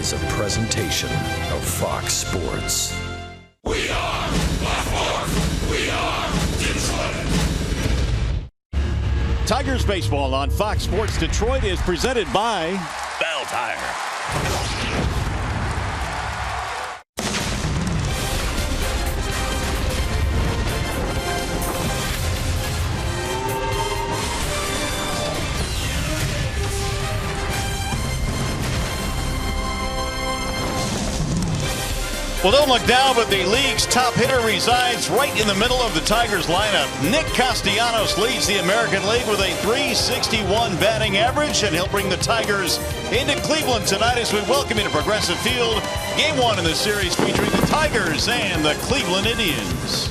is a presentation of Fox Sports. We are Baltimore. We are Detroit. Tigers baseball on Fox Sports Detroit is presented by Bell Tire. Well, don't look down, but the league's top hitter resides right in the middle of the Tigers lineup. Nick Castellanos leads the American League with a .361 batting average, and he'll bring the Tigers into Cleveland tonight as we welcome you to Progressive Field. Game 1 in the series featuring the Tigers and the Cleveland Indians.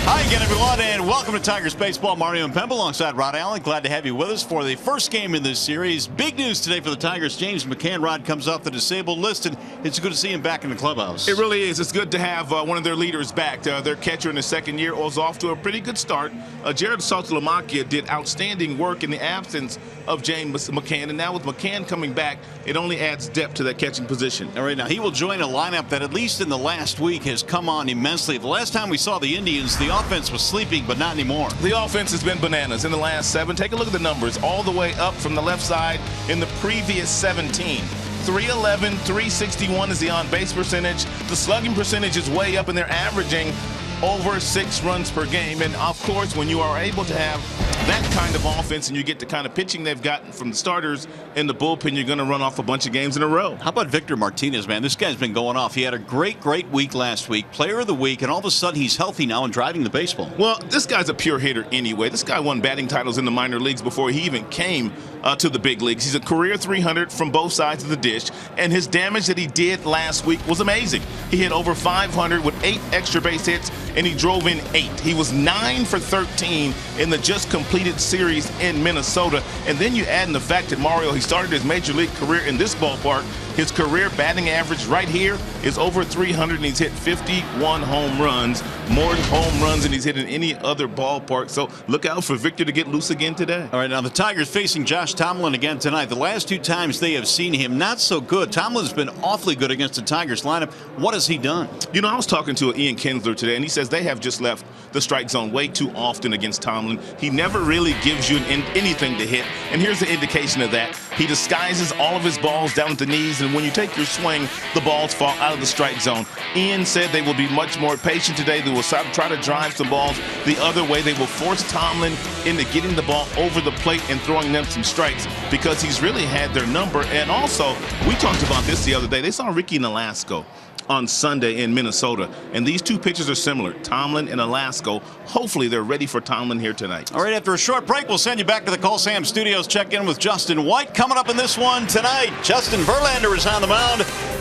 Hi again, everyone, and welcome to Tigers Baseball. Mario and Pemba alongside Rod Allen. Glad to have you with us for the first game in this series. Big news today for the Tigers. James McCann, Rod, comes off the disabled list, and it's good to see him back in the clubhouse. It really is. It's good to have one of their leaders back. Their catcher in the second year was off to a pretty good start. Jared Saltalamacchia did outstanding work in the absence of James McCann, and now with McCann coming back, it only adds depth to that catching position. All right, now he will join a lineup that, at least in the last week, has come on immensely. The last time we saw the Indians, the offense was sleeping, but not anymore. The offense has been bananas in the last 7. Take a look at the numbers all the way up from the left side in the previous 17. 311, 361 is the on-base percentage. The slugging percentage is way up, and they're averaging over 6 runs per game. And of course, when you are able to have that kind of offense and you get the kind of pitching they've gotten from the starters in the bullpen, you're going to run off a bunch of games in a row. How about Victor Martinez, man? This guy's been going off. He had a great week last week, player of the week, and all of a sudden he's healthy now and driving the baseball. Well, this guy's a pure hitter anyway. This guy won batting titles in the minor leagues before he even came to the big leagues. He's a career 300 from both sides of the dish, and his damage that he did last week was amazing. He hit over 500 with 8 extra base hits, and he drove in 8. He was 9 for 13 in the just completed series in Minnesota. And then you add in the fact that Mario, he started his major league career in this ballpark. His career batting average right here is over 300, and he's hit 51 home runs, more home runs than he's hit in any other ballpark. So look out for Victor to get loose again today. All right, now the Tigers facing Josh Tomlin again tonight. The last 2 times they have seen him, not so good. Tomlin's been awfully good against the Tigers lineup. What has he done? You know, I was talking to Ian Kinsler today, and he says they have just left the strike zone way too often against Tomlin. He never really gives you anything to hit, and here's the indication of that. He disguises all of his balls down at the knees, and when you take your swing, the balls fall out of the strike zone. Ian said they will be much more patient today. They will try to drive some balls the other way. They will force Tomlin into getting the ball over the plate and throwing them some strikes because he's really had their number. And also, we talked about this the other day. They saw Ricky Nolasco on Sunday in Minnesota, and these 2 pitchers are similar, Tomlin and Nolasco. Hopefully they're ready for Tomlin here tonight. All right, after a short break, we'll send you back to the Call Sam Studios. Check in with Justin White. Coming up in this one tonight, Justin Verlander is on the mound,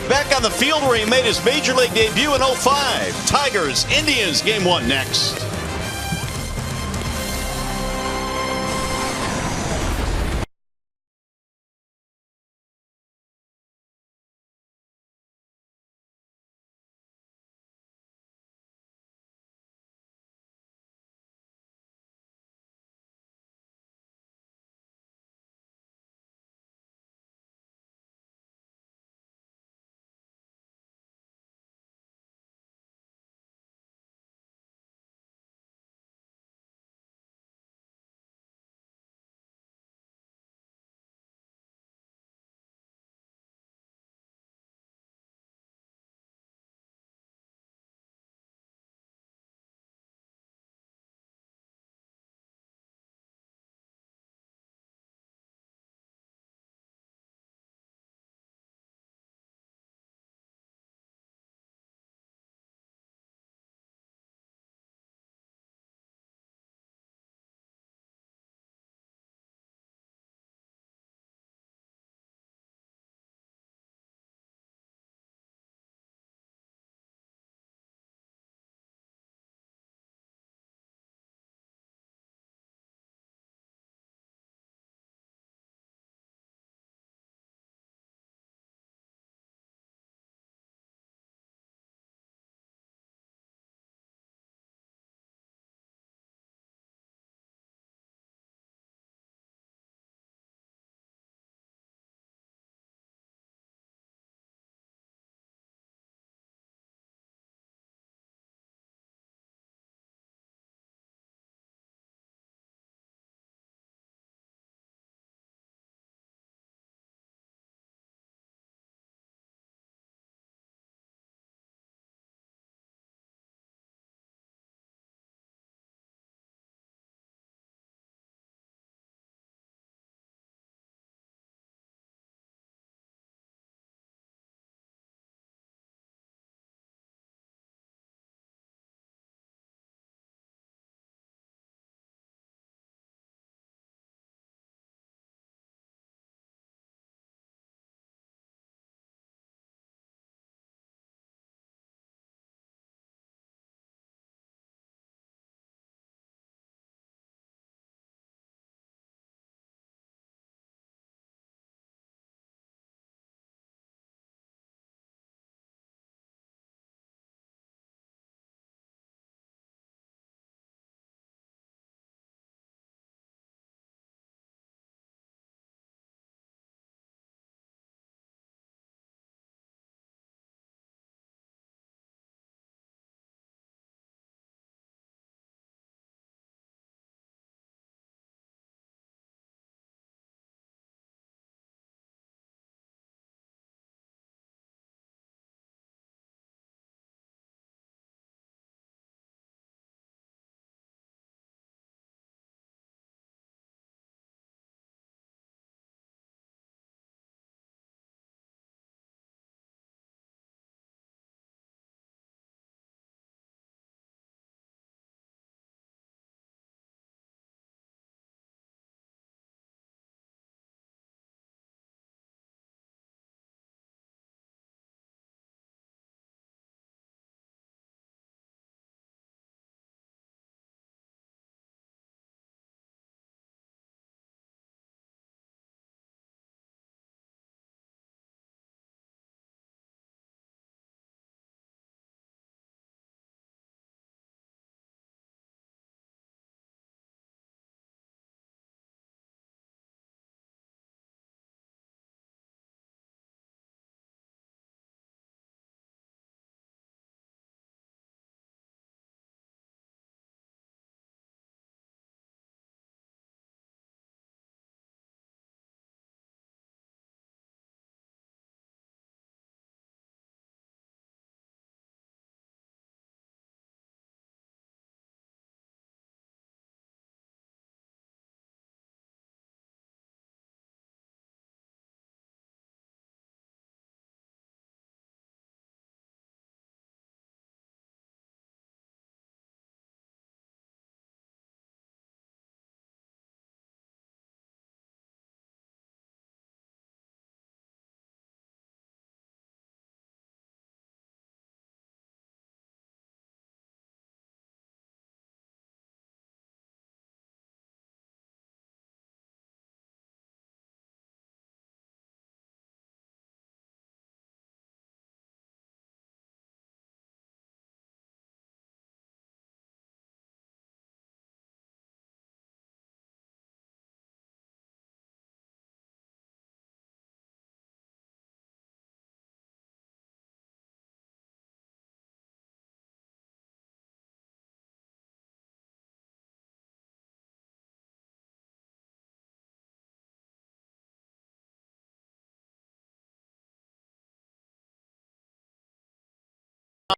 back on the field where he made his major league debut in '05. Tigers, Indians, Game 1 next.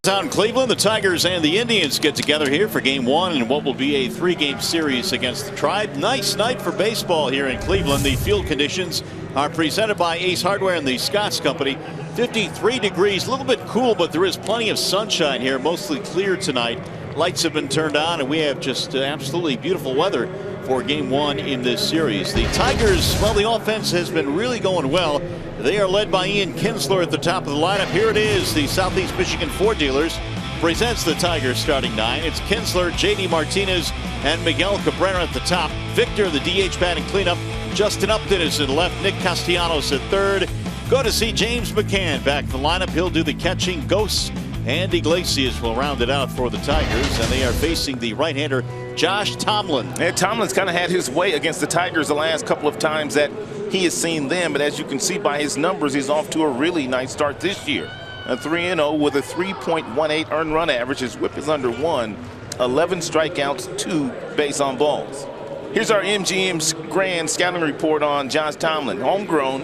Down in Cleveland, the Tigers and the Indians get together here for game one in what will be a three-game series against the Tribe. Nice night for baseball here in Cleveland. The field conditions are presented by Ace Hardware and the Scotts Company. 53 degrees, a little bit cool, but there is plenty of sunshine here. Mostly clear tonight. Lights have been turned on, and we have just absolutely beautiful weather for game one in this series. The Tigers, well, the offense has been really going well. They are led by Ian Kinsler at the top of the lineup. Here it is. The Southeast Michigan Ford Dealers presents the Tigers starting nine. It's Kinsler, J.D. Martinez, and Miguel Cabrera at the top. Victor, the DH batting cleanup. Justin Upton is in left. Nick Castellanos at third. Go to see James McCann back in the lineup. He'll do the catching. Ghosts and Iglesias will round it out for the Tigers, and they are facing the right-hander Josh Tomlin. And Tomlin's kind of had his way against the Tigers the last couple of times that he has seen them, but as you can see by his numbers, he's off to a really nice start this year. A 3-0 with a 3.18 earned run average. His whip is under 1, 11 strikeouts, 2 base on balls. Here's our MGM's grand scouting report on Josh Tomlin. Homegrown,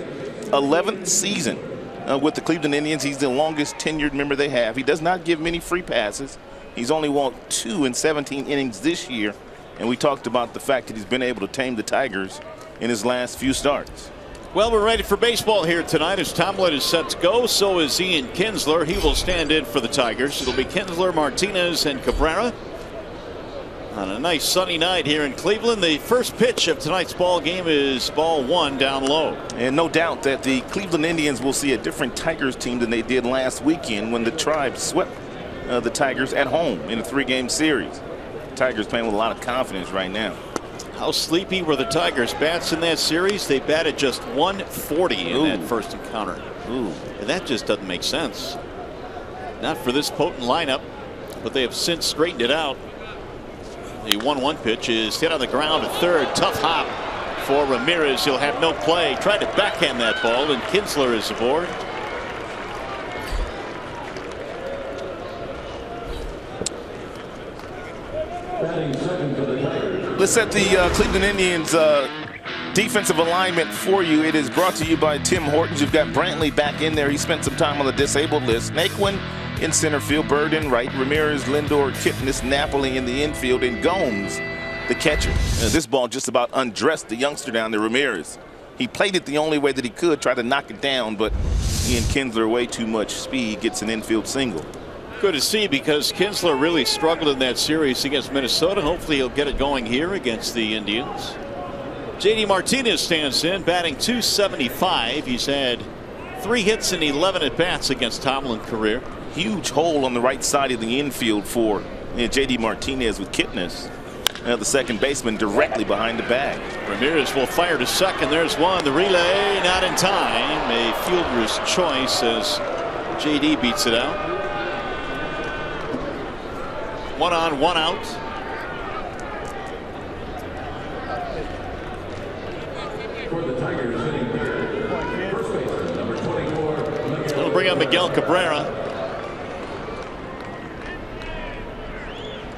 11th season with the Cleveland Indians. He's the longest tenured member they have. He does not give many free passes. He's only walked 2 in 17 innings this year, and we talked about the fact that he's been able to tame the Tigers in his last few starts. Well, we're ready for baseball here tonight as Tomlin is set to go. So is Ian Kinsler. He will stand in for the Tigers. It'll be Kinsler, Martinez, and Cabrera on a nice sunny night here in Cleveland. The first pitch of tonight's ball game is ball one down low. And no doubt that the Cleveland Indians will see a different Tigers team than they did last weekend when the Tribe swept the Tigers at home in a 3-game series. Tigers playing with a lot of confidence right now. How sleepy were the Tigers' bats in that series? They batted just 140 in that first encounter. And that just doesn't make sense. Not for this potent lineup, but they have since straightened it out. The 1-1 pitch is hit on the ground at third. Tough hop for Ramirez. He'll have no play. Tried to backhand that ball, and Kinsler is aboard. Let's set the Cleveland Indians defensive alignment for you. It is brought to you by Tim Hortons. You've got Brantley back in there. He spent some time on the disabled list. Naquin in center field, Bird in right, Ramirez, Lindor, Kipnis, Napoli in the infield, and Gomes, the catcher. This ball just about undressed the youngster down there, Ramirez. He played it the only way that he could, tried to knock it down, but Ian Kinsler, way too much speed, gets an infield single. Good to see, because Kinsler really struggled in that series against Minnesota. Hopefully he'll get it going here against the Indians. J.D. Martinez stands in, batting .275. He's had 3 hits and 11 at-bats against Tomlin career. Huge hole on the right side of the infield for J.D. Martinez with Kipnis, the second baseman, directly behind the bag. Ramirez will fire to second. There's one. The relay not in time. A fielder's choice as J.D. beats it out. 1 on, 1 out. For the Tigers, sitting here, first baseman, number 24. He'll bring up Miguel Cabrera.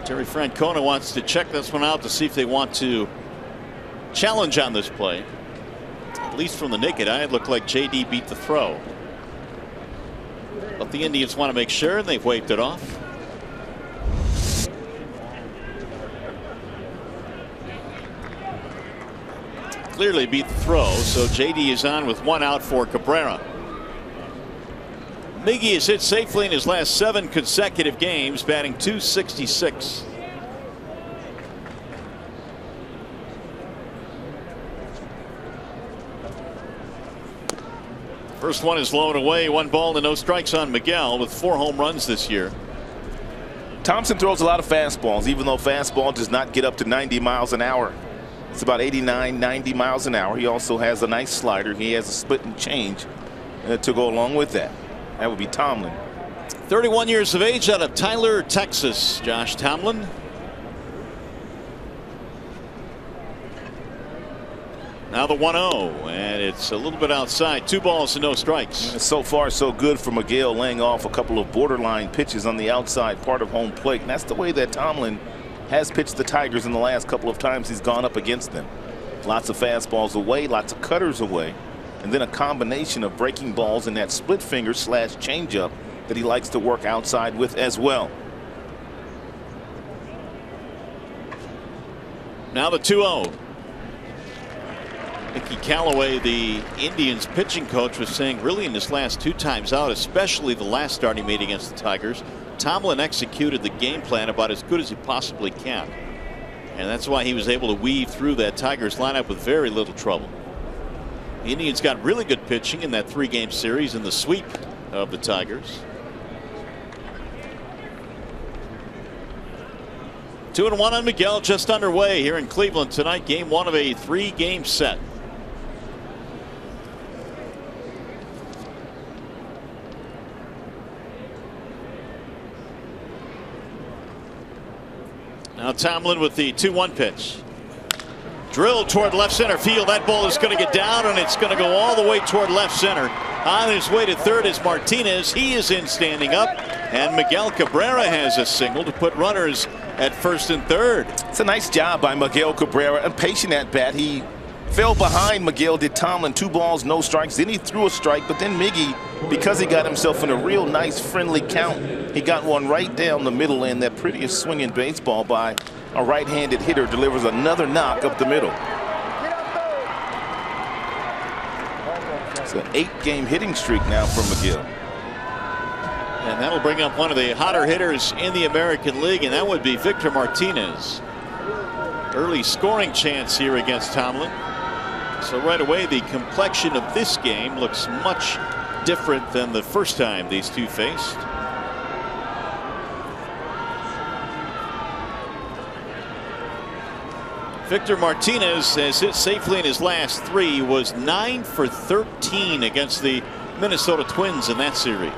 Terry Francona wants to check this one out to see if they want to challenge on this play. At least from the naked eye, it looked like J.D. beat the throw. But the Indians want to make sure, and they've waved it off. Clearly beat the throw, so J.D. is on with 1 out for Cabrera. Miggy has hit safely in his last 7 consecutive games, batting .266. First one is low and away. 1 ball and no strikes on Miguel with 4 home runs this year. Thompson throws a lot of fastballs, even though fastball does not get up to 90 miles an hour. It's about 89, 90 miles an hour. He also has a nice slider. He has a split and change to go along with that. That would be Tomlin. 31 years of age, out of Tyler, Texas. Josh Tomlin. Now the 1-0, and it's a little bit outside. 2 balls and no strikes. So far, so good for Miguel, laying off a couple of borderline pitches on the outside part of home plate. And that's the way that Tomlin has pitched the Tigers in the last couple of times he's gone up against them. Lots of fastballs away, lots of cutters away, and then a combination of breaking balls and that split finger slash changeup that he likes to work outside with as well. Now the 2-0. Mickey Callaway, the Indians pitching coach, was saying really in his last 2 times out, especially the last start he made against the Tigers, Tomlin executed the game plan about as good as he possibly can. And that's why he was able to weave through that Tigers lineup with very little trouble. The Indians got really good pitching in that 3-game series in the sweep of the Tigers. 2-1 on Miguel, just underway here in Cleveland tonight. Game 1 of a 3-game set. Now Tomlin with the 2-1 pitch. Drilled toward left center field. That ball is going to get down, and it's going to go all the way toward left center. On his way to third is Martinez. He is in standing up, and Miguel Cabrera has a single to put runners at first and third. It's a nice job by Miguel Cabrera. A patient at bat. He fell behind Miguel, did Tomlin. 2 balls, no strikes. Then he threw a strike, but then Miggy, because he got himself in a real nice friendly count, he got one right down the middle, and that prettiest swinging baseball by a right-handed hitter delivers another knock up the middle. It's an 8-game hitting streak now for Miguel. And that'll bring up one of the hotter hitters in the American League, and that would be Victor Martinez. Early scoring chance here against Tomlin. So right away, the complexion of this game looks much different than the first time these two faced. Victor Martinez has hit safely in his last 3, was 9 for 13 against the Minnesota Twins in that series.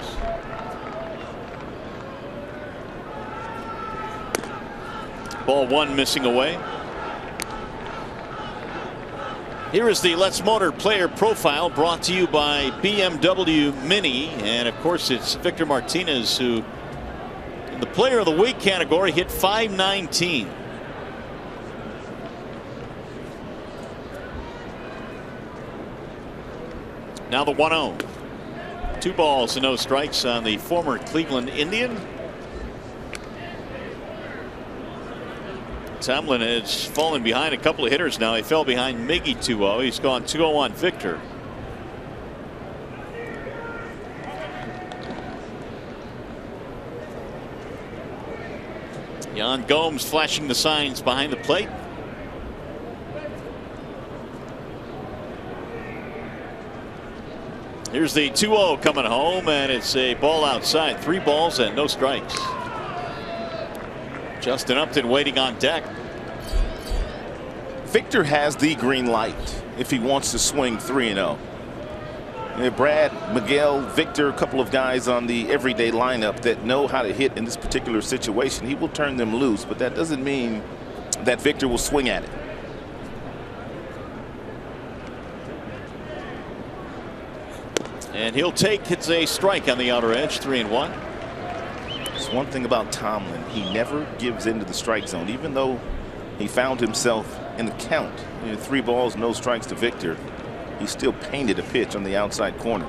Ball 1 missing away. Here is the Let's Motor player profile brought to you by BMW Mini. And of course, it's Victor Martinez who, in the player of the week category, hit .519. Now the 1-0. 2 balls and no strikes on the former Cleveland Indian. Tomlin has fallen behind a couple of hitters now. He fell behind Miggy 2-0. He's gone 2-0 on Victor. Yan Gomes flashing the signs behind the plate. Here's the 2-0 coming home, and it's a ball outside. 3 balls and no strikes. Justin Upton waiting on deck. Victor has the green light if he wants to swing 3-0. Brad, Miguel, Victor, a couple of guys on the everyday lineup that know how to hit in this particular situation. He will turn them loose, but that doesn't mean that Victor will swing at it. And he'll take, it's a strike on the outer edge, 3-1. It's one thing about Tomlin, he never gives into the strike zone, even though he found himself in the count. 3 balls, no strikes to Victor. He still painted a pitch on the outside corner.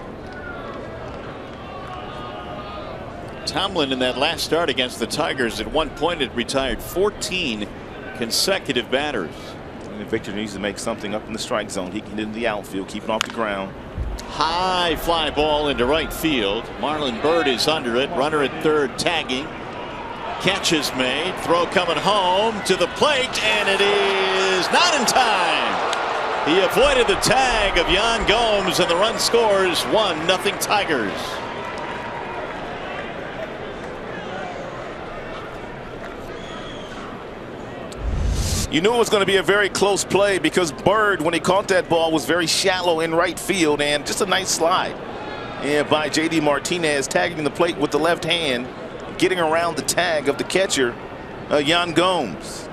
Tomlin in that last start against the Tigers at one point had retired 14 consecutive batters. And Victor needs to make something up in the strike zone. He can get in the outfield, keep it off the ground. High fly ball into right field. Marlon Byrd is under it. Runner at third tagging. Catch is made. Throw coming home to the plate, and it is not in time. He avoided the tag of Yan Gomes, and the run scores 1-0 Tigers. You knew it was going to be a very close play because Byrd, when he caught that ball, was very shallow in right field, and just a nice slide by J.D. Martinez, tagging the plate with the left hand, getting around the tag of the catcher, Yan Gomes.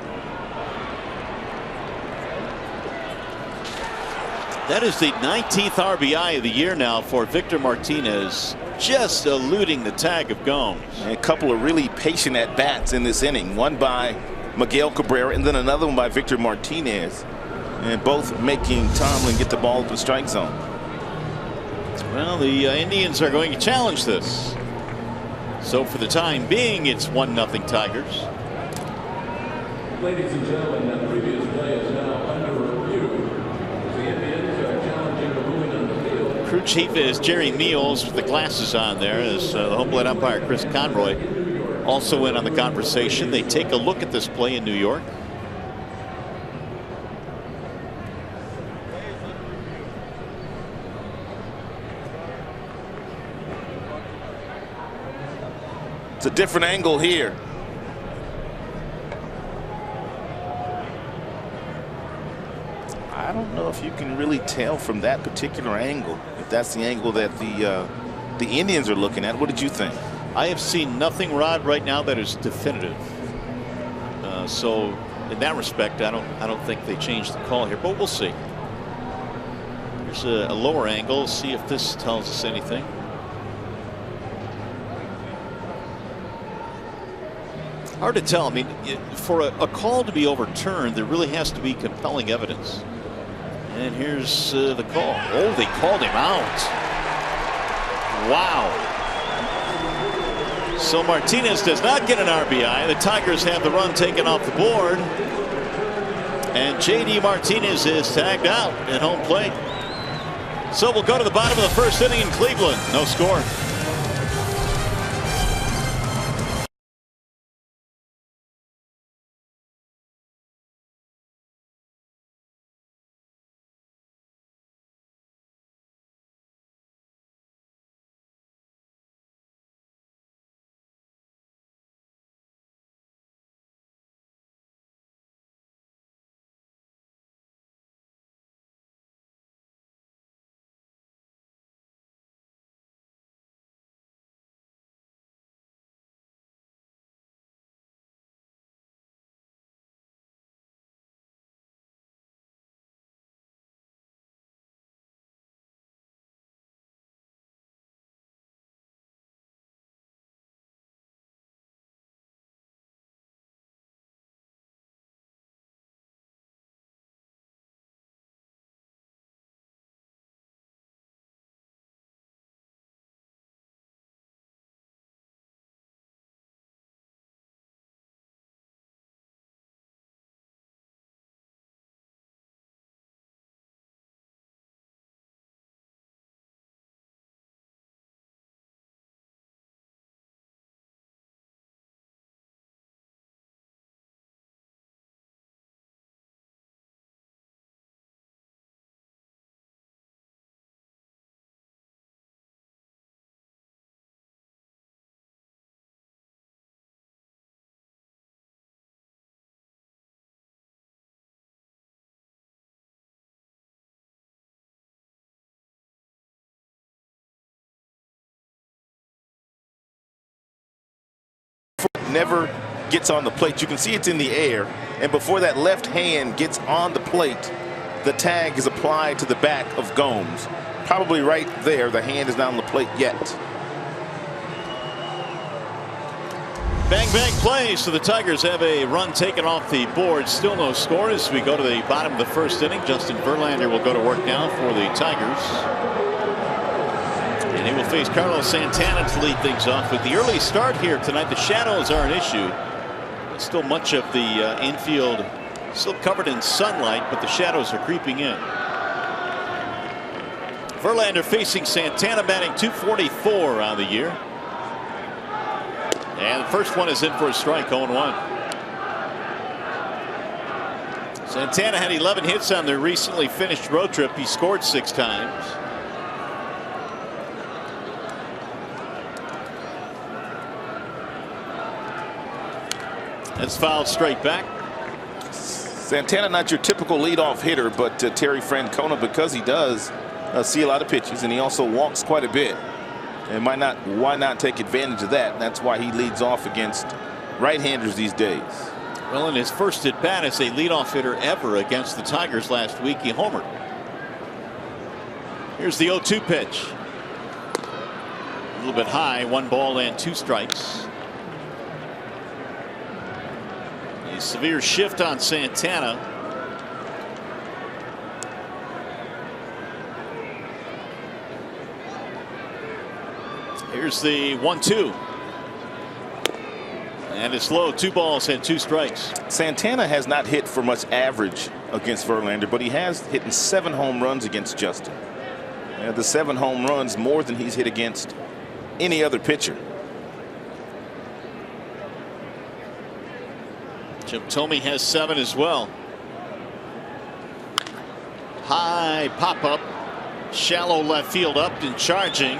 That is the 19th RBI of the year now for Victor Martinez, just eluding the tag of Gomes. And a couple of really patient at-bats in this inning, one by Miguel Cabrera and then another one by Victor Martinez, and both making Tomlin get the ball to the strike zone. Well, the Indians are going to challenge this. So for the time being, it's 1-0 Tigers. Ladies and gentlemen, that previous play is now under review. The Indians are challenging the ruling on the field. Crew chief is Jerry Meals with the glasses on there, as the home plate umpire Chris Conroy also in on the conversation. They take a look at this play in New York. It's a different angle here. I don't know if you can really tell from that particular angle if that's the angle that the Indians are looking at. What did you think? I have seen nothing, Rod, right now that is definitive. So in that respect, I don't think they changed the call here, but we'll see. Here's a lower angle. See if this tells us anything. Hard to tell. I mean, for a call to be overturned, there really has to be compelling evidence. And here's the call. Oh, they called him out. Wow. So Martinez does not get an RBI. The Tigers have the run taken off the board. And J.D. Martinez is tagged out at home plate. So we'll go to the bottom of the first inning in Cleveland. No score. Never gets on the plate. You can see it's in the air, and before that left hand gets on the plate, the tag is applied to the back of Gomes. Probably right there. The hand is not on the plate yet. Bang bang play. So the Tigers have a run taken off the board. Still no score as we go to the bottom of the first inning. Justin Verlander will go to work now for the Tigers. And he will face Carlos Santana to lead things off. With the early start here tonight, the shadows are an issue. Still much of the infield still covered in sunlight, but the shadows are creeping in. Verlander facing Santana, batting .244 on the year. And the first one is in for a strike, 0-1. Santana had 11 hits on their recently finished road trip. He scored 6 times. That's fouled straight back. Santana, not your typical leadoff hitter, but Terry Francona, because he does see a lot of pitches, and he also walks quite a bit. And why not take advantage of that? And that's why he leads off against right-handers these days. Well, in his first at bat as a leadoff hitter ever against the Tigers last week, he homered. Here's the 0-2 pitch. A little bit high, 1 ball and 2 strikes. A severe shift on Santana. Here's the 1-2. And it's low. 2 balls and 2 strikes. Santana has not hit for much average against Verlander, but he has hit 7 home runs against Justin. And the 7 home runs more than he's hit against any other pitcher. Jim Thome has 7 as well. High pop up, shallow left field, up and charging,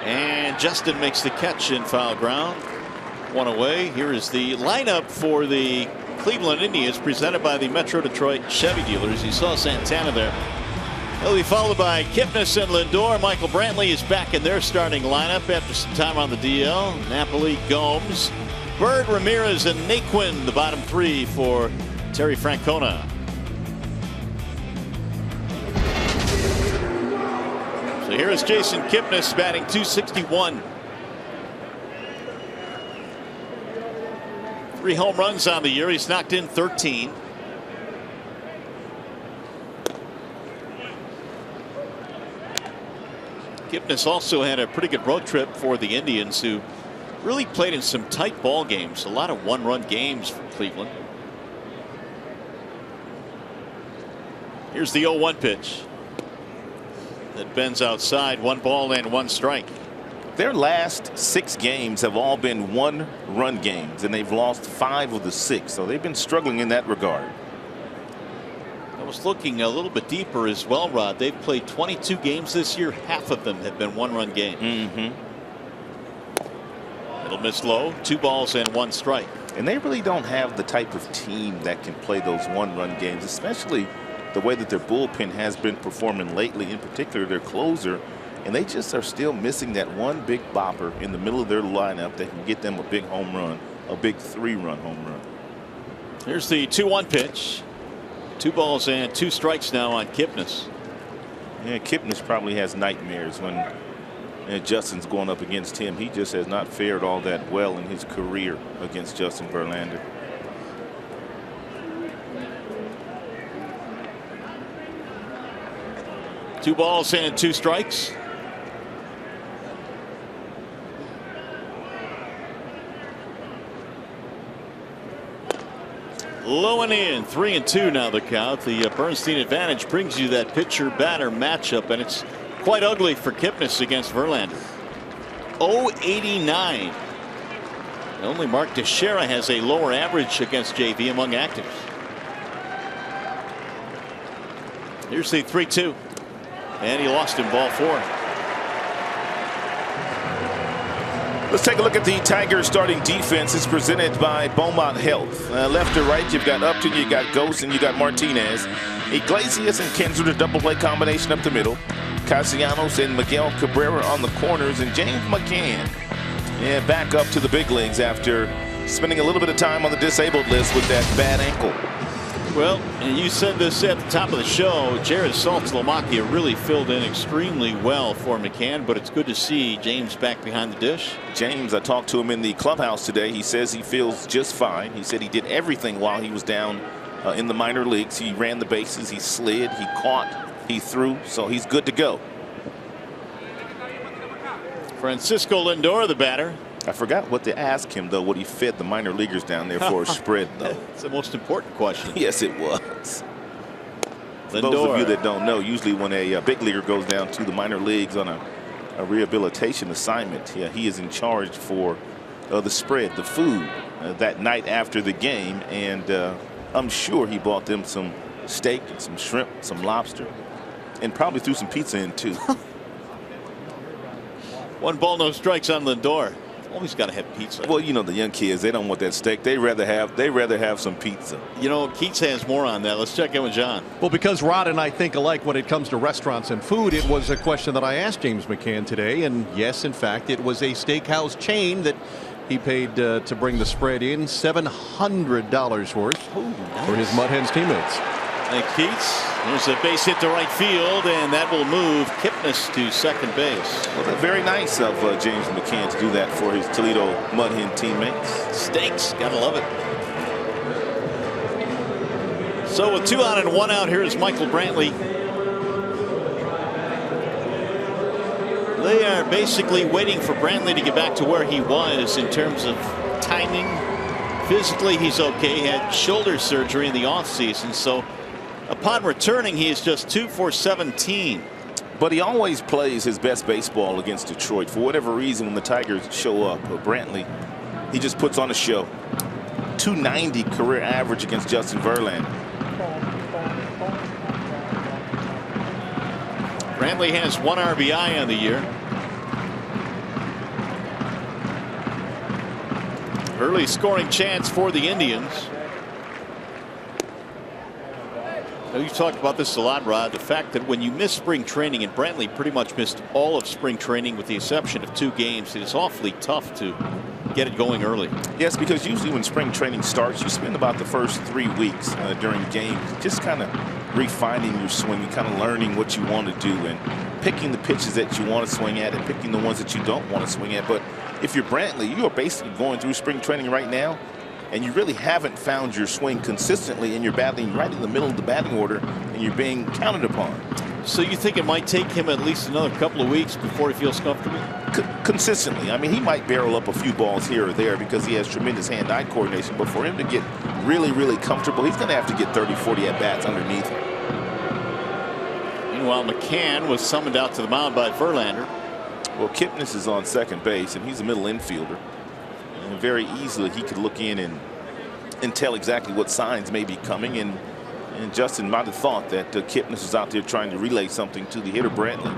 and Justin makes the catch in foul ground. 1 away. Here is the lineup for the Cleveland Indians, presented by the Metro Detroit Chevy dealers. You saw Santana there. He'll be followed by Kipnis and Lindor. Michael Brantley is back in their starting lineup after some time on the DL. Napoli, Gomes, Bird, Ramirez, and Naquin, the bottom 3 for Terry Francona. So here is Jason Kipnis batting .261. 3 home runs on the year. He's knocked in 13. Kipnis also had a pretty good road trip for the Indians, who really played in some tight ball games. A lot of 1-run games for Cleveland. Here's the 0-1 pitch that bends outside. 1 ball and 1 strike. Their last 6 games have all been 1-run games, and they've lost 5 of the 6. So they've been struggling in that regard. I was looking a little bit deeper as well, Rod. They've played 22 games this year. Half of them have been 1-run games. It'll miss low. 2 balls and 1 strike. And they really don't have the type of team that can play those 1-run games, especially the way that their bullpen has been performing lately, in particular their closer. And they just are still missing that one big bopper in the middle of their lineup that can get them a big home run, a big 3-run home run. Here's the 2-1 pitch. 2 balls and 2 strikes now on Kipnis. Yeah, Kipnis probably has nightmares when Justin's going up against him. He just has not fared all that well in his career against Justin Verlander. Two balls and 2 strikes. Low and in, 3-2 now the count. The Bernstein advantage brings you that pitcher batter matchup, and it's quite ugly for Kipnis against Verlander. 0.89. Only Mark Teixeira has a lower average against JV among actives. Here's the 3-2, and he lost in ball 4. Let's take a look at the Tigers starting defense. It's presented by Beaumont Health. Left to right, you've got Upton, you got Ghost, and you got Martinez. Iglesias and Kinsler, the double play combination up the middle. Castellanos and Miguel Cabrera on the corners, and James McCann back up to the big leagues after spending a little bit of time on the disabled list with that bad ankle. Well, and you said this at the top of the show, Jared Saltalamacchia really filled in extremely well for McCann, but it's good to see James back behind the dish. James, I talked to him in the clubhouse today. He says he feels just fine. He said he did everything while he was down in the minor leagues. He ran the bases, he slid, he caught, he threw, so he's good to go. Francisco Lindor, the batter. I forgot what to ask him, though, what he fed the minor leaguers down there for a spread, though. It's the most important question. Yes, it was. For Lindor. those of you that don't know, usually when a big leaguer goes down to the minor leagues on a rehabilitation assignment, he is in charge for the spread, the food, that night after the game. And I'm sure he bought them some steak and some shrimp, some lobster, and probably threw some pizza in, too. 1 ball, no strikes on Lindor. Always got to have pizza. Well, you know, the young kids, they don't want that steak. They rather have some pizza. You know, Keats has more on that. Let's check in with John. Well, because Rod and I think alike when it comes to restaurants and food, it was a question that I asked James McCann today. And yes, in fact, it was a steakhouse chain that he paid to bring the spread in, $700 worth for his Mud Hens teammates. Thank Keats. There's a base hit to right field, and that will move Kipnis to second base. Well, very nice of James McCann to do that for his Toledo Mud Hen teammates. Steaks, gotta love it. So with 2 out and 1 out, here is Michael Brantley. They are basically waiting for Brantley to get back to where he was in terms of timing. Physically, he's okay. He had shoulder surgery in the offseason, so upon returning, he is just 2 for 17. But he always plays his best baseball against Detroit. For whatever reason, when the Tigers show up, Brantley, he just puts on a show. 290 career average against Justin Verlander. Brantley has 1 RBI on the year. Early scoring chance for the Indians. You've talked about this a lot, Rod. The fact that when you miss spring training, and Brantley pretty much missed all of spring training with the exception of 2 games, it is awfully tough to get it going early. Yes, because usually when spring training starts, you spend about the first 3 weeks during games just kind of refining your swing and kind of learning what you want to do and picking the pitches that you want to swing at and picking the ones that you don't want to swing at. But if you're Brantley, you are basically going through spring training right now, and you really haven't found your swing consistently, and you're batting right in the middle of the batting order, and you're being counted upon. So you think it might take him at least another couple of weeks before he feels comfortable? Consistently. I mean, he might barrel up a few balls here or there because he has tremendous hand-eye coordination, but for him to get really, really comfortable, he's going to have to get 30, 40 at-bats underneath him. Meanwhile, McCann was summoned out to the mound by Verlander. Well, Kipnis is on second base, and he's a middle infielder. And very easily he could look in and tell exactly what signs may be coming. And Justin might have thought that Kipnis was out there trying to relay something to the hitter, Brantley.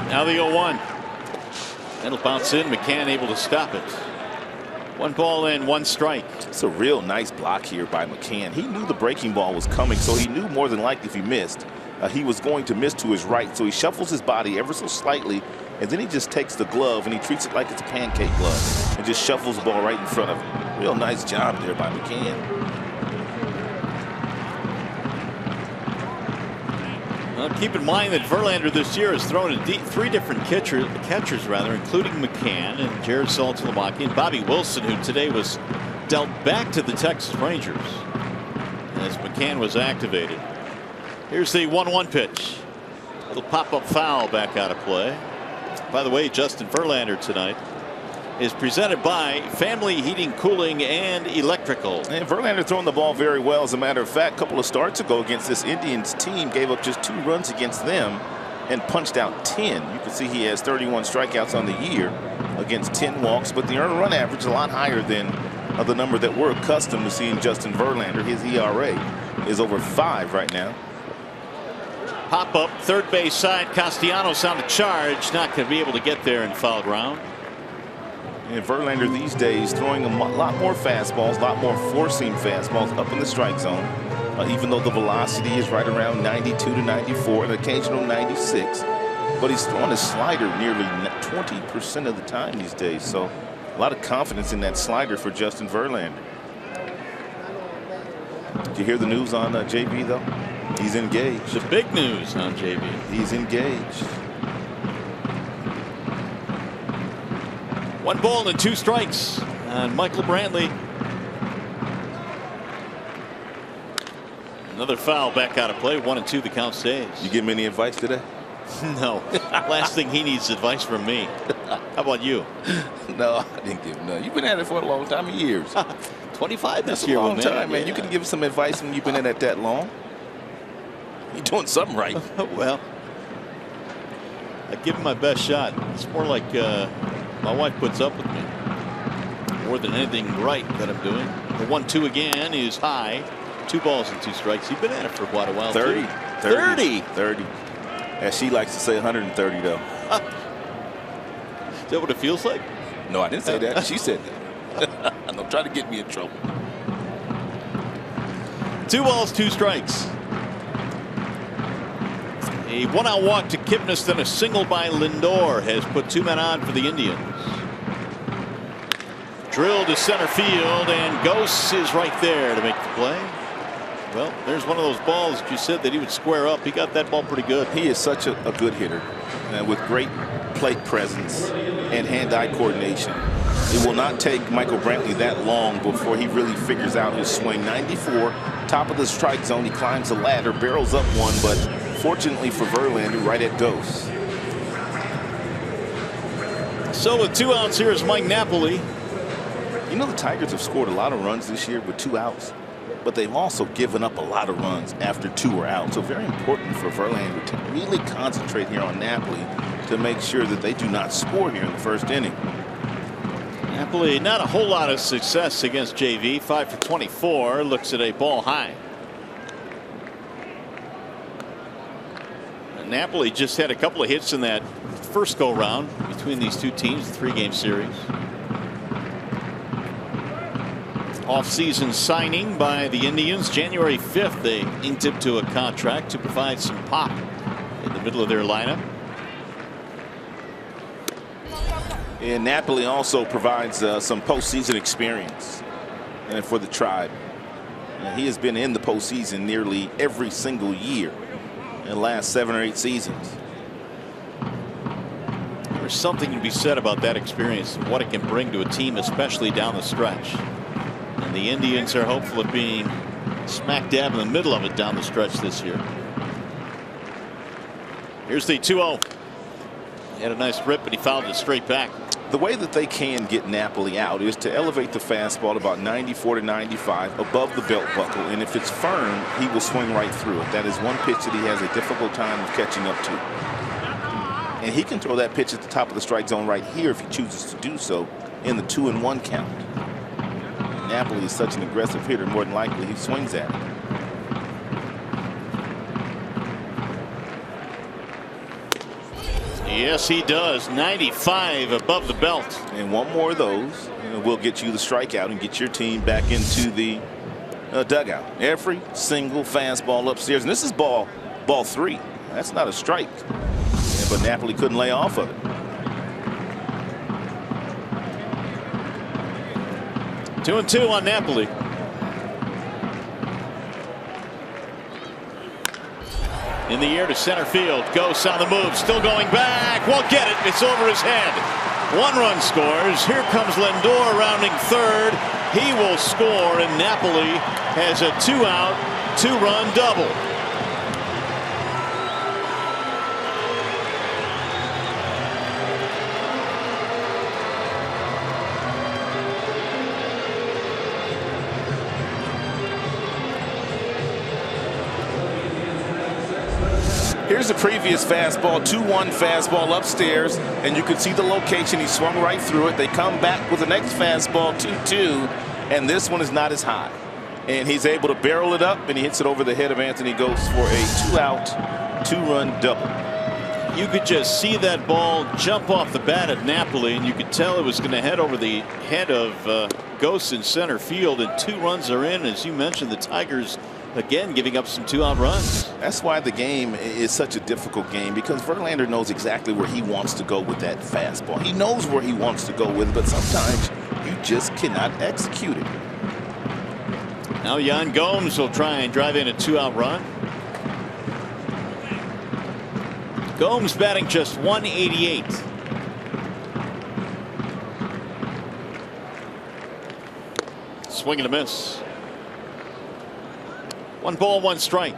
Now the 0-1. That'll bounce in. McCann able to stop it. 1 ball and 1 strike. It's a real nice block here by McCann. He knew the breaking ball was coming, so he knew more than likely if he missed, he was going to miss to his right. So he shuffles his body ever so slightly, and then he just takes the glove and he treats it like it's a pancake glove and just shuffles the ball right in front of him. Real nice job there by McCann. Well, keep in mind that Verlander this year has thrown to 3 different catchers, including McCann and Jared Saltalamacchia and Bobby Wilson, who today was dealt back to the Texas Rangers as McCann was activated. Here's the 1-1 pitch. Little pop-up foul back out of play. By the way, Justin Verlander tonight is presented by Family Heating, Cooling, and Electrical. And Verlander throwing the ball very well. As a matter of fact, a couple of starts ago against this Indians team, gave up just 2 runs against them and punched out 10. You can see he has 31 strikeouts on the year against 10 walks, but the earned run average is a lot higher than the number that we're accustomed to seeing Justin Verlander. His ERA is over 5 right now. Pop up third base side. Castellanos on the charge, not going to be able to get there in foul ground. And Verlander these days throwing a lot more fastballs, a lot more four-seam fastballs up in the strike zone, even though the velocity is right around 92 to 94, an occasional 96. But he's throwing his slider nearly 20% of the time these days. So a lot of confidence in that slider for Justin Verlander. Did you hear the news on JB, though? He's engaged. The big news on JB. He's engaged. 1 ball and 2 strikes on Michael Brantley. Another foul back out of play. 1-2 the count stays. You give him any advice today? No. Last thing he needs is advice from me. How about you? No, I didn't give him none. You've been at it for a long time, years. 25 That's this year. a long time, man. Yeah. You can give some advice when you've been in it that long. You're doing something right. Well, I give him my best shot. It's more like my wife puts up with me more than anything right that I'm doing. The 1-2 again is high. 2 balls and 2 strikes. You've been at it for quite a while. 30. Too. 30. As she likes to say, 130 though. Is that what it feels like? No, I didn't say that. She said that. Don't try to get me in trouble. 2 balls, 2 strikes. A 1-out walk to Kipnis, then a single by Lindor has put 2 men on for the Indians. Drilled to center field, and Ghost is right there to make the play. Well, there's one of those balls that you said that he would square up. He got that ball pretty good. He is such a good hitter with great plate presence and hand-eye coordination. It will not take Michael Brantley that long before he really figures out his swing. 94, top of the strike zone. He climbs the ladder, barrels up one, but fortunately for Verlander, right at Ghost. So with 2 outs, here is Mike Napoli. You know, the Tigers have scored a lot of runs this year with 2 outs, but they've also given up a lot of runs after 2 are out. So very important for Verlander to really concentrate here on Napoli to make sure that they do not score here in the first inning. Napoli, not a whole lot of success against JV. 5 for 24. Looks at a ball high. And Napoli just had a couple of hits in that first go round between these two teams, the 3-game series. Off-season signing by the Indians. January 5th, they inked into a contract to provide some pop in the middle of their lineup. And Napoli also provides some postseason experience and for the Tribe. He has been in the postseason nearly every single year in the last 7 or 8 seasons. There's something to be said about that experience and what it can bring to a team, especially down the stretch. And the Indians are hopeful of being smack dab in the middle of it down the stretch this year. Here's the 2-0. He had a nice rip, but he fouled it straight back. The way that they can get Napoli out is to elevate the fastball to about 94 to 95 above the belt buckle, and if it's firm, he will swing right through it. That is one pitch that he has a difficult time of catching up to. And he can throw that pitch at the top of the strike zone right here if he chooses to do so in the 2-1 count. Napoli is such an aggressive hitter, more than likely he swings at it. Yes, he does. 95 above the belt. And one more of those will get you the strikeout and get your team back into the dugout. Every single fastball upstairs. And this is ball 3. That's not a strike. Yeah, but Napoli couldn't lay off of it. 2-2 on Napoli. In the air to center field. Ghosts on the move. Still going back. Won't get it. It's over his head. 1 run scores. Here comes Lindor rounding third. He will score, and Napoli has a 2-out, 2-run double. Here's the previous fastball, 2-1 fastball upstairs, and you can see the location. He swung right through it. They come back with the next fastball, 2-2, and this one is not as high. And he's able to barrel it up, and he hits it over the head of Anthony Ghosts for a 2-out, 2-run double. You could just see that ball jump off the bat at Napoli, and you could tell it was going to head over the head of Ghosts in center field, and 2 runs are in. As you mentioned, the Tigers again giving up some 2-out runs. That's why the game is such a difficult game, because Verlander knows exactly where he wants to go with that fastball. He knows where he wants to go with it, but sometimes you just cannot execute it. Now Yan Gomes will try and drive in a 2-out run. Gomes batting just .188. Swing and a miss. 1 ball, 1 strike.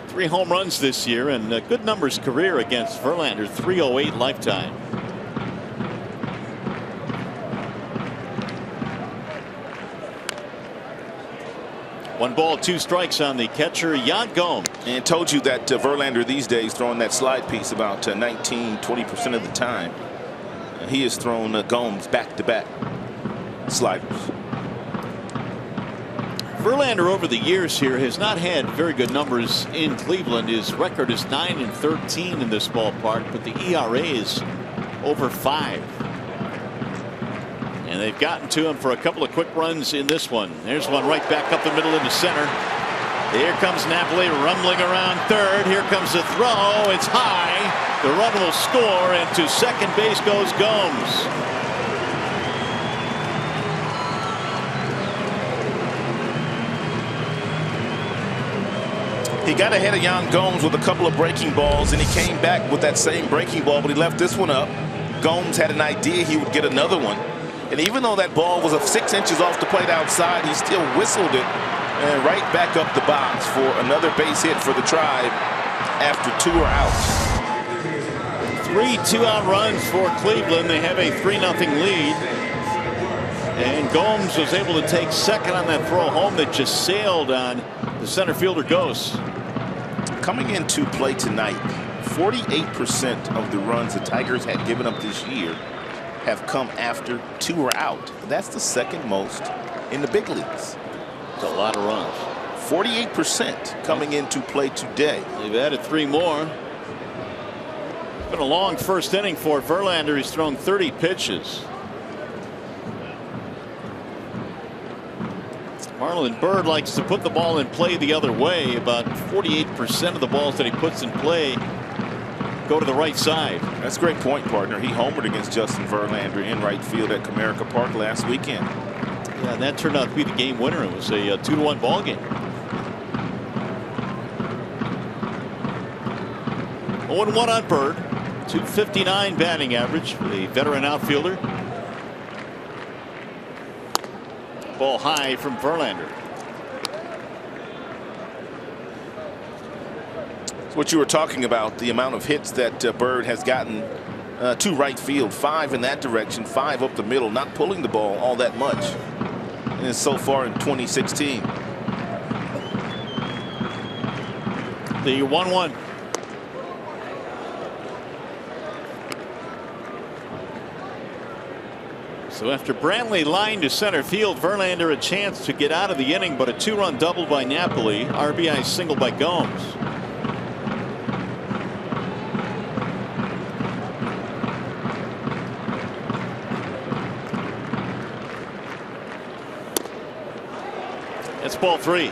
Three home runs this year, and good numbers career against Verlander. .308 lifetime. One ball, 2 strikes on the catcher, Yan Gomes. And told you that Verlander these days throwing that slide piece about 19-20% of the time. He has thrown Gomes back-to-back sliders. Verlander over the years here has not had very good numbers in Cleveland. His record is 9-13 in this ballpark, but the ERA is over 5. And they've gotten to him for a couple of quick runs in this one. There's one right back up the middle into center. Here comes Napoli rumbling around third. Here comes the throw. It's high. The run will score, and to second base goes Gomes. He got ahead of Yan Gomes with a couple of breaking balls, and he came back with that same breaking ball, but he left this one up. Gomes had an idea he would get another one. And even though that ball was 6 inches off the plate outside, he still whistled it and right back up the box for another base hit for the Tribe. after 2 are out. 3 2-out runs for Cleveland. They have a 3-0 lead. And Gomes was able to take second on that throw home that just sailed on the center fielder Ghost. Coming into play tonight, 48% of the runs the Tigers had given up this year have come after 2 are out. That's the second most in the big leagues. It's a lot of runs. 48% coming into play today. They've added 3 more. It's been a long first inning for Verlander. He's thrown 30 pitches. Marlon Byrd likes to put the ball in play the other way. About 48% of the balls that he puts in play go to the right side. That's a great point, partner. He homered against Justin Verlander in right field at Comerica Park last weekend. Yeah, and that turned out to be the game winner. It was a 2-1 ball game. 0-1 on Byrd. .259 batting average for the veteran outfielder. Ball high from Verlander. It's what you were talking about, the amount of hits that Byrd has gotten to right field. 5 in that direction, 5 up the middle, not pulling the ball all that much. And so far in 2016. The 1-1. So after Brantley lined to center field, Verlander a chance to get out of the inning, but a 2-run double by Napoli, RBI single by Gomes. It's ball 3.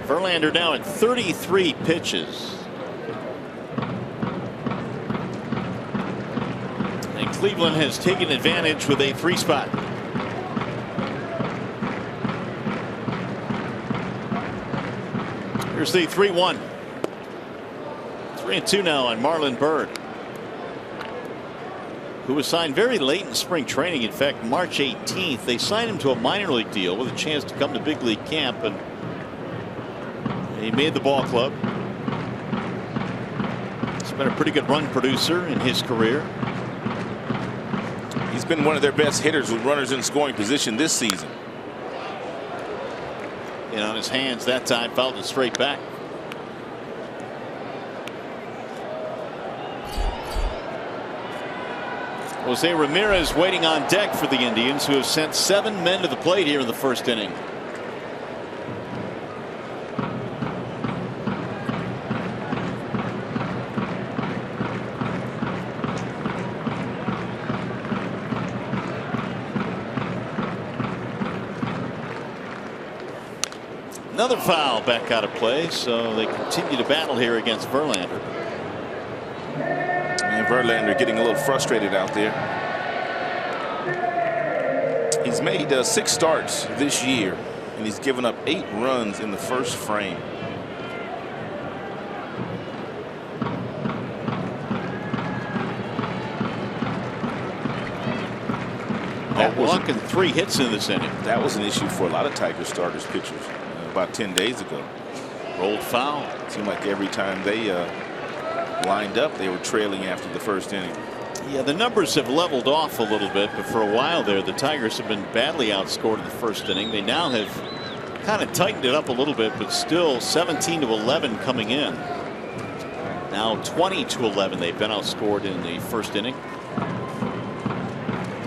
Verlander now at 33 pitches. And Cleveland has taken advantage with a 3 spot. Here's the 3-1. 3-2 now on Marlon Byrd, who was signed very late in spring training. In fact, March 18th, they signed him to a minor league deal with a chance to come to big league camp, and he made the ball club. He's been a pretty good run producer in his career. He's been one of their best hitters with runners in scoring position this season. And on his hands that time, fouled it straight back. Jose Ramirez waiting on deck for the Indians, who have sent 7 men to the plate here in the first inning. Another foul back out of play, so they continue to battle here against Verlander. And Verlander getting a little frustrated out there. He's made 6 starts this year, and he's given up 8 runs in the first frame. Walking 3 hits in this inning. That was an issue for a lot of Tiger starters pitchers about 10 days ago. Rolled foul. It seemed like every time they lined up, they were trailing after the first inning. Yeah, the numbers have leveled off a little bit, but for a while there, the Tigers have been badly outscored in the first inning. They now have kind of tightened it up a little bit, but still 17-11 coming in. Now 20-11. They've been outscored in the first inning.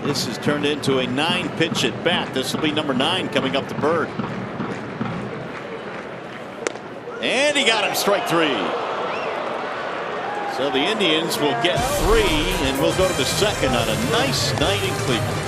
This has turned into a 9-pitch at bat. This will be number 9 coming up to Byrd. And he got him, strike 3. So the Indians will get 3, and we'll go to the second on a nice night in Cleveland.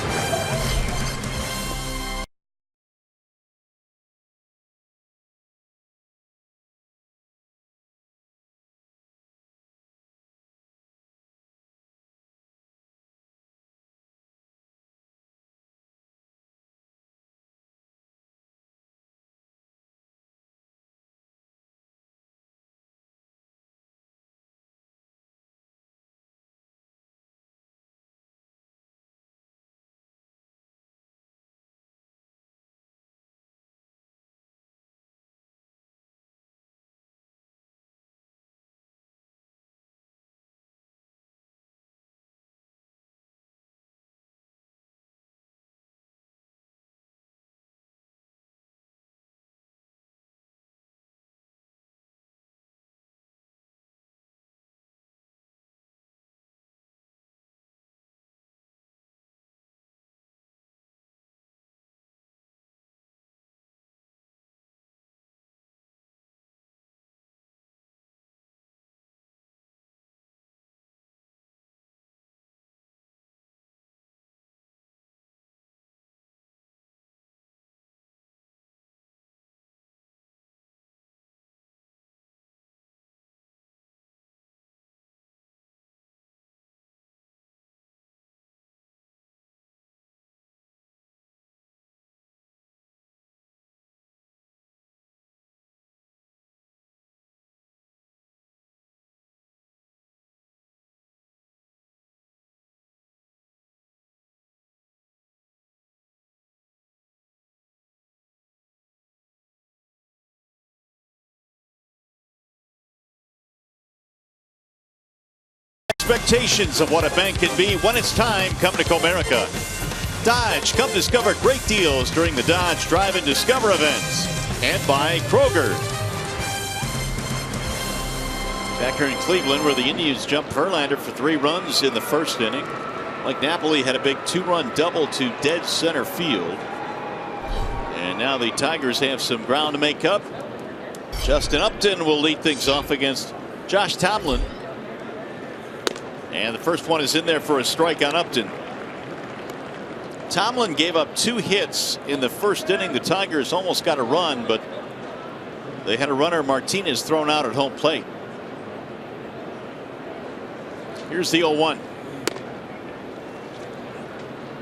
expectations of what a bank can be when it's time. Come to Comerica. Dodge, come discover great deals during the Dodge Drive and Discover events. And by Kroger. Back here in Cleveland, where the Indians jumped Verlander for 3 runs in the first inning. Mike Napoli had a big 2-run double to dead center field. And now the Tigers have some ground to make up. Justin Upton will lead things off against Josh Tomlin. And the first one is in there for a strike on Upton. Tomlin gave up 2 hits in the first inning. The Tigers almost got a run, but they had a runner, Martinez, thrown out at home plate. Here's the 0-1.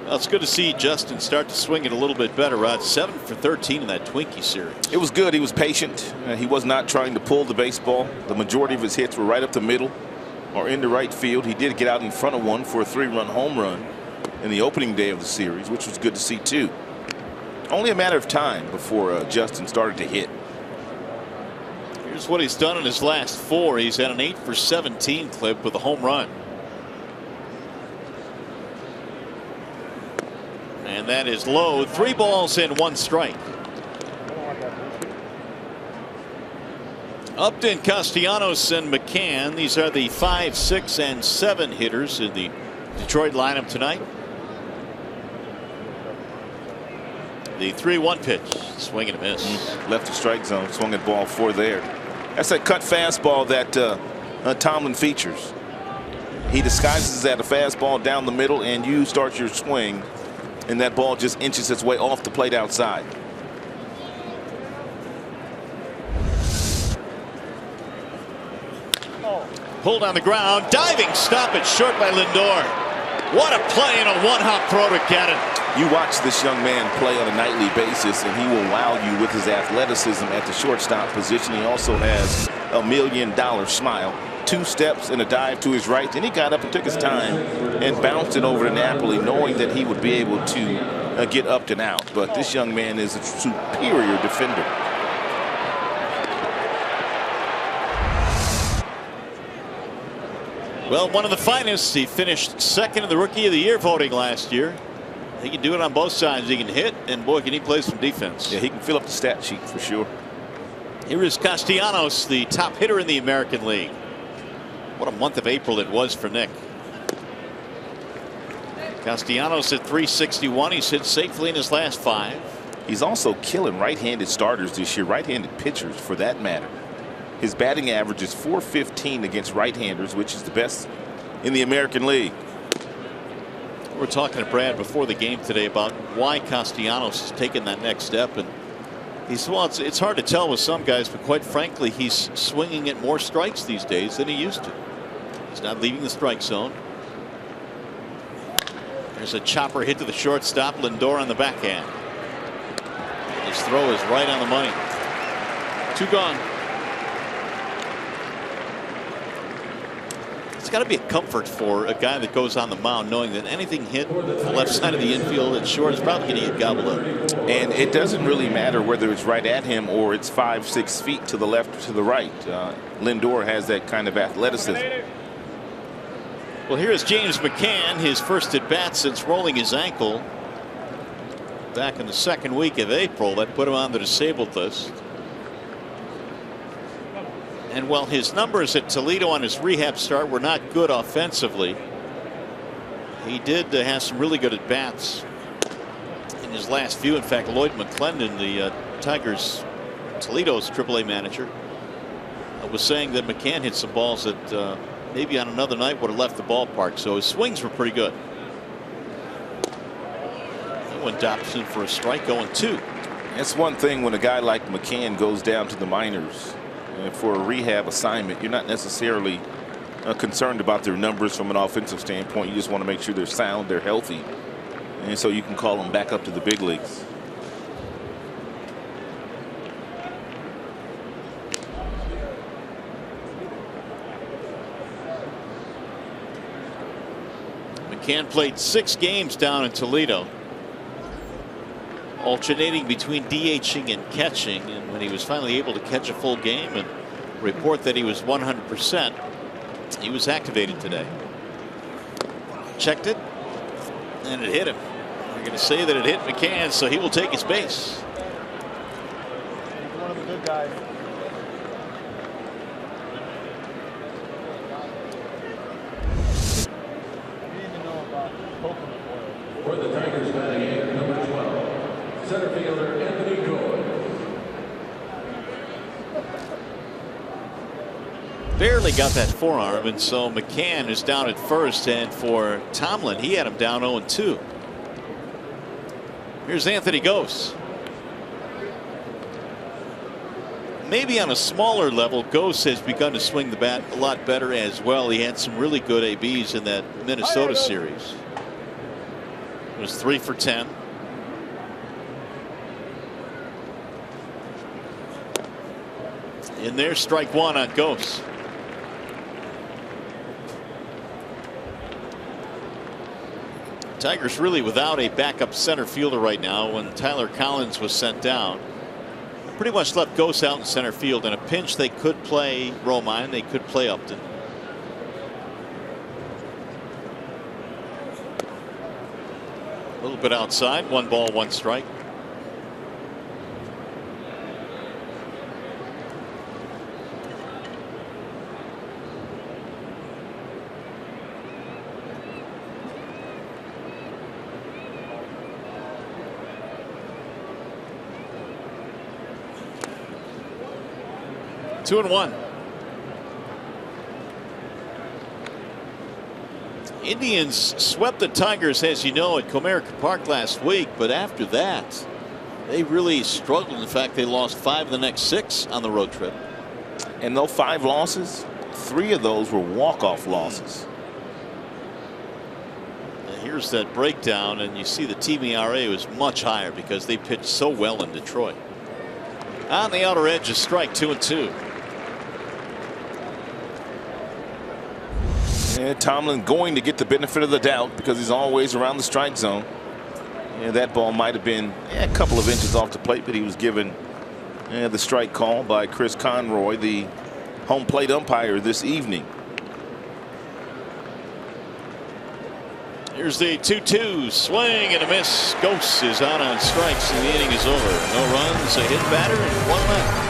Well, it's good to see Justin start to swing it a little bit better, Rod. 7 for 13 in that Twinkie series. It was good. He was patient. He was not trying to pull the baseball. The majority of his hits were right up the middle or into right field. He did get out in front of one for a 3-run home run in the opening day of the series, which was good to see too. Only a matter of time before Justin started to hit. Here's what he's done in his last 4. He's had an 8 for 17 clip with a home run. And that is low. 3 balls and 1 strike. Upton, Castellanos, and McCann. These are the 5, 6, and 7 hitters in the Detroit lineup tonight. The 3-1 pitch. Swing and a miss. Left the strike zone. Swung at ball 4 there. That's that cut fastball that Tomlin features. He disguises that a fastball down the middle, and you start your swing, and that ball just inches its way off the plate outside. Pulled on the ground. Diving stop it short by Lindor. What a play and a 1-hop throw to Gannon. You watch this young man play on a nightly basis, and he will wow you with his athleticism at the shortstop position. He also has a $1 million smile. 2 steps and a dive to his right. Then he got up and took his time and bounced it over to Napoli, knowing that he would be able to get Upton out. But this young man is a superior defender. Well, one of the finest. He finished 2nd in the Rookie of the Year voting last year. He can do it on both sides. He can hit, and boy, can he play some defense. Yeah, he can fill up the stat sheet for sure. Here is Castellanos, the top hitter in the American League. What a month of April it was for Nick. Castellanos at 361. He's hit safely in his last 5. He's also killing right-handed starters this year, right-handed pitchers for that matter. His batting average is .415 against right-handers, which is the best in the American League. We're talking to Brad before the game today about why Castellanos has taken that next step, and he said, well, it's hard to tell with some guys, but quite frankly, he's swinging at more strikes these days than he used to. He's not leaving the strike zone. There's a chopper hit to the shortstop. Lindor on the backhand. His throw is right on the money. 2 gone. It's got to be a comfort for a guy that goes on the mound knowing that anything hit the left side of the infield at short is probably going to get gobbled up. And it doesn't really matter whether it's right at him or it's 5, 6 feet to the left or to the right. Lindor has that kind of athleticism. Well, here's James McCann, his first at bat since rolling his ankle back in the 2nd week of April. That put him on the disabled list. And while his numbers at Toledo on his rehab start were not good offensively, he did have some really good at bats in his last few. In fact, Lloyd McClendon, the Tigers Toledo's AAA manager, was saying that McCann hit some balls that maybe on another night would have left the ballpark. So his swings were pretty good. That one Dobson for a strike, going 2. That's one thing when a guy like McCann goes down to the minors for a rehab assignment. You're not necessarily concerned about their numbers from an offensive standpoint. You just want to make sure they're sound, they're healthy, and so you can call them back up to the big leagues. McCann played 6 games down in Toledo, alternating between DHing and catching, and when he was finally able to catch a full game and report that he was 100%, he was activated today. checked it, and it hit him. We're going to say that it hit McCann, so he will take his base. One of the good guys. For the Tigers, batting eighth, number 12, center fielder Anthony Gould. Barely got that forearm, and so McCann is down at first, and for Tomlin, he had him down 0-2. Here's Anthony Gose. Maybe on a smaller level, Gose has begun to swing the bat a lot better as well. He had some really good ABs in that Minnesota series. It was 3 for 10. In there, strike one on Gose. Tigers really without a backup center fielder right now. When Tyler Collins was sent down, pretty much left Gose out in center field. In a pinch, they could play Romine, they could play Upton. A little bit outside, 1 ball, 1 strike. Two and 1. Indians swept the Tigers, as you know, at Comerica Park last week, but after that, they really struggled. In fact, they lost 5 of the next 6 on the road trip. And those 5 losses, 3 of those were walk-off losses. And here's that breakdown, and you see the team ERA was much higher because they pitched so well in Detroit. On the outer edge, a strike, 2-2. And Tomlin going to get the benefit of the doubt because he's always around the strike zone. And that ball might have been a couple of inches off the plate, but he was given the strike call by Chris Conroy, the home plate umpire this evening. Here's the 2-2 swing and a miss. Gose is out on strikes, and the inning is over. No runs, a hit batter, and 1 left.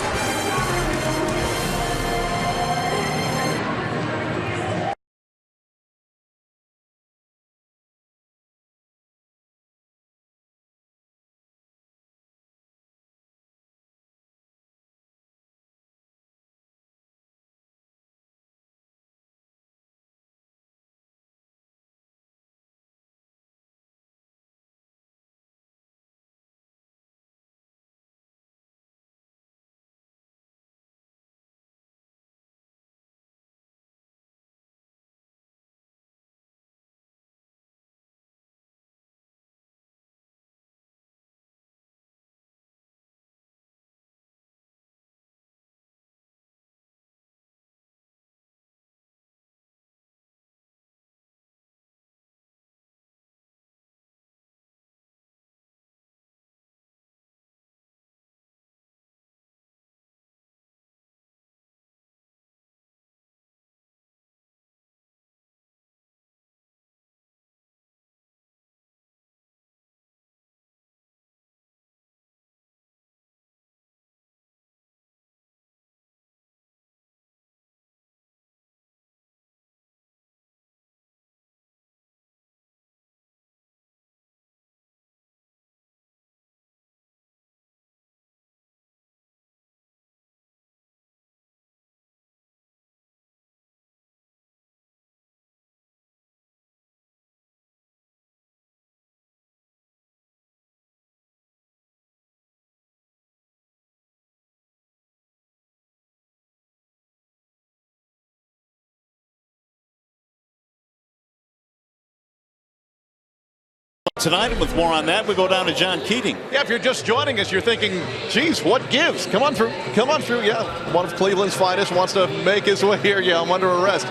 Tonight, and with more on that, we go down to John Keating. Yeah, if you're just joining us, you're thinking, geez, what gives? Come on through. Come on through. Yeah, one of Cleveland's finest wants to make his way here. Yeah, I'm under arrest.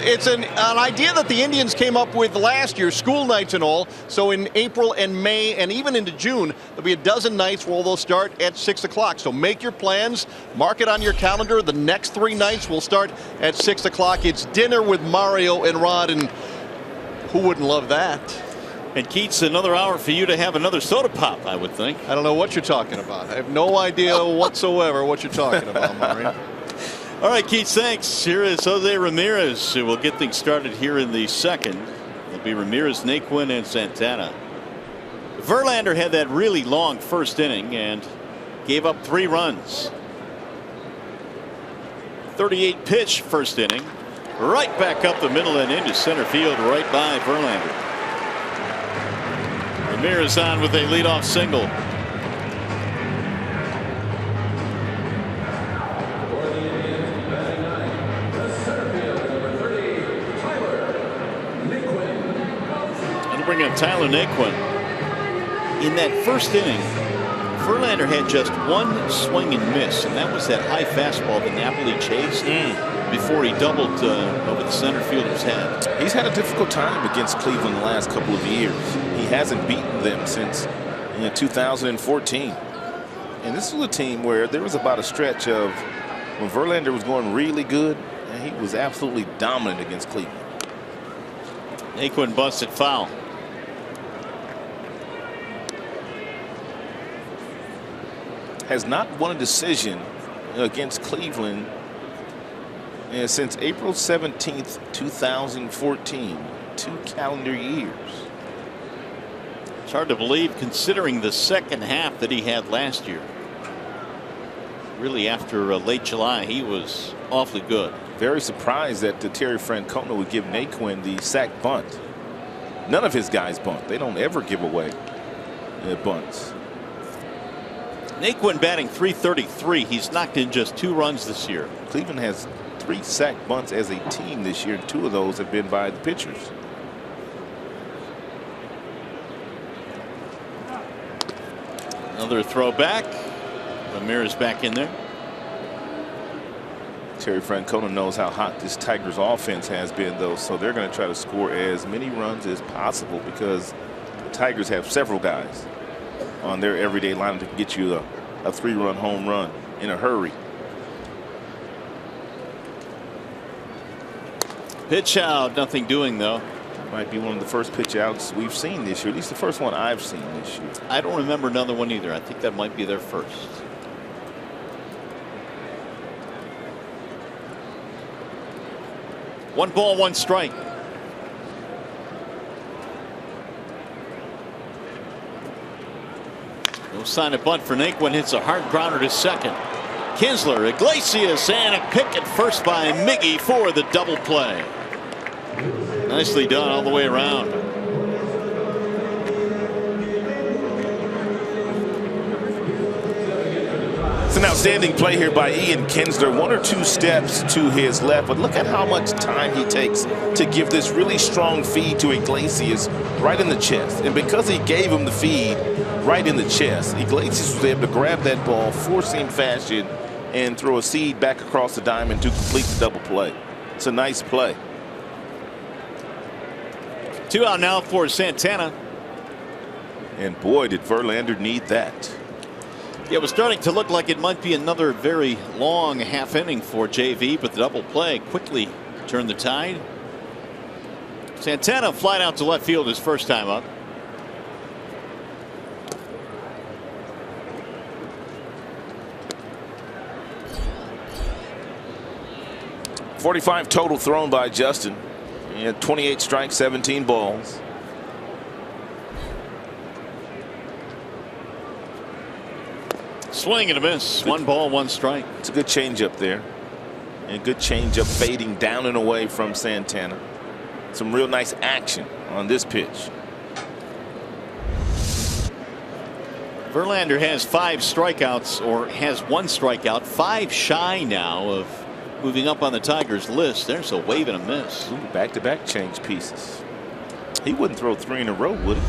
It's an idea that the Indians came up with last year, school nights and all. So in April and May and even into June, there'll be a dozen nights where they'll start at 6 o'clock. So make your plans. Mark it on your calendar. The next 3 nights will start at 6 o'clock. It's dinner with Mario and Rod. And Who wouldn't love that? And Keats, another hour for you to have another soda pop, I would think. I don't know what you're talking about. I have no idea whatsoever what you're talking about, Maureen. All right, Keats, thanks. Here is Jose Ramirez, who will get things started here in the second. It'll be Ramirez, Naquin, and Santana. Verlander had that really long first inning and gave up 3 runs. 38 pitch first inning. Right back up the middle and into center field, right by Verlander. Ramirez on with a leadoff single. For the Indians, batting 9, the center fielder, number 30, Tyler Naquin. And bring up Tyler Naquin. In that first inning, Verlander had just one swing and miss, and that was that high fastball that Napoli chased before he doubled over the center fielder's head. He's had a difficult time against Cleveland the last couple of years. He hasn't beaten them since 2014. And this was a team where there was about a stretch of when Verlander was going really good, and he was absolutely dominant against Cleveland. Naquin busted foul. Has not won a decision against Cleveland since April 17th, 2014. 2 calendar years. It's hard to believe considering the second half that he had last year. Really, after late July, he was awfully good. Very surprised that Terry Francona would give Naquin the sack bunt. None of his guys bunt. They don't ever give away bunts. Naquin batting .333. He's knocked in just 2 runs this year. Cleveland has 3 sack bunts as a team this year, and 2 of those have been by the pitchers. Another throw back. Ramirez back in there. Terry Francona knows how hot this Tigers offense has been, though, so they're going to try to score as many runs as possible because the Tigers have several guys on their everyday lineup to get you a 3-run home run in a hurry. Pitch out, nothing doing though. Might be one of the first pitch outs we've seen this year, at least the first one I've seen this year. I don't remember another one either. I think that might be their first. One ball, one strike. No sign of bunt for Naquin. Hits a hard grounder to second. Kinsler, Iglesias, and a pick at first by Miggy for the double play. Nicely done all the way around. It's an outstanding play here by Ian Kinsler. 1 or 2 steps to his left, but look at how much time he takes to give this really strong feed to Iglesias right in the chest. And because he gave him the feed right in the chest, Iglesias was able to grab that ball, four-seam fashion, and throw a seed back across the diamond to complete the double play. It's a nice play. 2 out now for Santana. And boy, did Verlander need that. Yeah, it was starting to look like it might be another very long half inning for JV, but the double play quickly turned the tide. Santana flied out to left field his first time up. .45 total thrown by Justin. He had 28 strikes, 17 balls. Swing and a miss. 1 ball, 1 strike. It's a good changeup there. And good changeup fading down and away from Santana. Some real nice action on this pitch. Verlander has 5 strikeouts, or has 1 strikeout, 5 shy now of moving up on the Tigers list. There's a wave and a miss. Ooh, back-to-back change pieces. He wouldn't throw 3 in a row, would he?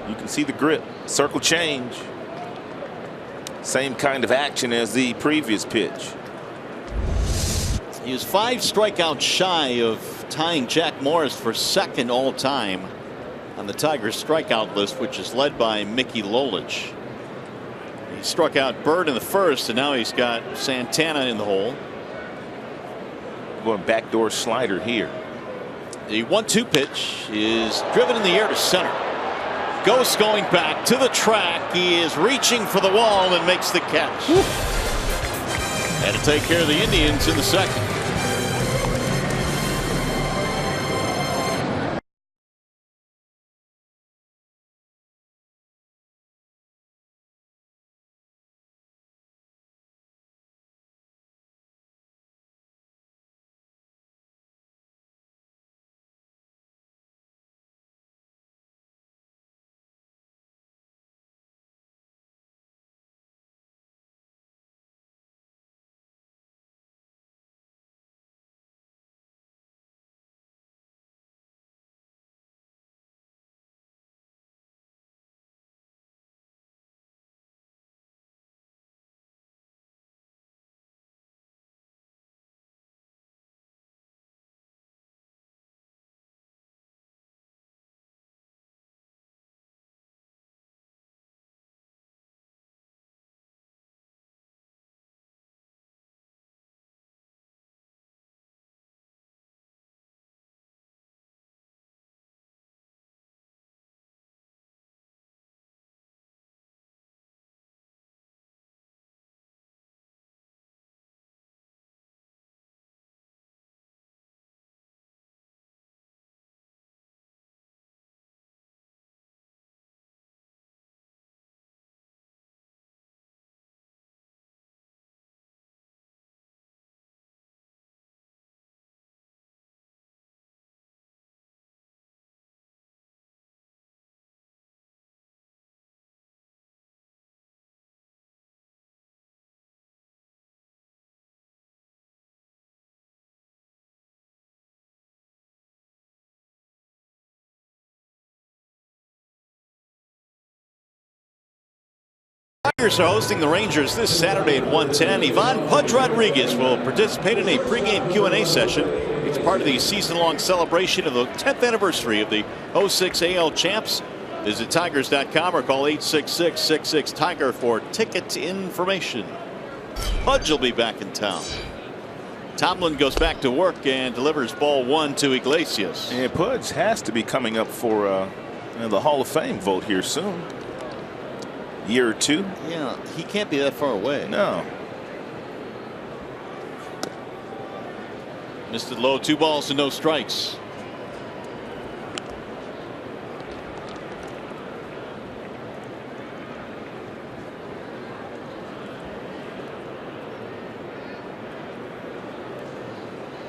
You can see the grip. Circle change. Same kind of action as the previous pitch. He was 5 strikeouts shy of tying Jack Morris for second all time on the Tigers strikeout list, which is led by Mickey Lolich. He struck out Bird in the first, and now he's got Santana in the hole. Going backdoor slider here. The 1-2 pitch is driven in the air to center. Ghost going back to the track. He is reaching for the wall and makes the catch. Had to take care of the Indians in the second. Tigers are hosting the Rangers this Saturday at 1:10. Ivan Pudge Rodriguez will participate in a pregame Q&A session. It's part of the season-long celebration of the 10th anniversary of the 06 AL champs. Visit Tigers.com or call 866-66-TIGER for ticket information. Pudge will be back in town. Tomlin goes back to work and delivers ball 1 to Iglesias. And Pudge has to be coming up for the Hall of Fame vote here soon. Year or two. Yeah, he can't be that far away. No. Missed it low, 2 balls and no strikes.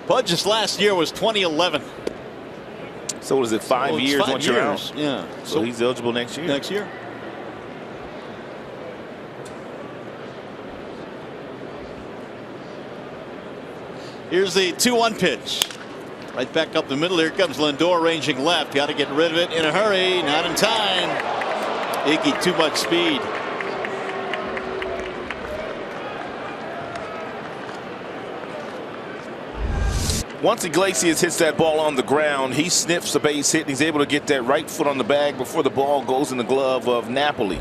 Pudge's last year was 2011. So was it 5 years once you're out? Yeah. So he's eligible next year. Next year. Here's the 2-1 pitch. Right back up the middle. Here comes Lindor ranging left. Got to get rid of it in a hurry. Not in time. Iggy, too much speed. Once Iglesias hits that ball on the ground, he sniffs the base hit and he's able to get that right foot on the bag before the ball goes in the glove of Napoli.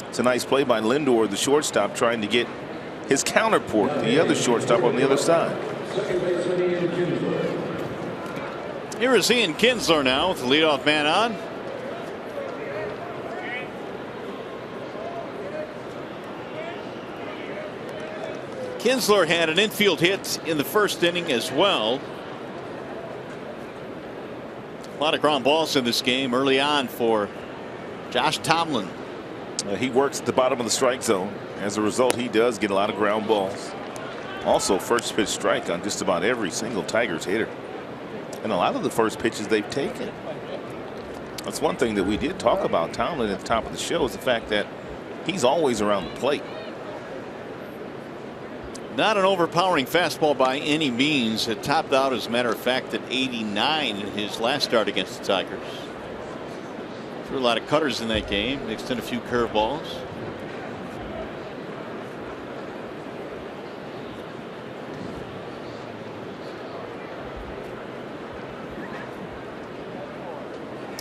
It's a nice play by Lindor, the shortstop, trying to get his counterpart, the other shortstop, on the other side. Here is Ian Kinsler now with the leadoff man on. Kinsler had an infield hit in the first inning as well. A lot of ground balls in this game early on for Josh Tomlin. He works at the bottom of the strike zone. As a result, he does get a lot of ground balls. Also, first pitch strike on just about every single Tigers hitter. And a lot of the first pitches they've taken. That's one thing that we did talk about Tomlin at the top of the show, is the fact that he's always around the plate. Not an overpowering fastball by any means. It topped out, as a matter of fact, at 89 in his last start against the Tigers. Threw a lot of cutters in that game, mixed in a few curveballs.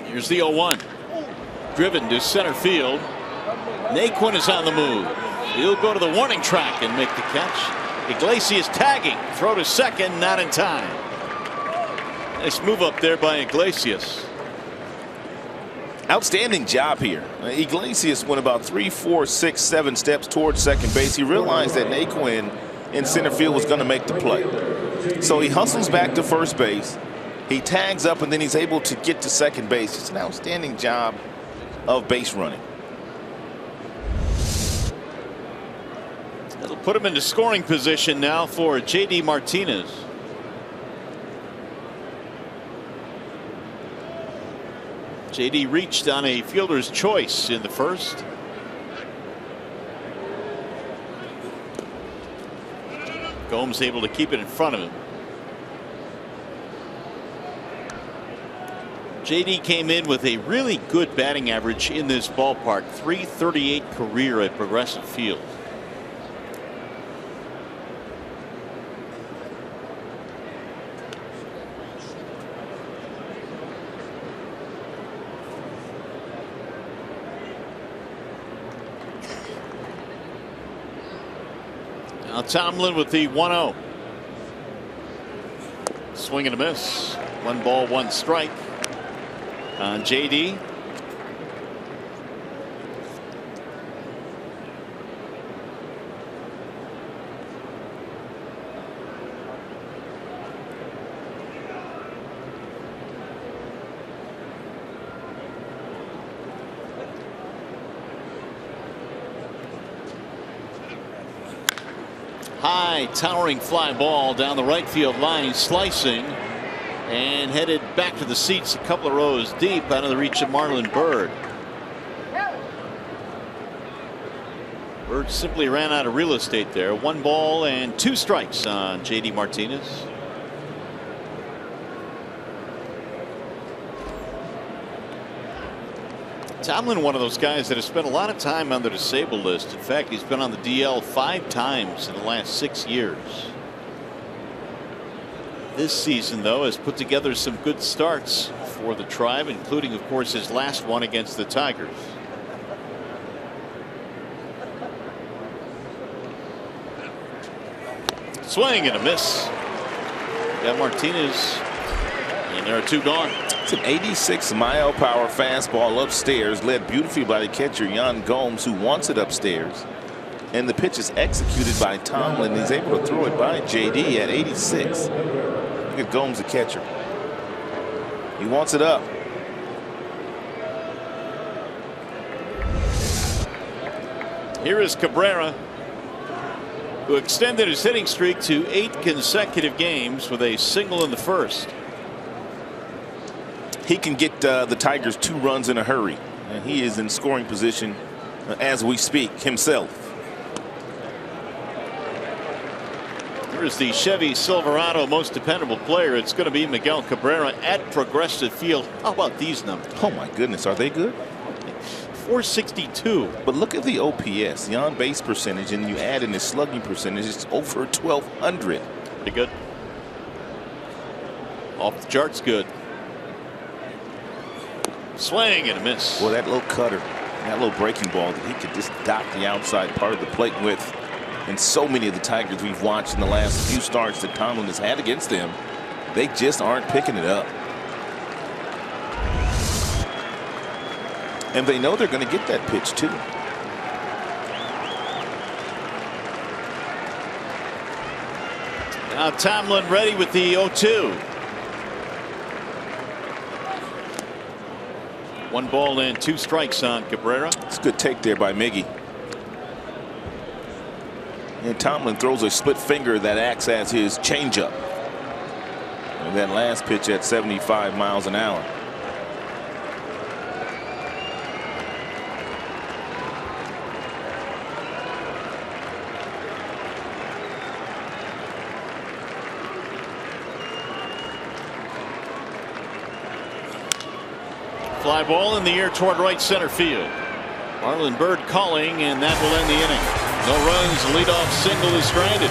Here's the 0-1. Driven to center field. Naquin is on the move. He'll go to the warning track and make the catch. Iglesias tagging. Throw to second, not in time. Nice move up there by Iglesias. Outstanding job here. Iglesias went about 3, 4, 6, 7 steps towards second base. He realized that Naquin in center field was going to make the play. So he hustles back to first base. He tags up and then he's able to get to second base. It's an outstanding job of base running. That'll put him into scoring position now for J.D. Martinez. J.D. reached on a fielder's choice in the first. Gomes able to keep it in front of him. J.D. came in with a really good batting average in this ballpark. .338 career at Progressive Field. Now Tomlin with the 1-0. Swing and a miss. 1 ball, 1 strike on J.D. High towering fly ball down the right field line, slicing and headed back to the seats a couple of rows deep out of the reach of Marlon Byrd. Byrd simply ran out of real estate there. 1 ball and 2 strikes on J.D. Martinez. Tomlin, one of those guys that has spent a lot of time on the disabled list. In fact, he's been on the DL 5 times in the last 6 years. This season, though, has put together some good starts for the Tribe, including, of course, his last one against the Tigers. Swing and a miss. Got Martinez, and there are 2 gone. It's an 86-mile-per-hour fastball upstairs, led beautifully by the catcher Yan Gomes, who wants it upstairs. And the pitch is executed by Tomlin. He's able to throw it by J.D. at 86. Look at Gomes, the catcher. He wants it up. Here is Cabrera, who extended his hitting streak to 8 consecutive games with a single in the first. He can get the Tigers 2 runs in a hurry, and he is in scoring position as we speak himself. Here's the Chevy Silverado most dependable player. It's going to be Miguel Cabrera at Progressive Field. How about these numbers? Oh my goodness, are they good? 462. But look at the OPS, the on base percentage, and you add in his slugging percentage, it's over 1,200. Pretty good. Off the charts good. Swing and a miss. Well, that little cutter, that little breaking ball that he could just dot the outside part of the plate with. And so many of the Tigers we've watched in the last few starts that Tomlin has had against them, they just aren't picking it up. And they know they're going to get that pitch too. Now Tomlin ready with the 0-2. 1 ball and 2 strikes on Cabrera. It's a good take there by Miggy. And Tomlin throws a split finger that acts as his changeup. And that last pitch at 75 miles an hour. Fly ball in the air toward right center field. Marlon Byrd calling, and that will end the inning. No runs, leadoff single is stranded.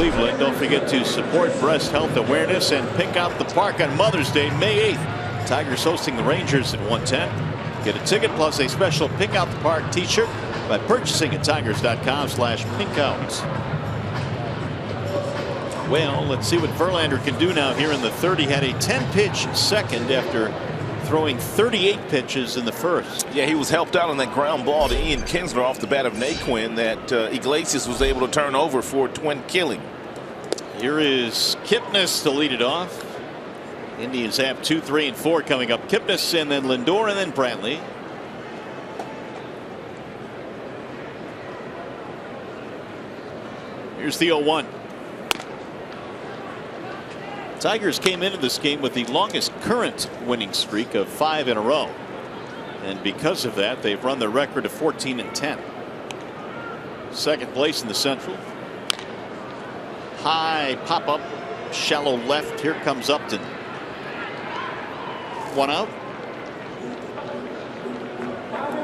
Cleveland. Don't forget to support breast health awareness and pick out the park on Mother's Day, May 8th. Tigers hosting the Rangers at 1:10. Get a ticket plus a special Pick Out the Park t-shirt by purchasing at tigers.com/pinkouts. Well, let's see what Verlander can do now here in the third. He had a 10-pitch second after throwing 38 pitches in the first. Yeah, he was helped out on that ground ball to Ian Kinsler off the bat of Naquin that Iglesias was able to turn over for a twin killing. Here is Kipnis to lead it off. Indians have 2, 3, and 4 coming up. Kipnis and then Lindor and then Brantley. Here's the 0-1. Tigers came into this game with the longest current winning streak of 5 in a row. And because of that, they've run their record to 14-10. Second place in the Central. High pop up, shallow left. Here comes Upton. 1 out.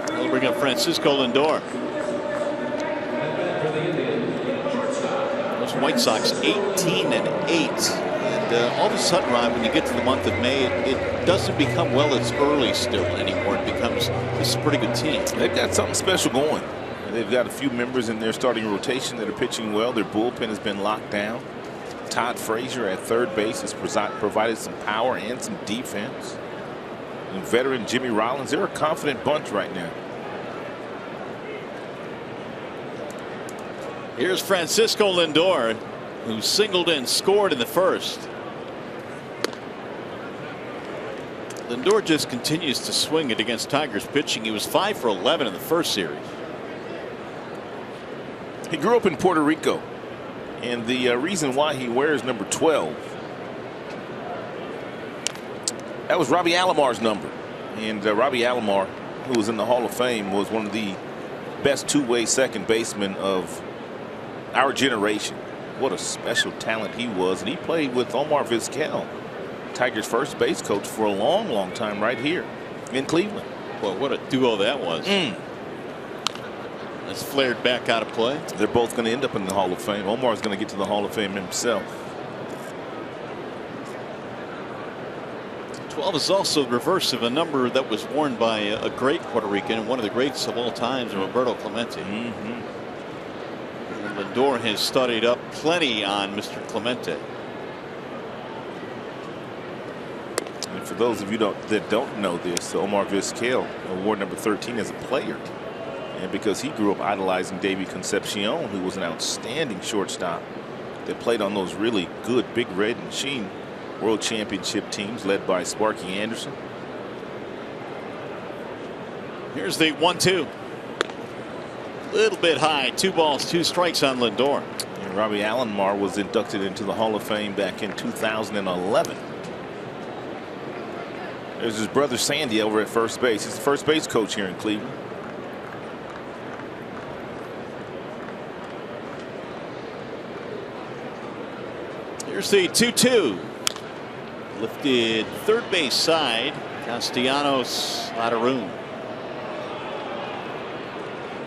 They'll bring up Francisco Lindor. Those White Sox 18-8. All of a sudden, Rod, when you get to the month of May, it doesn't become, well, it's early still anymore. It becomes, this is a pretty good team. They've got something special going. They've got a few members in their starting rotation that are pitching well. Their bullpen has been locked down. Todd Frazier at third base has provided some power and some defense. And veteran Jimmy Rollins, they're a confident bunch right now. Here's Francisco Lindor, who singled and scored in the first. Lindor just continues to swing it against Tigers pitching. He was 5 for 11 in the first series. He grew up in Puerto Rico, and the reason why he wears number 12, that was Robbie Alomar's number. And Robbie Alomar, who was in the Hall of Fame, was one of the best two-way second basemen of our generation. What a special talent he was. And he played with Omar Vizquel, Tigers first base coach, for a long time right here in Cleveland. Well, what a duo that was. That's flared back out of play. They're both going to end up in the Hall of Fame. Omar's going to get to the Hall of Fame himself. 12 is also the reverse of a number that was worn by a great Puerto Rican and one of the greats of all times, Roberto Clemente. And Lindor has studied up plenty on Mr. Clemente. And for those of you that don't know this, Omar Vizquel wore number 13 as a player. And because he grew up idolizing Davey Concepcion, who was an outstanding shortstop that played on those really good Big Red and Sheen World Championship teams led by Sparky Anderson. Here's the 1-2. Little bit high. 2 balls, 2 strikes on Lindor. And Robbie Alomar was inducted into the Hall of Fame back in 2011. There's his brother Sandy over at first base. He's the first base coach here in Cleveland. Here's the 2-2. Lifted third base side. Castellanos out of room.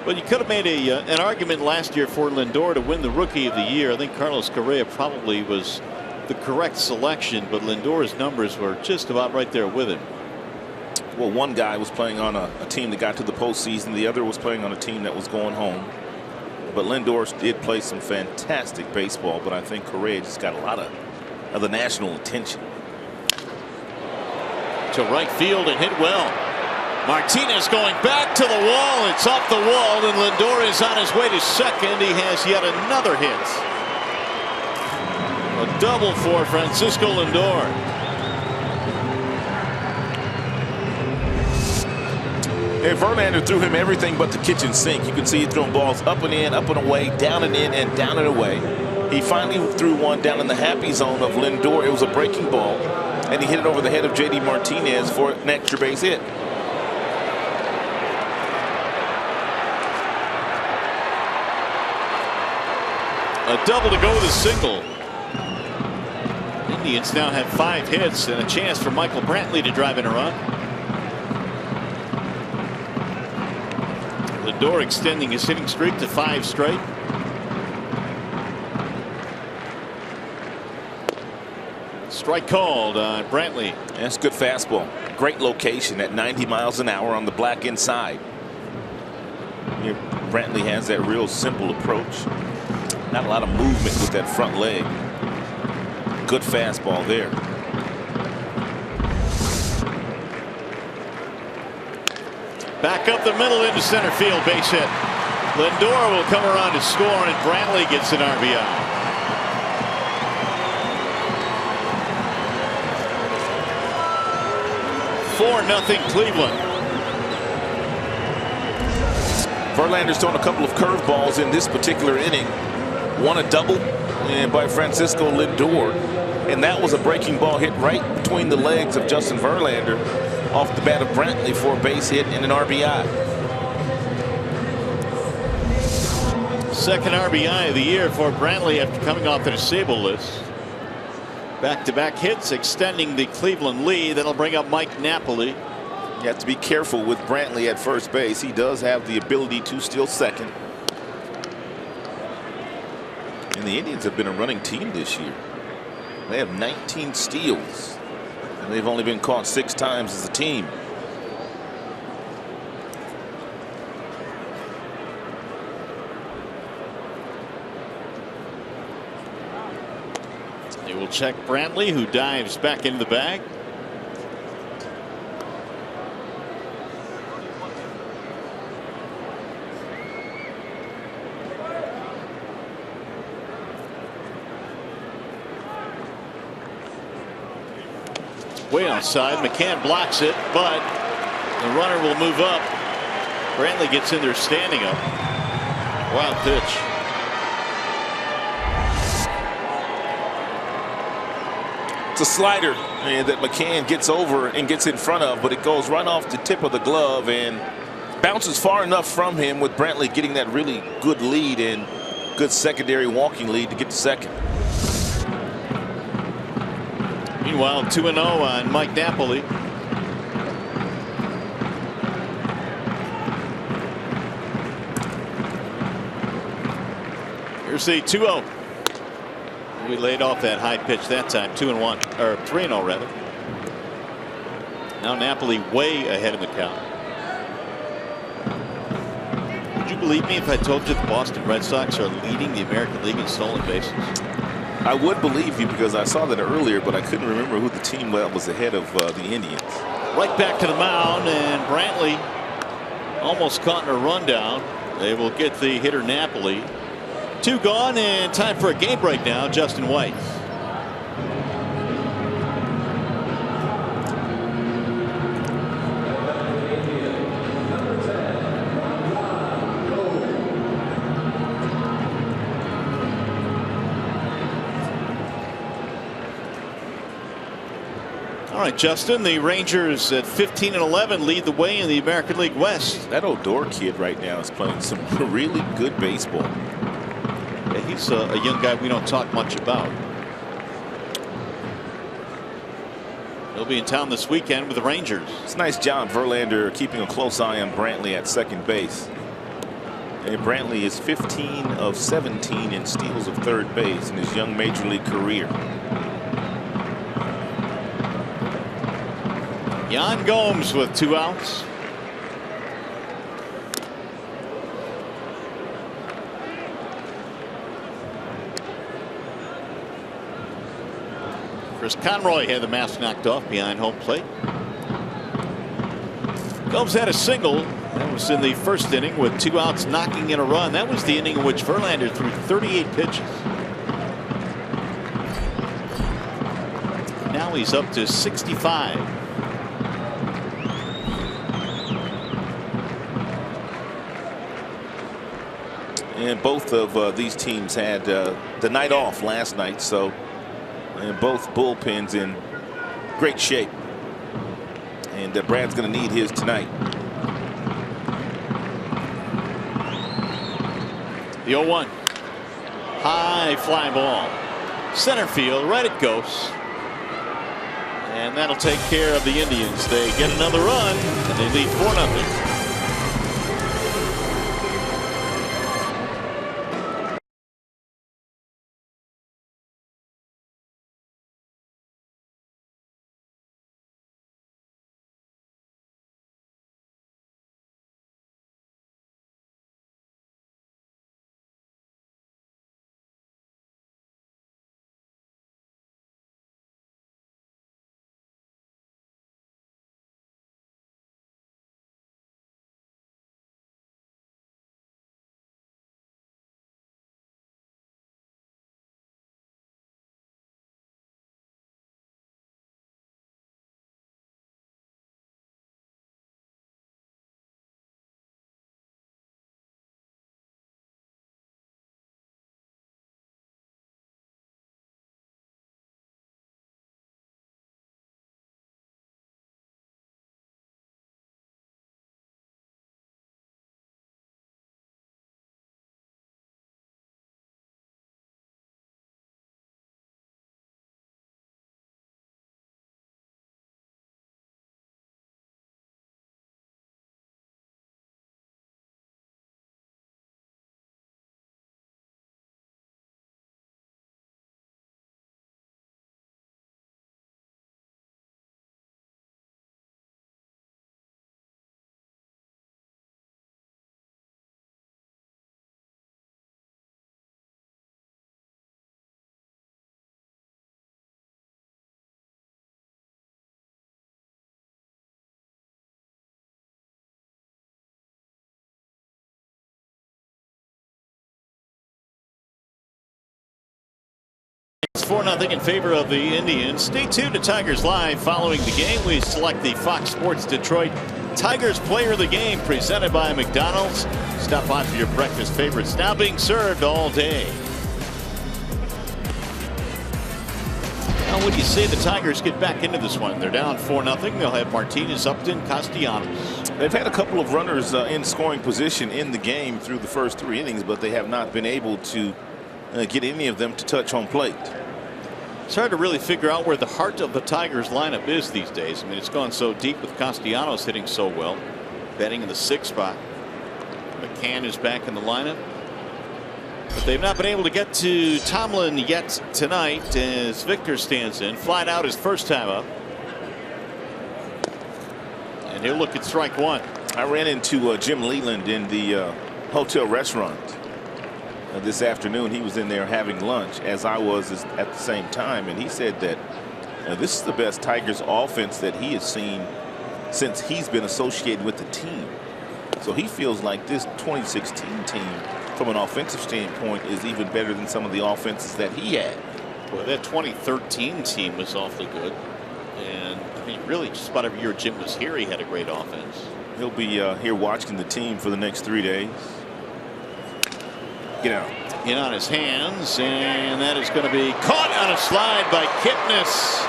Well, you could have made an argument last year for Lindor to win the Rookie of the Year. I think Carlos Correa probably was the correct selection, but Lindor's numbers were just about right there with him. Well, one guy was playing on a team that got to the postseason. The other was playing on a team that was going home. But Lindor did play some fantastic baseball, but I think Correa just got a lot of the national attention. To right field and hit well. Martinez going back to the wall. It's off the wall, and Lindor is on his way to second. He has yet another hit. A double for Francisco Lindor. And Verlander threw him everything but the kitchen sink. You can see he throwing balls up and in, up and away, down and in, and down and away. He finally threw one down in the happy zone of Lindor. It was a breaking ball, and he hit it over the head of J.D. Martinez for an extra base hit. A double to go with a single. Indians now have 5 hits and a chance for Michael Brantley to drive in a run. Lindor extending his hitting streak to 5 straight. Strike called on Brantley. That's good fastball. Great location at 90 miles an hour on the black inside. Here, Brantley has that real simple approach. Not a lot of movement with that front leg. Good fastball there. Back up the middle into center field, base hit. Lindor will come around to score, and Brantley gets an RBI. 4-0 Cleveland. Verlander's thrown a couple of curveballs in this particular inning. One a double and by Francisco Lindor, and that was a breaking ball hit right between the legs of Justin Verlander off the bat of Brantley for a base hit and an RBI. Second RBI of the year for Brantley after coming off the disabled list. Back-to-back hits extending the Cleveland lead. That'll bring up Mike Napoli. You have to be careful with Brantley at first base. He does have the ability to steal second. And the Indians have been a running team this year. They have 19 steals, and they've only been caught 6 times as a team. They will check Brantley, who dives back into the bag. Way outside. McCann blocks it, but the runner will move up. Brantley gets in there standing up. Wild pitch. It's a slider that McCann gets over and gets in front of, but it goes right off the tip of the glove and bounces far enough from him, with Brantley getting that really good lead and good secondary walking lead to get to second. Meanwhile, 2-0 on Mike Napoli. Here's the 2-0. We laid off that high pitch that time. 2-1, or 3-0 rather. Now Napoli way ahead of the count. Would you believe me if I told you the Boston Red Sox are leading the American League in stolen bases? I would believe you because I saw that earlier, but I couldn't remember who the team was ahead of the Indians. Right back to the mound, and Brantley almost caught in a rundown. They will get the hitter Napoli. 2 gone, and time for a game break now. Justin White. All right, Justin, the Rangers at 15-11 lead the way in the American League West. That Odor kid right now is playing some really good baseball. Yeah, he's a young guy we don't talk much about. He'll be in town this weekend with the Rangers. It's a nice job, Verlander, keeping a close eye on Brantley at second base. And Brantley is 15 of 17 in steals of third base in his young major league career. Yan Gomes with 2 outs. Chris Conroy had the mask knocked off behind home plate. Gomes had a single. That was in the first inning with 2 outs, knocking in a run. That was the inning in which Verlander threw 38 pitches. Now he's up to 65. And both of these teams had the night off last night, so and both bullpens in great shape. And Brad's going to need his tonight. The 0-1. High fly ball. Center field, right it goes. And that'll take care of the Indians. They get another run, and they lead 4-0. 4-0 in favor of the Indians. Stay tuned to Tigers Live. Following the game, we select the Fox Sports Detroit Tigers Player of the Game, presented by McDonald's. Stop by for your breakfast favorites, now being served all day. Now, what do you say the Tigers get back into this one? They're down 4-0. They'll have Martinez, Upton, Castellanos. They've had a couple of runners in scoring position in the game through the first 3 innings, but they have not been able to get any of them to touch home plate. It's hard to really figure out where the heart of the Tigers lineup is these days. I mean, it's gone so deep with Castellanos hitting so well, batting in the 6th spot. McCann is back in the lineup, but they've not been able to get to Tomlin yet tonight as Victor stands in. Flied out his first time up, and he'll look at strike 1. I ran into Jim Leland in the hotel restaurant this afternoon. He was in there having lunch, as I was at the same time, and he said that this is the best Tigers offense that he has seen since he's been associated with the team. So he feels like this 2016 team, from an offensive standpoint, is even better than some of the offenses that he had. Boy, that 2013 team was awfully good, and I mean, really, just about every year Jim was here, he had a great offense. He'll be here watching the team for the next 3 days. Get out. In on his hands, and that is going to be caught on a slide by Kipnis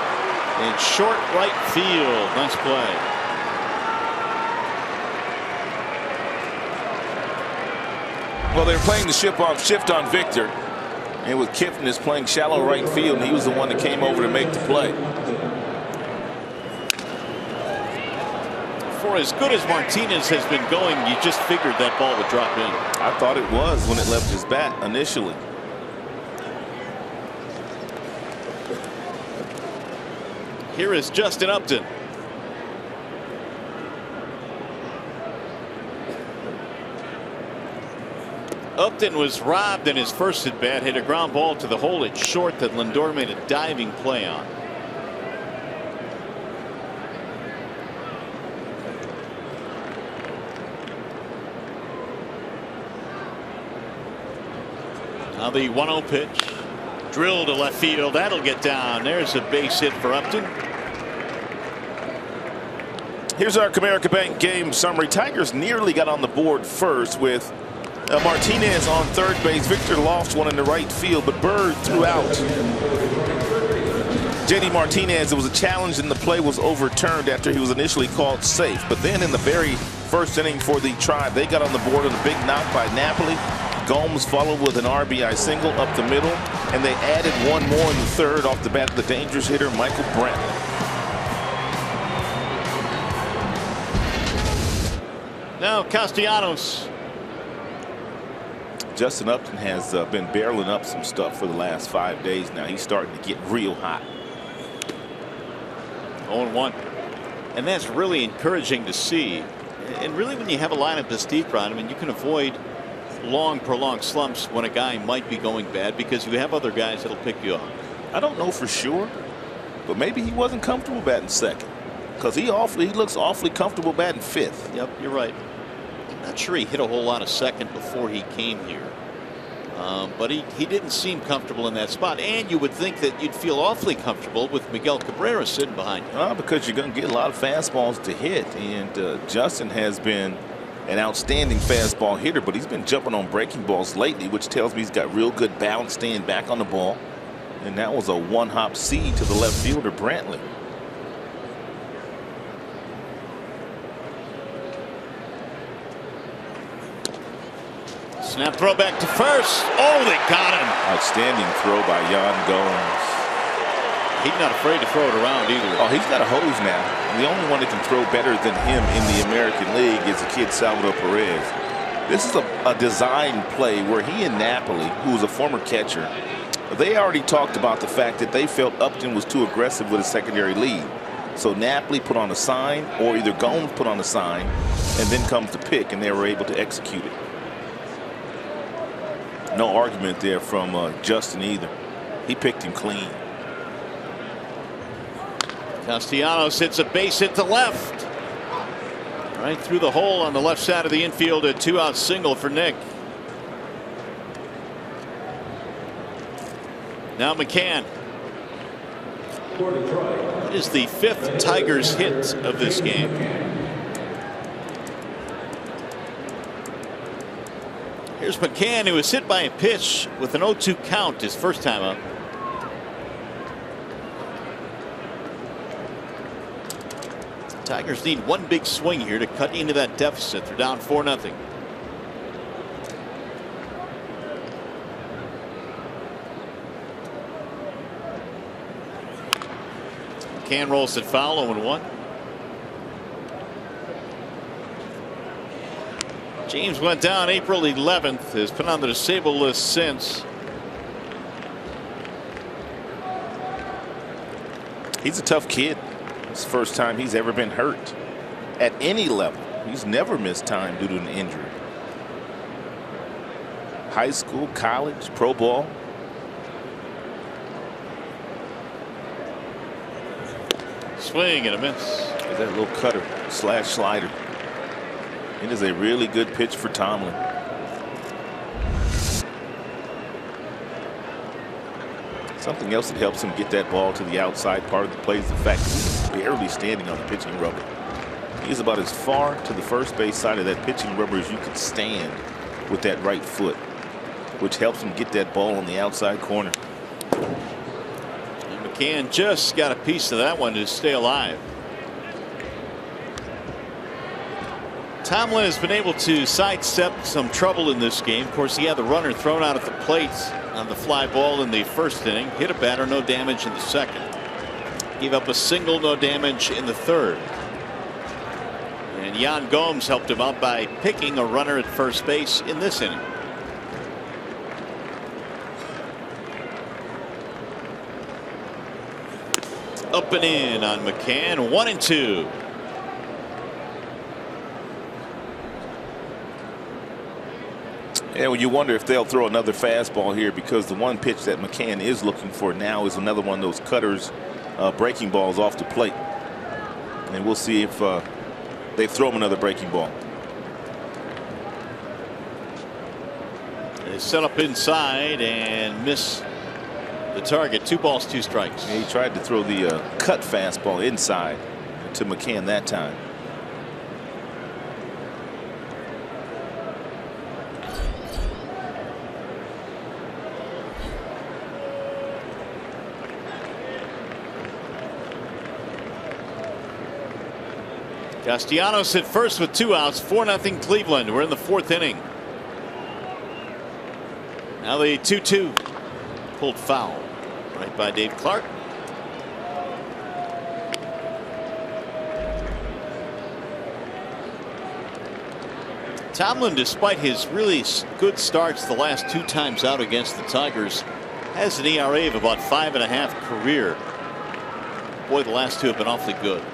in short right field. Nice play. Well, they're playing the shift on Victor, and with Kipnis playing shallow right field, and he was the one that came over to make the play. For as good as Martinez has been going, you just figured that ball would drop in. I thought it was when it left his bat initially. Here is Justin Upton. Upton was robbed in his first at bat, hit a ground ball to the hole at short that Lindor made a diving play on. Now the 1-0 pitch, drill to left field. That'll get down. There's a base hit for Upton. Here's our Comerica Bank game summary. Tigers nearly got on the board first with Martinez on third base. Victor lost one in the right field, but Bird threw out J.D. Martinez. It was a challenge, and the play was overturned after he was initially called safe. But then in the very first inning for the Tribe, they got on the board with a big knock by Napoli. Gomes followed with an RBI single up the middle, and they added one more in the third off the bat of the dangerous hitter Michael Brantley. Now Castellanos. Justin Upton has been barreling up some stuff for the last 5 days now. He's starting to get real hot. 0-1. And that's really encouraging to see. And really, when you have a lineup this deep, Ron, I mean, you can avoid long, prolonged slumps when a guy might be going bad because you have other guys that'll pick you up. I don't know for sure, but maybe he wasn't comfortable batting second, because he looks awfully comfortable batting fifth. Yep, you're right. I'm not sure he hit a whole lot of second before he came here. But he didn't seem comfortable in that spot, and you would think that you'd feel awfully comfortable with Miguel Cabrera sitting behind you. Well, because you're going to get a lot of fastballs to hit, and Justin has been an outstanding fastball hitter, but he's been jumping on breaking balls lately, which tells me he's got real good balance staying back on the ball. And that was a one-hop seed to the left fielder Brantley. Snap throw back to first. Oh, they got him. Outstanding throw by Yan Gomes. He's not afraid to throw it around either. Oh, he's got a hose now. The only one that can throw better than him in the American League is the kid Salvador Perez. This is a design play where he and Napoli, who was a former catcher, they already talked about the fact that they felt Upton was too aggressive with a secondary lead. So Napoli put on a sign, or either Gomes put on a sign, and then comes the pick, and they were able to execute it. No argument there from Justin either. He picked him clean. Castellanos hits a base hit to left. Right through the hole on the left side of the infield. A 2-out single for Nick. Now McCann. For Detroit, It is the 5th Tigers hit of this game. Here's McCann, who was hit by a pitch with an 0-2 count his first time up. Tigers need one big swing here to cut into that deficit. They're down 4-0. McCann rolls it foul, 0-1. James went down April 11th. Has been on the disabled list since. He's a tough kid. It's the first time he's ever been hurt at any level. He's never missed time due to an injury. High school, college, pro ball. Swing and a miss. There's that little cutter slash slider. It is a really good pitch for Tomlin. Something else that helps him get that ball to the outside part of the play is the fact that he's barely standing on the pitching rubber. He's about as far to the first base side of that pitching rubber as you could stand with that right foot, which helps him get that ball on the outside corner. And McCann just got a piece of that one to stay alive. Tomlin has been able to sidestep some trouble in this game. Of course, he had the runner thrown out at the plate on the fly ball in the first inning. Hit a batter, no damage in the second. Gave up a single, no damage in the third. And Yan Gomes helped him out by picking a runner at first base in this inning. Up and in on McCann, 1-2. Yeah, well, you wonder if they'll throw another fastball here, because the one pitch that McCann is looking for now is another one of those cutters, breaking balls off the plate. And we'll see if they throw him another breaking ball. They set up inside and miss the target. 2 balls, 2 strikes. Yeah, he tried to throw the cut fastball inside to McCann that time. Castellanos hit first with 2 outs. 4-0 Cleveland. We're in the 4th inning. Now the 2-2 pulled foul right by Dave Clark. Tomlin, despite his really good starts the last 2 times out against the Tigers, has an ERA of about 5.5 career. Boy, the last 2 have been awfully good.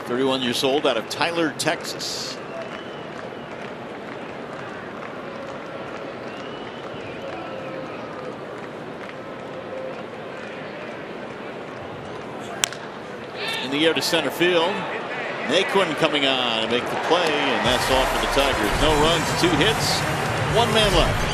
31 years old, out of Tyler, Texas. In the air to center field. Naquin coming on to make the play, and that's all for the Tigers. No runs, 2 hits, 1 man left.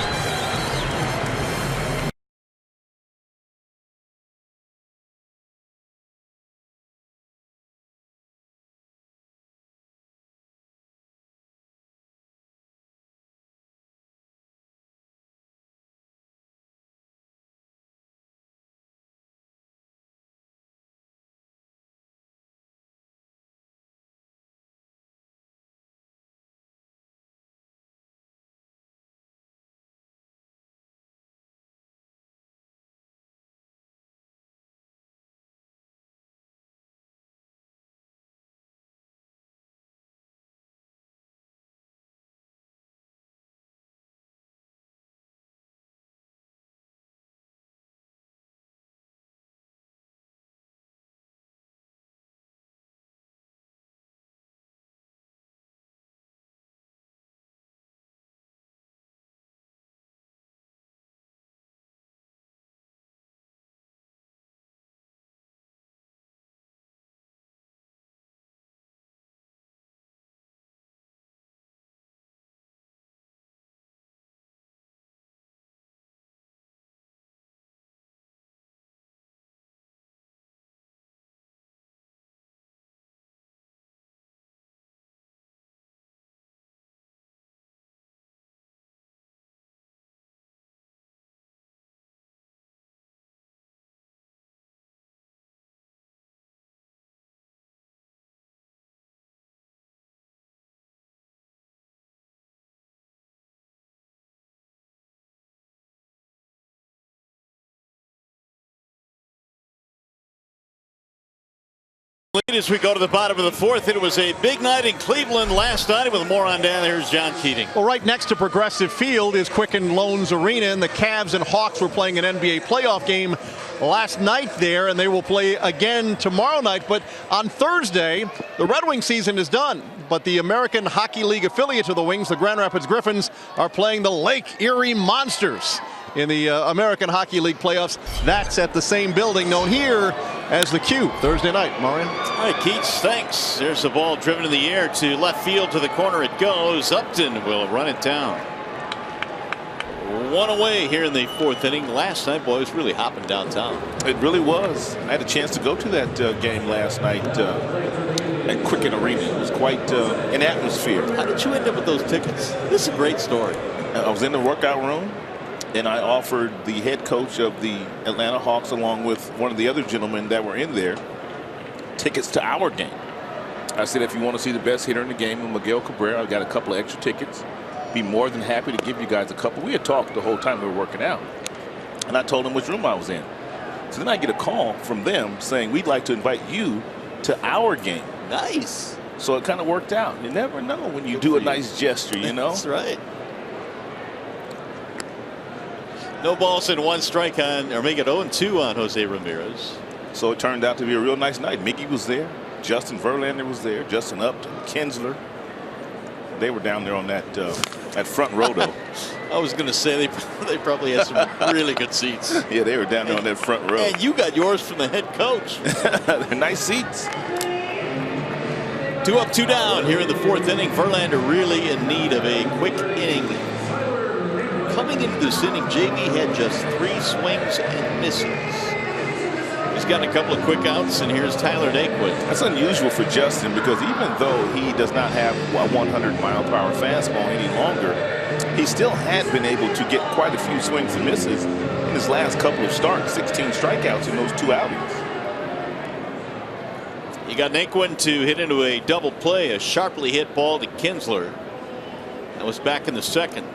Lead as we go to the bottom of the fourth. It was a big night in Cleveland last night. With more on down, here's John Keating. Well, right next to Progressive Field is Quicken Loans Arena, and the Cavs and Hawks were playing an NBA playoff game last night there, and they will play again tomorrow night. But on Thursday, the Red Wing season is done. But the American Hockey League affiliate of the Wings, the Grand Rapids Griffins, are playing the Lake Erie Monsters in the American Hockey League playoffs. That's at the same building known here as the Q. Thursday night, Mario. All right, Keats, thanks. There's the ball driven in the air to left field, to the corner it goes. Upton will run it down. One away here in the fourth inning. Last night, boy, it was really hopping downtown. It really was. I had a chance to go to that game last night at Quicken Arena. It was quite an atmosphere. How did you end up with those tickets? This is a great story. I was in the workout room, and I offered the head coach of the Atlanta Hawks, along with one of the other gentlemen that were in there, tickets to our game. I said, if you want to see the best hitter in the game, Miguel Cabrera, I've got a couple of extra tickets. Be more than happy to give you guys a couple. We had talked the whole time we were working out, and I told them which room I was in. So then I get a call from them saying, we'd like to invite you to our game. Nice. So it kind of worked out. You never know when you do a nice gesture, you know? That's right. No balls and one strike on, or make it 0-2 on Jose Ramirez. So it turned out to be a real nice night. Mickey was there. Justin Verlander was there. Justin Upton, Kinsler. They were down there on that front row, though. I was going to say they probably had some really good seats. Yeah, they were down there on that front row. And you got yours from the head coach. They're nice seats. 2 up, 2 down here in the fourth inning. Verlander really in need of a quick inning. Coming into this inning, JV had just 3 swings and misses. He's gotten a couple of quick outs, and here's Tyler Naquin. That's unusual for Justin, because even though he does not have a 100-mile-per-hour fastball any longer, he still had been able to get quite a few swings and misses in his last couple of starts. 16 strikeouts in those 2 outings. You got Naquin to hit into a double play, a sharply hit ball to Kinsler. That was back in the second.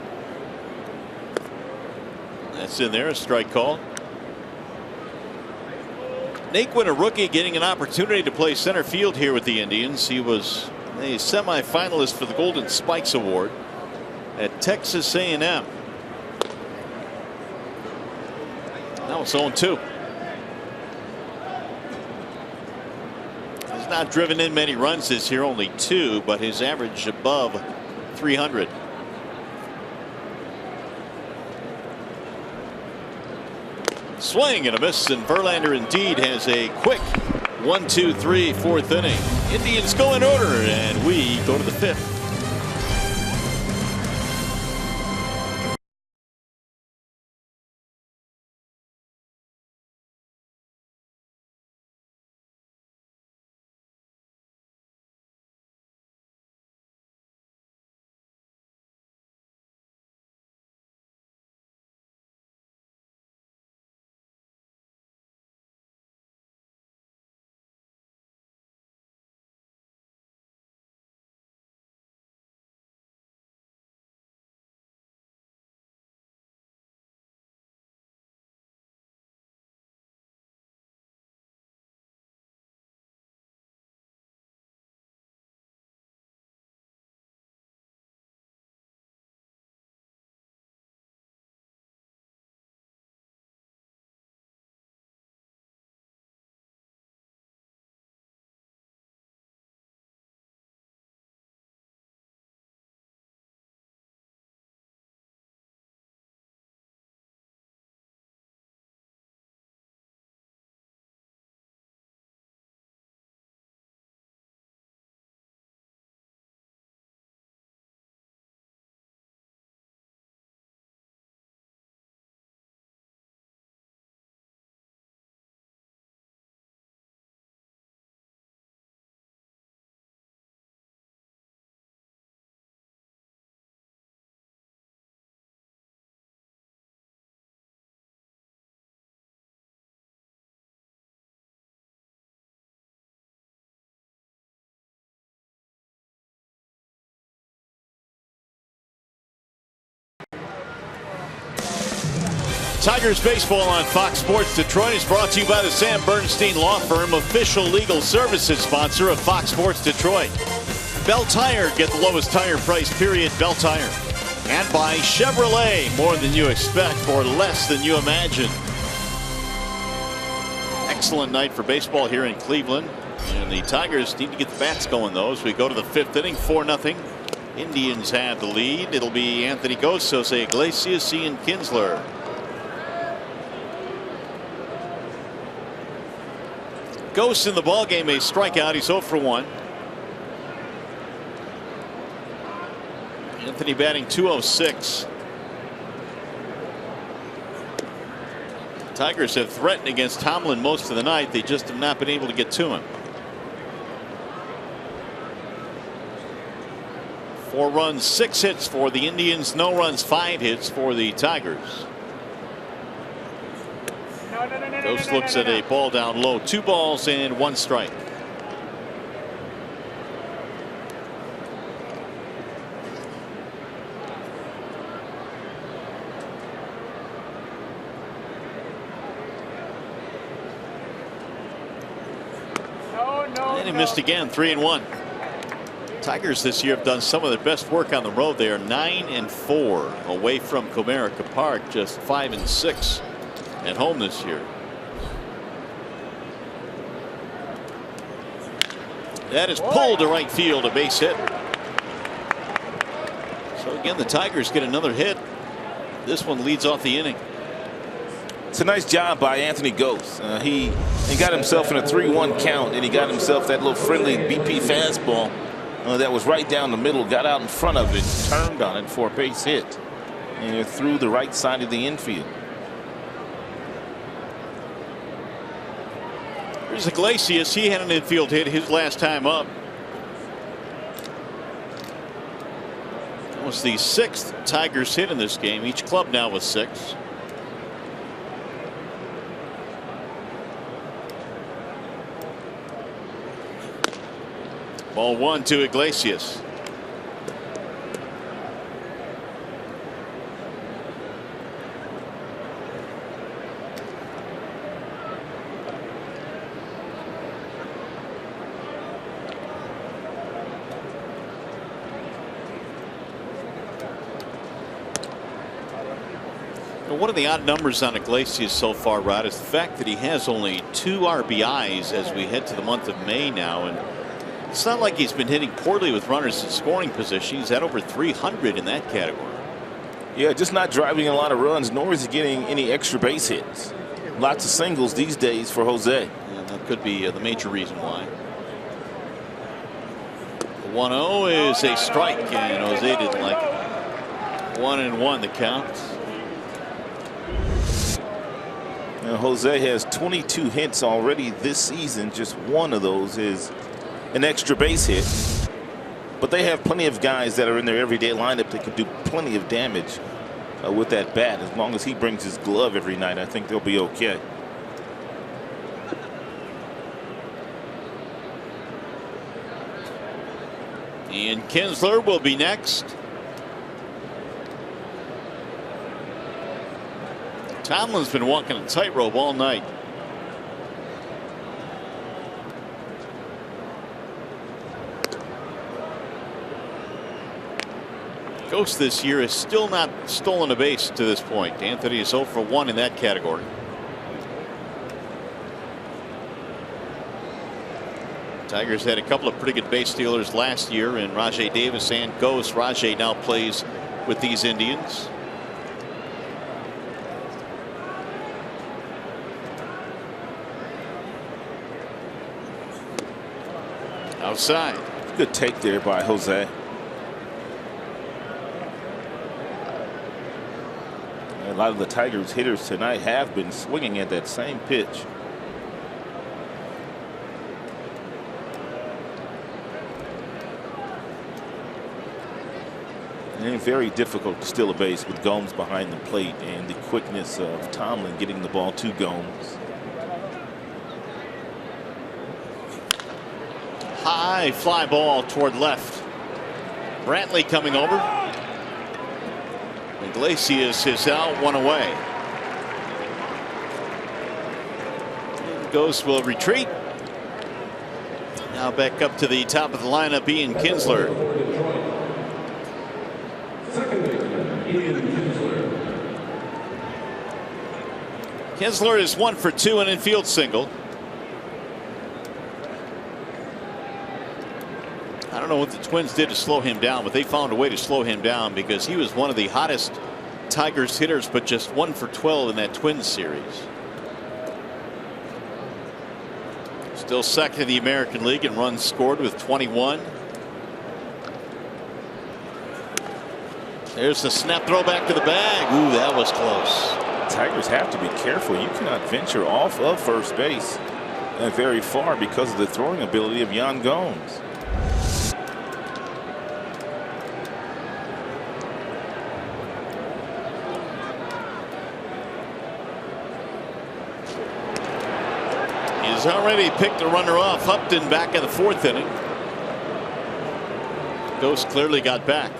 That's in there, a strike call. Naquin, a rookie, getting an opportunity to play center field here with the Indians. He was a semifinalist for the Golden Spikes Award at Texas A&M. Now it's 0-2. He's not driven in many runs this year, only 2, but his average above 300. Swing and a miss, and Verlander indeed has a quick 1-2-3 fourth inning. Indians go in order, and we go to the 5th. Tigers baseball on Fox Sports Detroit is brought to you by the Sam Bernstein Law Firm, official legal services sponsor of Fox Sports Detroit. Bell Tire, get the lowest tire price, period. Bell Tire. And by Chevrolet, more than you expect for less than you imagine. Excellent night for baseball here in Cleveland. And the Tigers need to get the bats going, though, as we go to the 5th inning. 4-0. Indians have the lead. It'll be Anthony Gose, Jose Iglesias, Ian Kinsler. Gose in the ballgame, a strikeout. He's 0 for 1. Anthony batting .206. Tigers have threatened against Tomlin most of the night. They just have not been able to get to him. 4 runs, 6 hits for the Indians. No runs, 5 hits for the Tigers. Gose looks at a ball down low. 2 balls and 1 strike. And he missed again. 3-1. Tigers this year have done some of their best work on the road. They are 9-4 away from Comerica Park, just 5-6 at home this year. That is pulled to right field, a base hit. So again, the Tigers get another hit. This one leads off the inning. It's a nice job by Anthony Gose. He got himself in a 3-1 count, and he got himself that little friendly BP fastball that was right down the middle, got out in front of it, turned on it for a base hit, and through the right side of the infield. Here's Iglesias. He had an infield hit his last time up. That was the 6th Tigers hit in this game. Each club now with 6. Ball 1 to Iglesias. One of the odd numbers on Iglesias so far, Rod, is the fact that he has only 2 RBIs as we head to the month of May now. And it's not like he's been hitting poorly with runners in scoring position. He's had over 300 in that category. Yeah, just not driving a lot of runs, nor is he getting any extra base hits. Lots of singles these days for Jose. And that could be the major reason why. 1-0 is a strike, and Jose didn't like it. 1-1 the count. Now, Jose has 22 hits already this season. Just one of those is an extra base hit. But they have plenty of guys that are in their everyday lineup that could do plenty of damage with that bat. As long as he brings his glove every night, I think they'll be okay. Ian Kinsler will be next. Tomlin's been walking a tightrope all night. Gose this year has still not stolen a base to this point. Anthony is 0 for 1 in that category. Tigers had a couple of pretty good base stealers last year in Rajay Davis and Gose. Rajay now plays with these Indians. Outside. Good take there by Jose. A lot of the Tigers hitters tonight have been swinging at that same pitch. And very difficult to steal a base with Gomes behind the plate and the quickness of Tomlin getting the ball to Gomes. High fly ball toward left. Brantley coming over. Iglesias is out, 1 away. Ghost will retreat. Now back up to the top of the lineup, Ian Kinsler. Second baseman, Ian Kinsler. Kinsler is 1 for 2 an infield single. I don't know what the Twins did to slow him down, but they found a way to slow him down because he was one of the hottest Tigers hitters, but just 1 for 12 in that Twins series. Still second in the American League in runs scored with 21. There's the snap throw back to the bag. Ooh, that was close. Tigers have to be careful. You cannot venture off of first base very far because of the throwing ability of Yan Gomes. He's already picked a runner off. Upton back in the 4th inning. Ghost clearly got back.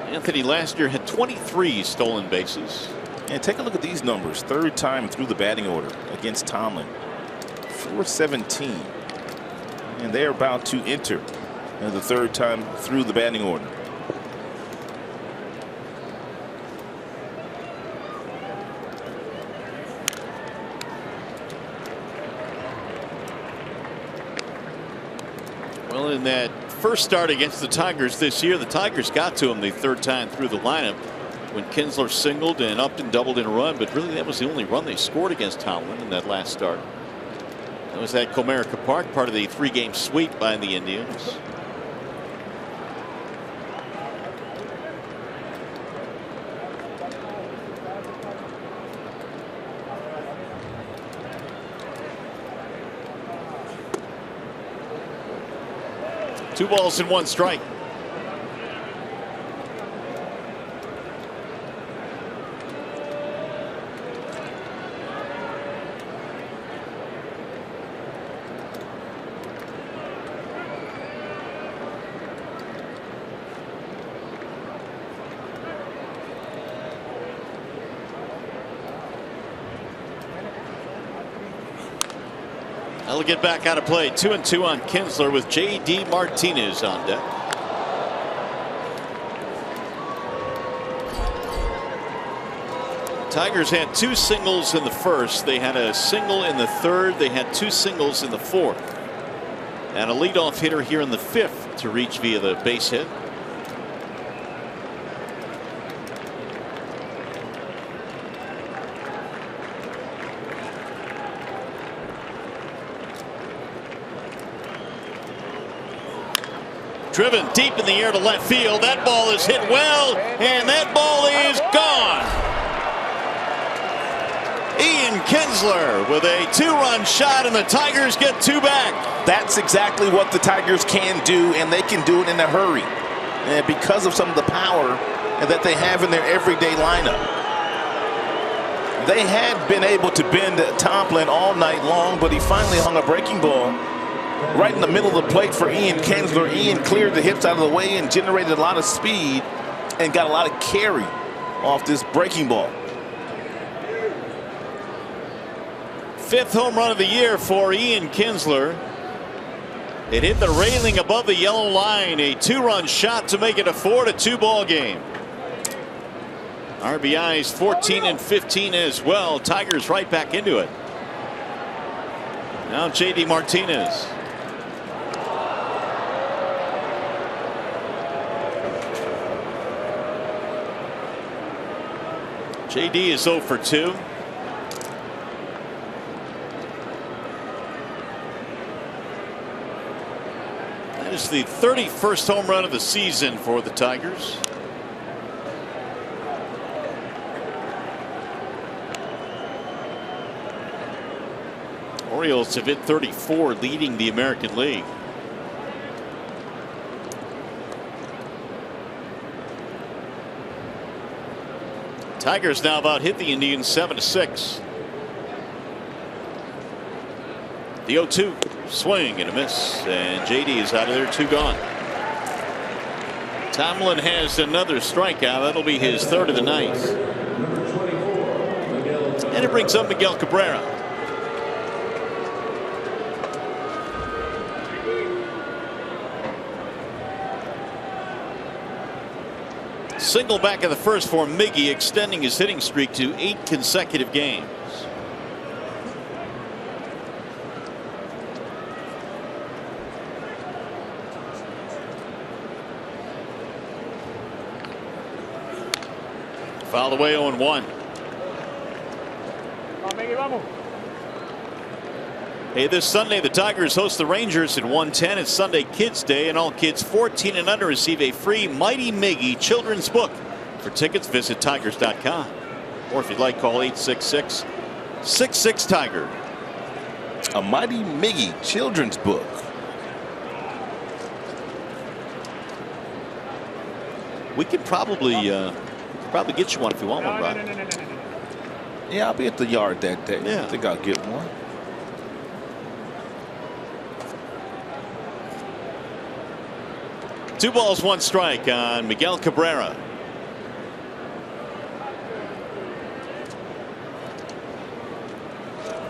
Anthony last year had 23 stolen bases. And take a look at these numbers. 3rd time through the batting order against Tomlin. 417. And they're about to enter the 3rd time through the batting order. Well, in that first start against the Tigers this year, the Tigers got to him the 3rd time through the lineup when Kinsler singled and Upton doubled in a run, but really that was the only run they scored against Tomlin in that last start. That was at Comerica Park, part of the 3-game sweep by the Indians. Two balls and 1 strike. They'll get back out of play. 2-2 on Kinsler with J.D. Martinez on deck. Tigers had 2 singles in the 1st. They had a single in the 3rd. They had 2 singles in the 4th. And a leadoff hitter here in the 5th to reach via the base hit. Driven deep in the air to left field. That ball is hit well, and that ball is gone. Ian Kinsler with a 2-run shot, and the Tigers get 2 back. That's exactly what the Tigers can do, and they can do it in a hurry because of some of the power that they have in their everyday lineup. They had been able to bend Tomlin all night long, but he finally hung a breaking ball right in the middle of the plate for Ian Kinsler. Ian cleared the hips out of the way and generated a lot of speed and got a lot of carry off this breaking ball. 5th home run of the year for Ian Kinsler. It hit the railing above the yellow line. A 2-run shot to make it a 4-2 ball game. RBIs 14 and 15 as well. Tigers right back into it. Now J.D. Martinez. J.D. is 0 for 2. That is the 31st home run of the season for the Tigers. Orioles have hit 34, leading the American League. Tigers now about hit the Indians 7-6. The 0-2. Swing and a miss, and JD is out of there. 2 gone. Tomlin has another strikeout. That'll be his 3rd of the night. And it brings up Miguel Cabrera. Single back of the first for Miggy, extending his hitting streak to 8 consecutive games. Fouled away 0-1. Hey, this Sunday the Tigers host the Rangers at 1:10. It's Sunday Kids Day, and all kids 14 and under receive a free Mighty Miggy children's book. For tickets, visit tigers.com, or if you'd like, call 866-66-TIGER. A Mighty Miggy children's book. We could probably get you one if you want one, Rob. Yeah, I'll be at the yard that day. Yeah. I think I'll get one. Two balls, 1 strike on Miguel Cabrera.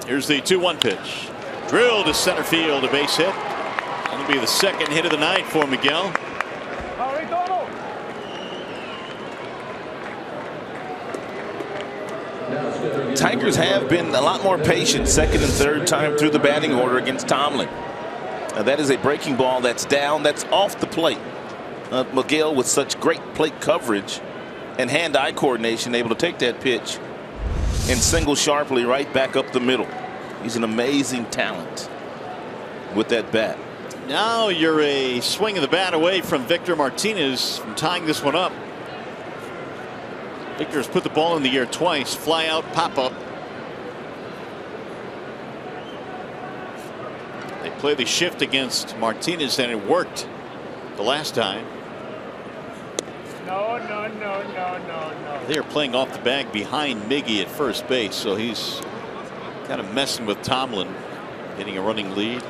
Here's the 2-1 pitch. Drilled to center field, a base hit. That'll be the 2nd hit of the night for Miguel. Tigers have been a lot more patient 2nd and 3rd time through the batting order against Tomlin. That is a breaking ball that's down, that's off the plate. Miguel, with such great plate coverage and hand-eye coordination, able to take that pitch and single sharply right back up the middle. He's an amazing talent with that bat. Now you're a swing of the bat away from Victor Martinez from tying this one up. Victor has put the ball in the air twice. Fly out, pop up. They play the shift against Martinez, and it worked the last time. No. They are playing off the bag behind Miggy at first base, so he's kind of messing with Tomlin, getting a running lead.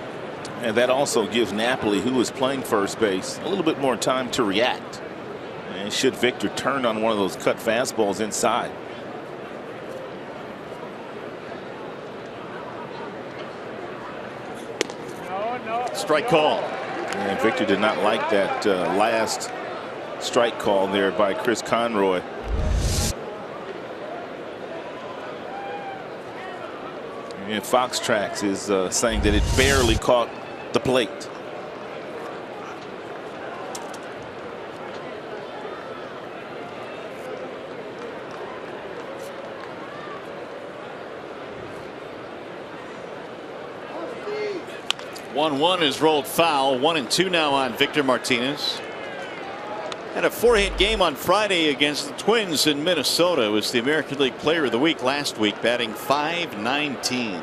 And that also gives Napoli, who is playing first base, a little bit more time to react. And should Victor turn on one of those cut fastballs inside. Strike call. And Victor did not like that last strike call there by Chris Conroy. And Fox Tracks is saying that it barely caught the plate. One is rolled foul. 1-2 now on Victor Martinez. Had a 4-hit game on Friday against the Twins in Minnesota. It was the American League Player of the Week last week, batting .519.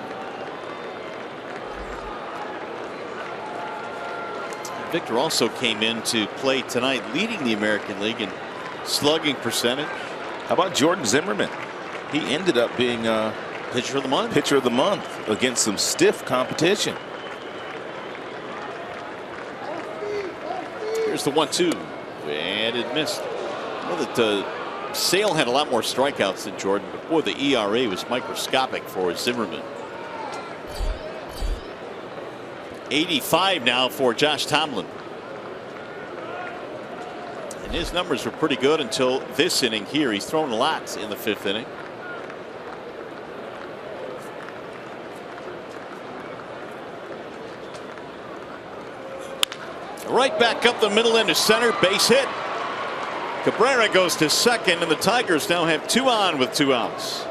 Victor also came into play tonight, leading the American League in slugging percentage. How about Jordan Zimmerman? He ended up being pitcher of the month. Pitcher of the month against some stiff competition. Here's the 1-2, and it missed. I know that Sale had a lot more strikeouts than Jordan, but boy, the ERA was microscopic for Zimmerman. 85 now for Josh Tomlin. And his numbers were pretty good until this inning here. He's thrown a lot in the 5th inning. Right back up the middle into center, base hit. Cabrera goes to second, and the Tigers now have 2 on with 2 outs.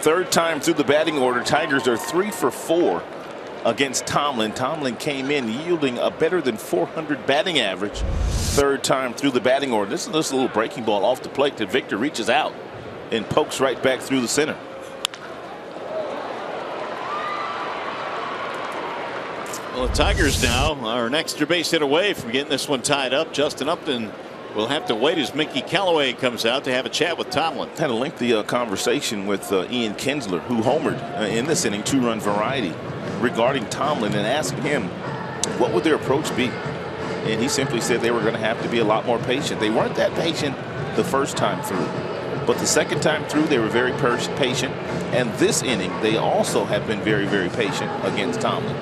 3rd time through the batting order. Tigers are 3 for 4 against Tomlin. Tomlin came in yielding a better than .400 batting average. 3rd time through the batting order. This is a little breaking ball off the plate that Victor reaches out and pokes right back through the center. Well, the Tigers now are an extra base hit away from getting this one tied up. Justin Upton We'll have to wait as Mickey Callaway comes out to have a chat with Tomlin. Had a lengthy conversation with Ian Kinsler, who homered in this inning, 2-run variety, regarding Tomlin, and asked him what would their approach be. And he simply said they were going to have to be a lot more patient. They weren't that patient the first time through, but the second time through they were very patient. And this inning they also have been very, very patient against Tomlin.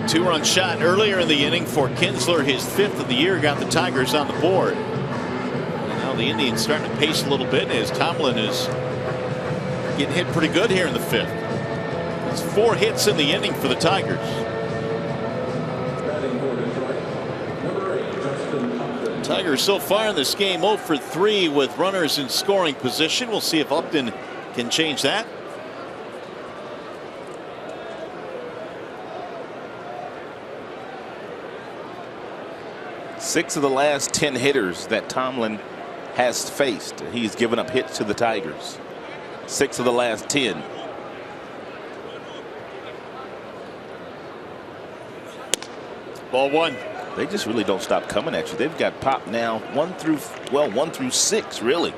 2-run shot earlier in the inning for Kinsler, his 5th of the year, got the Tigers on the board. And now the Indians starting to pace a little bit as Tomlin is getting hit pretty good here in the 5th. It's 4 hits in the inning for the Tigers. Tigers so far in this game 0 for 3 with runners in scoring position. We'll see if Upton can change that. Six of the last 10 hitters that Tomlin has faced, he's given up hits to the Tigers. 6 of the last 10. Ball 1. They just really don't stop coming at you. They've got pop now 1 through 6 really.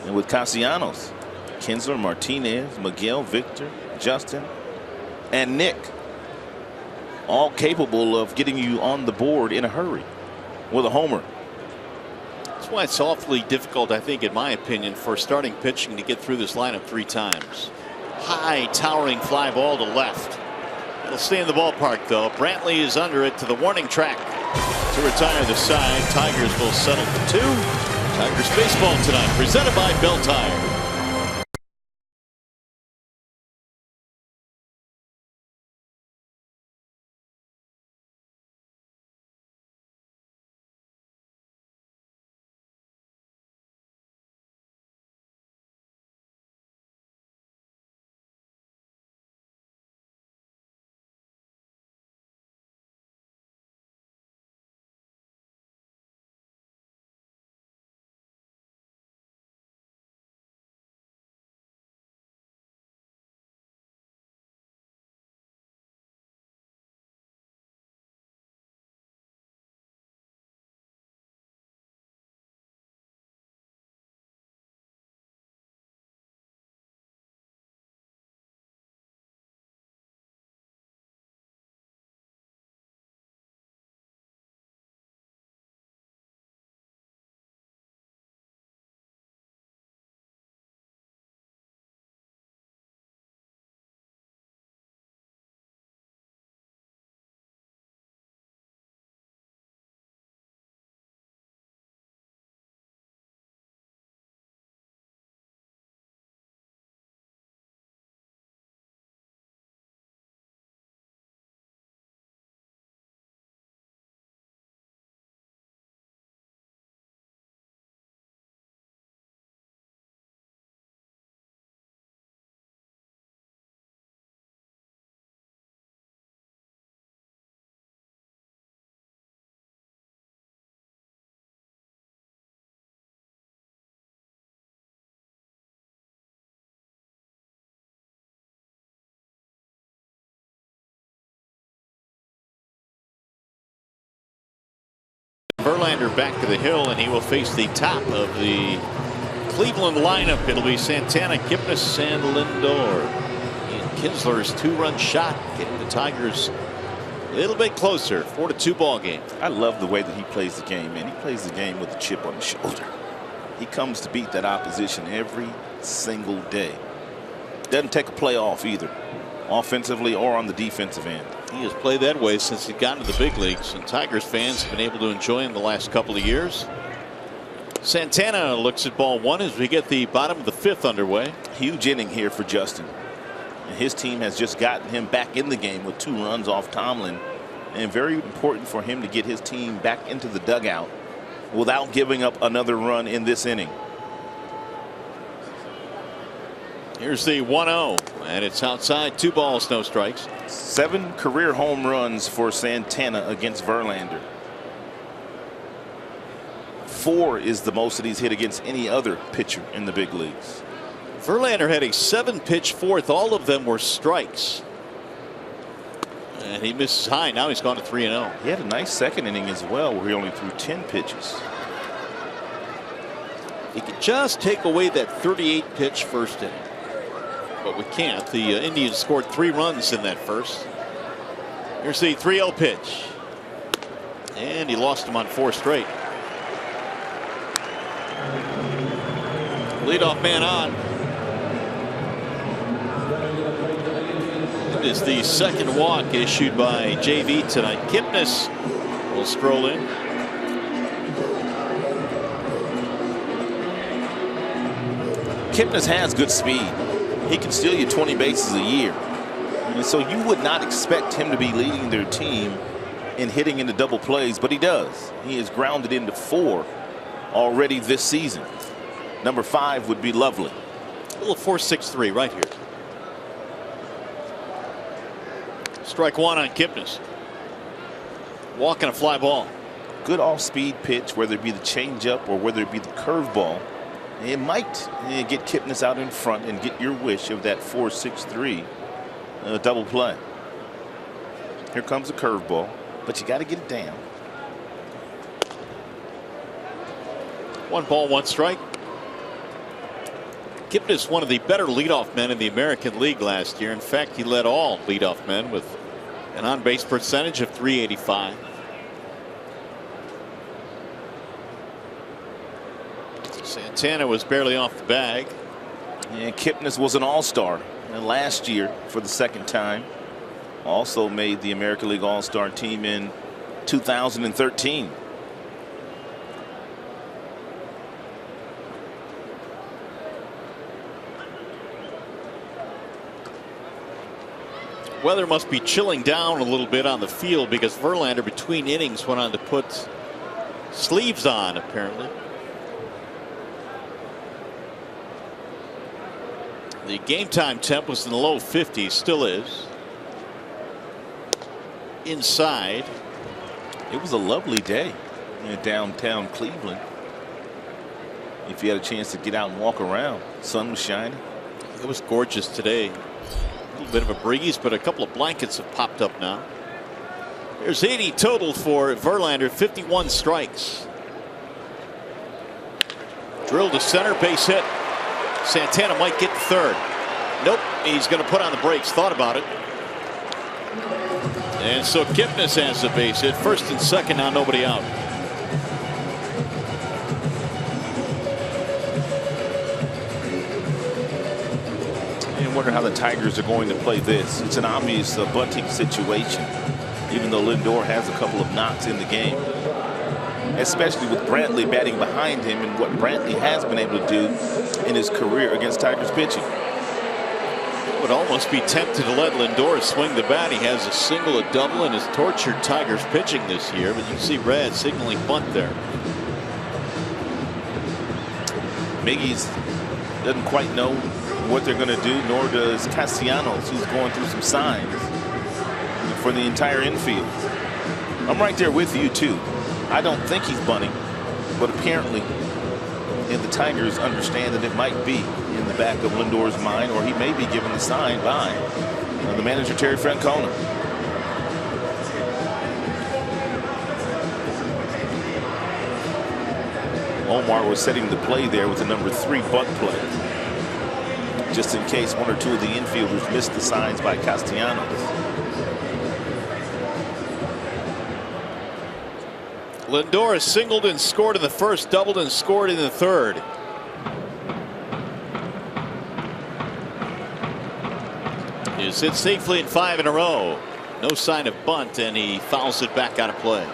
And with Castellanos, Kinsler, Martinez, Miguel, Victor, Justin, and Nick, all capable of getting you on the board in a hurry with a homer. That's why it's awfully difficult, I think, in my opinion, for starting pitching to get through this lineup 3 times. High towering fly ball to left. It'll stay in the ballpark though. Brantley is under it to the warning track to retire the side. Tigers will settle for 2. Tigers baseball tonight presented by Bell Tire. Verlander back to the hill, and he will face the top of the Cleveland lineup. It'll be Santana, Kipnis, and Lindor. Ian Kinsler's 2-run shot getting the Tigers a little bit closer. 4-2 ball game. I love the way that he plays the game, man. He plays the game with a chip on his shoulder. He comes to beat that opposition every single day. Doesn't take a play off either, offensively or on the defensive end. He has played that way since he got into the big leagues, and Tigers fans have been able to enjoy him the last couple of years. Santana looks at ball 1 as we get the bottom of the 5th underway. Huge inning here for Justin. And his team has just gotten him back in the game with 2 runs off Tomlin. And very important for him to get his team back into the dugout without giving up another run in this inning. Here's the 1-0, and it's outside. 2 balls, no strikes. 7 career home runs for Santana against Verlander. 4 is the most that he's hit against any other pitcher in the big leagues. Verlander had a 7-pitch 4th. All of them were strikes. And he misses high. Now he's gone to 3-0. He had a nice second inning as well, where he only threw 10 pitches. He could just take away that 38 pitch first inning. But we can't. The Indians scored 3 runs in that first. Here's the 3-0 pitch. And he lost him on 4 straight. Leadoff man on. It is the second walk issued by JV tonight. Kipnis will stroll in. Kipnis has good speed. He can steal you 20 bases a year. And so you would not expect him to be leading their team in hitting into double plays, but he does. He is grounded into 4 already this season. Number 5 would be lovely. A little 4.63 right here. Strike 1 on Kipnis. Walk and a fly ball. Good off-speed pitch, whether it be the changeup or whether it be the curveball. It might get Kipnis out in front and get your wish of that 4.63 double play. Here comes a curveball, but you got to get it down. 1 ball, 1 strike. Kipnis, one of the better leadoff men in the American League last year. In fact, he led all leadoff men with an on-base percentage of .385. Santana was barely off the bag. And Kipnis was an all-star last year for the 2nd time. Also made the American League All-Star team in 2013. Weather must be chilling down a little bit on the field because Verlander between innings went on to put sleeves on apparently. The game time temp was in the low 50s, still is. Inside. It was a lovely day in downtown Cleveland. If you had a chance to get out and walk around, sun was shining. It was gorgeous today. A little bit of a breeze, but a couple of blankets have popped up now. There's 80 total for Verlander, 51 strikes. Drilled to center, base hit. Santana might get to third. Nope, he's going to put on the brakes. Thought about it. And so Kipnis has the base hit. First and second, now nobody out. I wonder how the Tigers are going to play this. It's an obvious bunting situation, even though Lindor has a couple of knocks in the game, especially with Brantley batting behind him and what Brantley has been able to do in his career against Tigers pitching. Would almost be tempted to let Lindor swing the bat. He has a single, a double, and has tortured Tigers pitching this year. But you can see Red signaling bunt there. Miggy's doesn't quite know what they're going to do, nor does Castellanos, who's going through some signs for the entire infield. I'm right there with you too. I don't think he's bunting, but apparently the Tigers understand that it might be in the back of Lindor's mind, or he may be given the sign by the manager Terry Francona. Omar was setting the play there with the number 3 bunt play, just in case 1 or 2 of the infielders missed the signs by Castellanos. Lindor has singled and scored in the first, doubled and scored in the third. He's hit safely in 5 in a row. No sign of bunt, and he fouls it back out of play.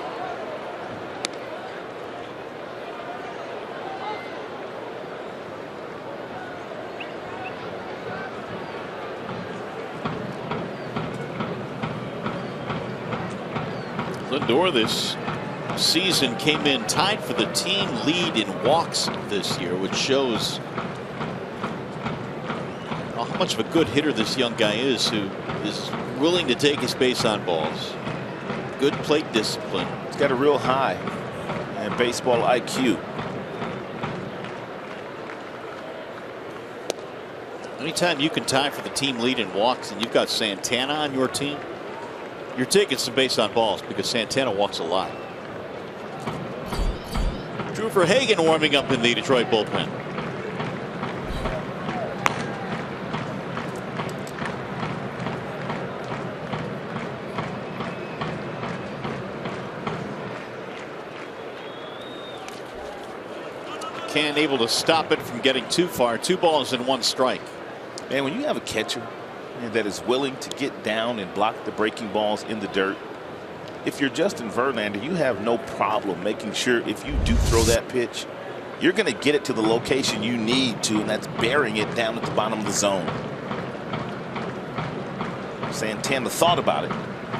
Lindor this season came in tied for the team lead in walks this year, which shows how much of a good hitter this young guy is, who is willing to take his base on balls. Good plate discipline. He's got a real high baseball IQ. Anytime you can tie for the team lead in walks and you've got Santana on your team, you're taking some base on balls because Santana walks a lot. Drew Verhagen warming up in the Detroit bullpen. Can't able to stop it from getting too far. 2 balls and 1 strike. Man, when you have a catcher that is willing to get down and block the breaking balls in the dirt, if you're Justin Verlander, you have no problem making sure if you do throw that pitch, you're going to get it to the location you need to, and that's burying it down at the bottom of the zone. Santana thought about it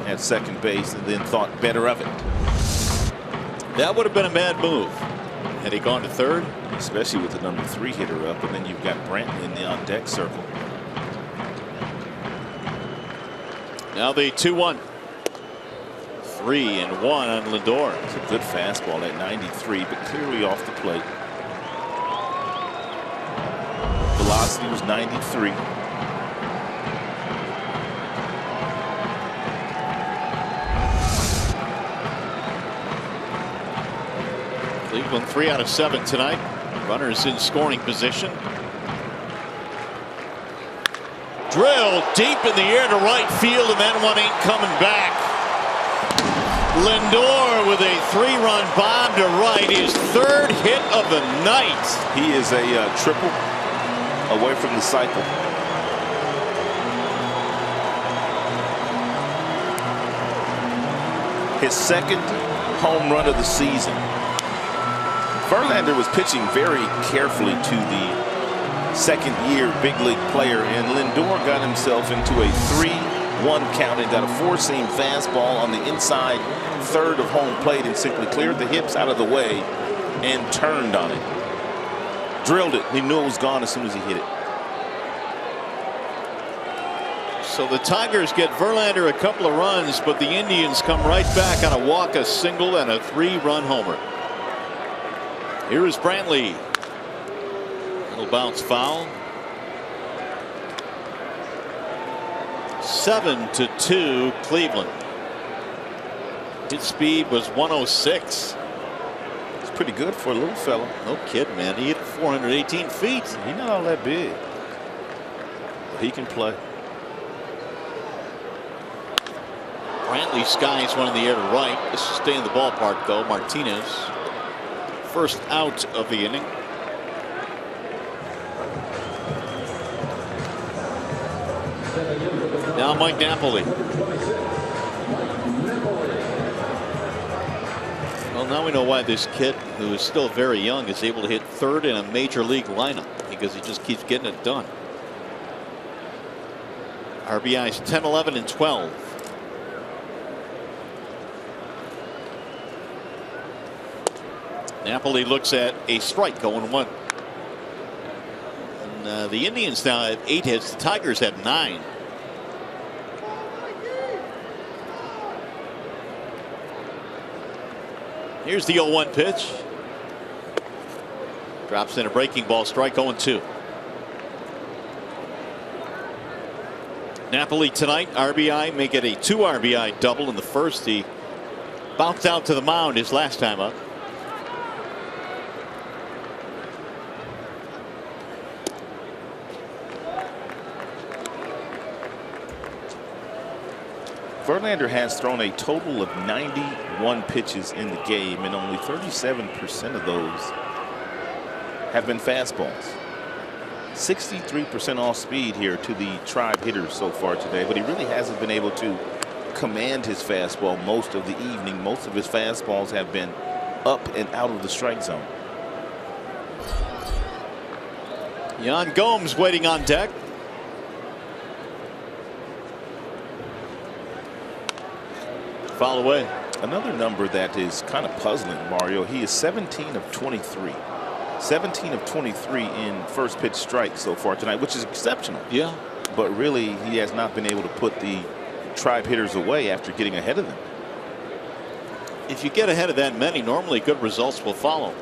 at second base and then thought better of it. That would have been a bad move had he gone to third. Especially with the number 3 hitter up, and then you've got Brantley in the on-deck circle. Now the 2-1. 3-1 on Lindor. It's a good fastball at 93, but clearly off the plate. Velocity was 93. Cleveland 3 out of 7 tonight. Runners in scoring position. Drill deep in the air to right field, and that one ain't coming back. Lindor with a 3-run bomb to right, his 3rd hit of the night. He is a triple away from the cycle. His 2nd home run of the season. Verlander was pitching very carefully to the 2nd-year big league player, and Lindor got himself into a 3-1 count and got a 4-seam fastball on the inside 3rd of home plate and simply cleared the hips out of the way and turned on it. Drilled it. He knew it was gone as soon as he hit it. So the Tigers get Verlander a couple of runs, but the Indians come right back on a walk, a single, and a 3-run homer. Here is Brantley. Little bounce foul. 7-2 Cleveland. His speed was 106. It's pretty good for a little fella. No kidding, man. He hit 418 feet. He's not all that big, but he can play. Brantley skies one in the air to right. This will stay in the ballpark, though. Martinez. First out of the inning. Now Mike Napoli. Well, now we know why this kid, who is still very young, is able to hit 3rd in a major league lineup, because he just keeps getting it done. RBIs 10, 11, and 12. Napoli looks at a strike, 0-1. And the Indians now have 8 hits. The Tigers have 9. Here's the 0-1 pitch. Drops in a breaking ball, strike, 0-2. Napoli tonight, RBI, make it a 2 RBI double in the first. He bounced out to the mound his last time up. Verlander has thrown a total of 91 pitches in the game, and only 37% of those have been fastballs. 63% off speed here to the Tribe hitters so far today, but he really hasn't been able to command his fastball most of the evening. Most of his fastballs have been up and out of the strike zone. Yan Gomes waiting on deck. Foul away. Another number that is kind of puzzling, Mario. He is 17 of 23. 17 of 23 in first pitch strikes so far tonight, which is exceptional. Yeah. But really, he has not been able to put the Tribe hitters away after getting ahead of them. If you get ahead of that many, normally good results will follow.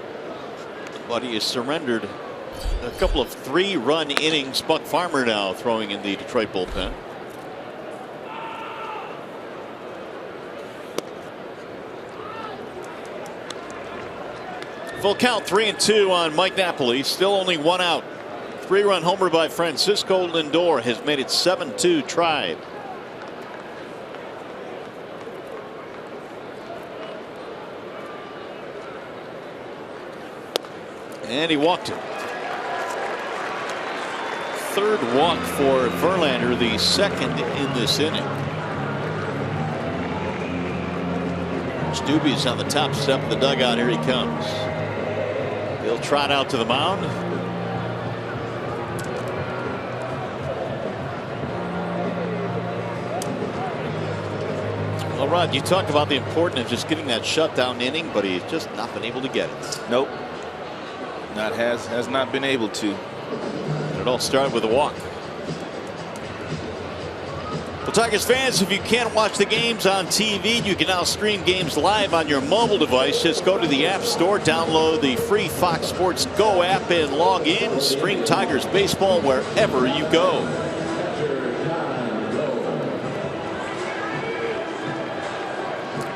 But he has surrendered a couple of 3-run innings. Buck Farmer now throwing in the Detroit bullpen. Full count, 3-2 on Mike Napoli. Still only one out. 3-run homer by Francisco Lindor has made it 7-2 Tribe. And he walked him. Third walk for Verlander, the second in this inning. Stubby's on the top step of the dugout. Here he comes. He'll trot out to the mound. Well, Rod, you talked about the importance of just getting that shutdown inning, but he's just not been able to get it. Nope. Has not been able to. And it all started with a walk. Well, Tigers fans, if you can't watch the games on TV, you can now stream games live on your mobile device. Just go to the App Store, download the free Fox Sports Go app, and log in. Stream Tigers baseball wherever you go.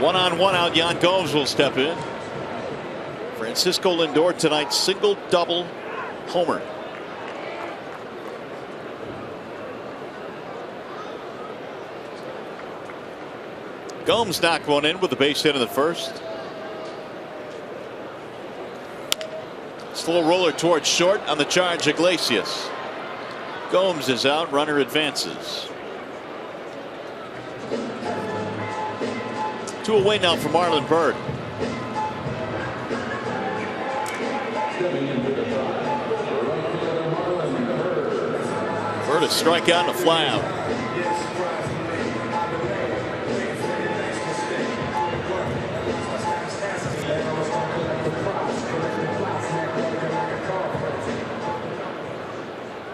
One-on-one out, Yan Gomes will step in. Francisco Lindor tonight, single, double, homer. Gomes knocked one in with the base hit in the first. Slow roller towards short on the charge, Iglesias. Gomes is out, runner advances. 2 away now for Marlon Byrd. Byrd a strikeout and a fly out.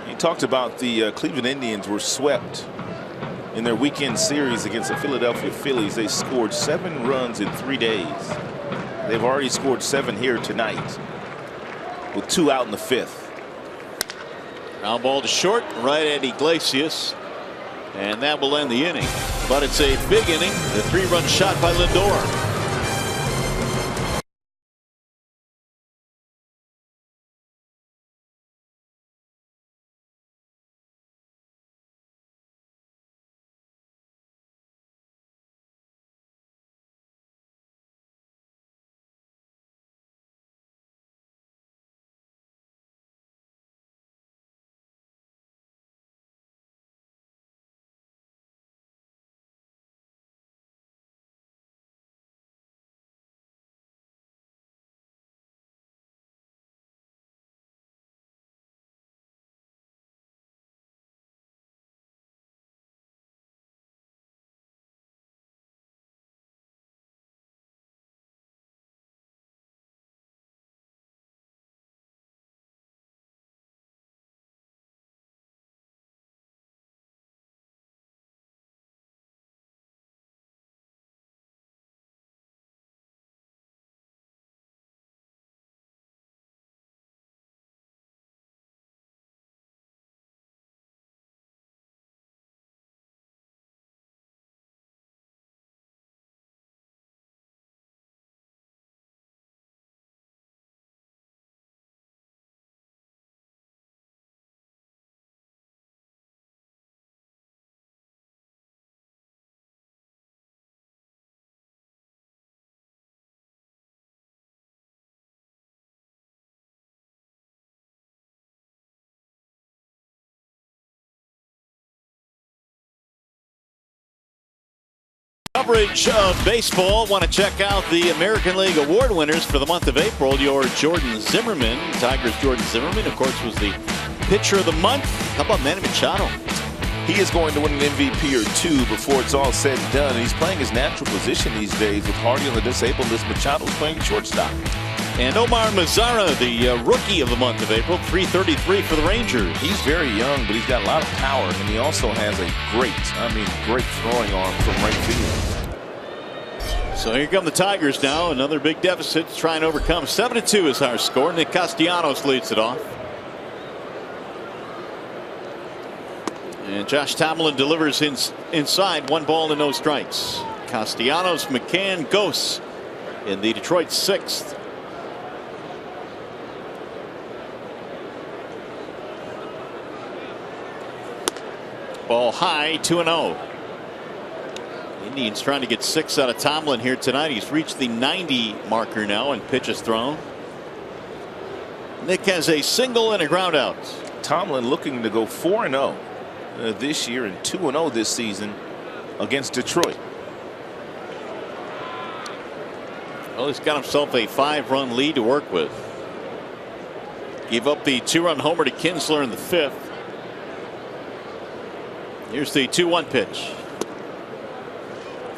You talked about the Cleveland Indians were swept in their weekend series against the Philadelphia Phillies. They scored 7 runs in 3 days. They've already scored 7 here tonight with 2 out in the 5th. Ground ball to short, right at Iglesias, and that will end the inning. But it's a big inning. The 3-run shot by Lindor. Coverage of baseball. Want to check out the American League award winners for the month of April. Your Jordan Zimmerman, Tigers Jordan Zimmerman, of course, was the pitcher of the month. How about Manny Machado? He is going to win an MVP or 2 before it's all said and done. He's playing his natural position these days with Hardy on the disabled list. Machado's playing shortstop. And Omar Mazzara, the rookie of the month of April, .333 for the Rangers. He's very young, but he's got a lot of power, and he also has a great throwing arm from right field. So here come the Tigers now. Another big deficit to try and overcome. 7-2 is our score. Nick Castellanos leads it off. And Josh Tomlin delivers inside. 1 ball and no strikes. Castellanos, McCann, Ghosts in the Detroit 6th. Ball high, 2-0. Indians trying to get 6 out of Tomlin here tonight. He's reached the 90 marker now in pitches thrown. Nick has a single and a ground out. Tomlin looking to go 4-0 this year and 2-0 this season against Detroit. Well, he's got himself a 5-run lead to work with. Gave up the 2-run homer to Kinsler in the 5th. Here's the 2-1 pitch.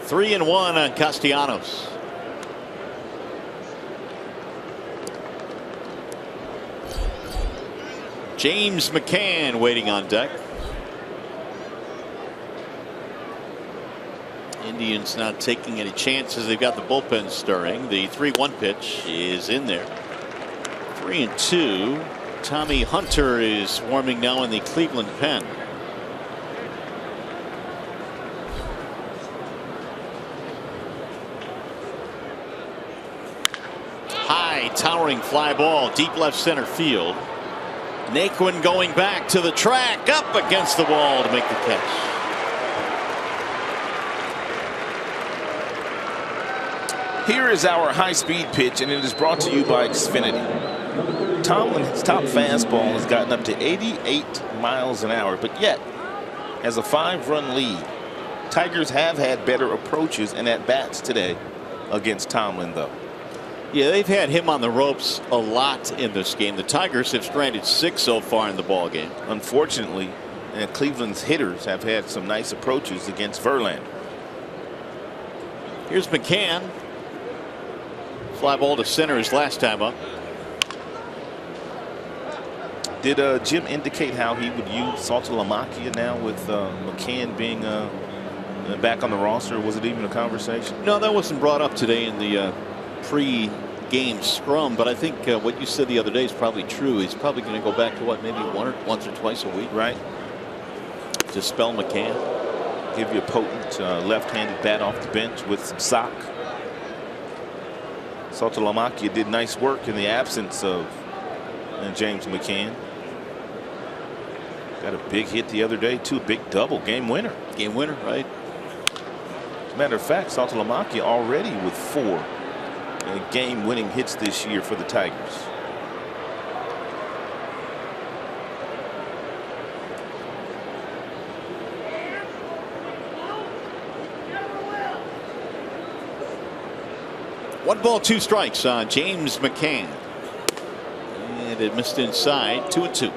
3-1 on Castellanos. James McCann waiting on deck. Indians not taking any chances. They've got the bullpen stirring. The 3-1 pitch is in there. 3-2. Tommy Hunter is warming now in the Cleveland pen. High towering fly ball deep left center field. Naquin going back to the track, up against the wall to make the catch. Here is our high-speed pitch, and it is brought to you by Xfinity. Tomlin's top fastball has gotten up to 88 miles an hour, but yet has a 5-run lead. Tigers have had better approaches and at-bats today against Tomlin, though. Yeah, they've had him on the ropes a lot in this game. The Tigers have stranded 6 so far in the ball game. Unfortunately, Cleveland's hitters have had some nice approaches against Verlander. Here's McCann. Fly ball to center his last time up. Did Jim indicate how he would use Saltalamacchia now with McCann being back on the roster? Was it even a conversation? No, that wasn't brought up today in the pre-game scrum, but I think what you said the other day is probably true. He's probably going to go back to what, maybe once or twice a week, right? To spell McCann. Give you a potent left-handed bat off the bench with some sock. Saltalamacchia did nice work in the absence of James McCann. Got a big hit the other day too, big double, game winner. Game winner, right? As a matter of fact, Saltalamacchia already with 4 game-winning hits this year for the Tigers. One ball, 2 strikes on James McCann. And it missed inside, 2-2.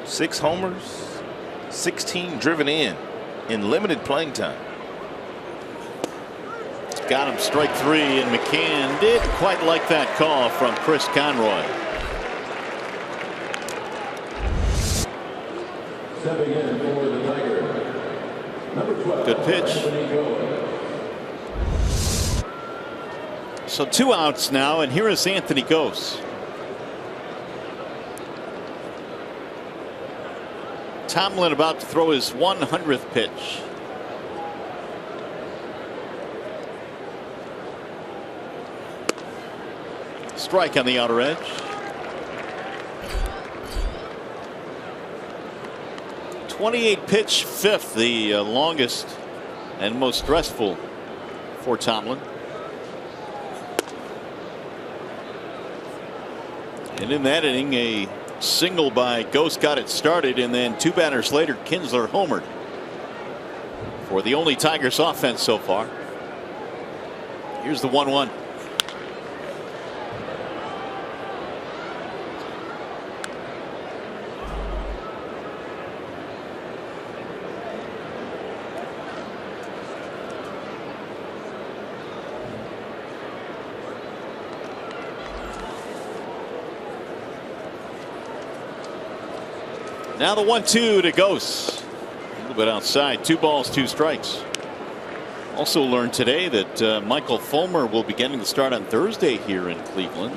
Six homers, 16 driven in limited playing time. Got him strike 3, and McCann didn't quite like that call from Chris Conroy. Stepping in for the Tigers, number 12. Good pitch. So 2 outs now, and here is Anthony Gose. Tomlin about to throw his 100th pitch. Strike on the outer edge. .28 pitch 5th, the longest and most stressful for Tomlin. And in that inning, a single by Gose got it started, and then 2 batters later, Kinsler homered for the only Tigers offense so far. Here's the 1-1. Now the 1-2 to Gose. A little bit outside. 2 balls, 2 strikes. Also learned today that Michael Fulmer will be getting the start on Thursday here in Cleveland.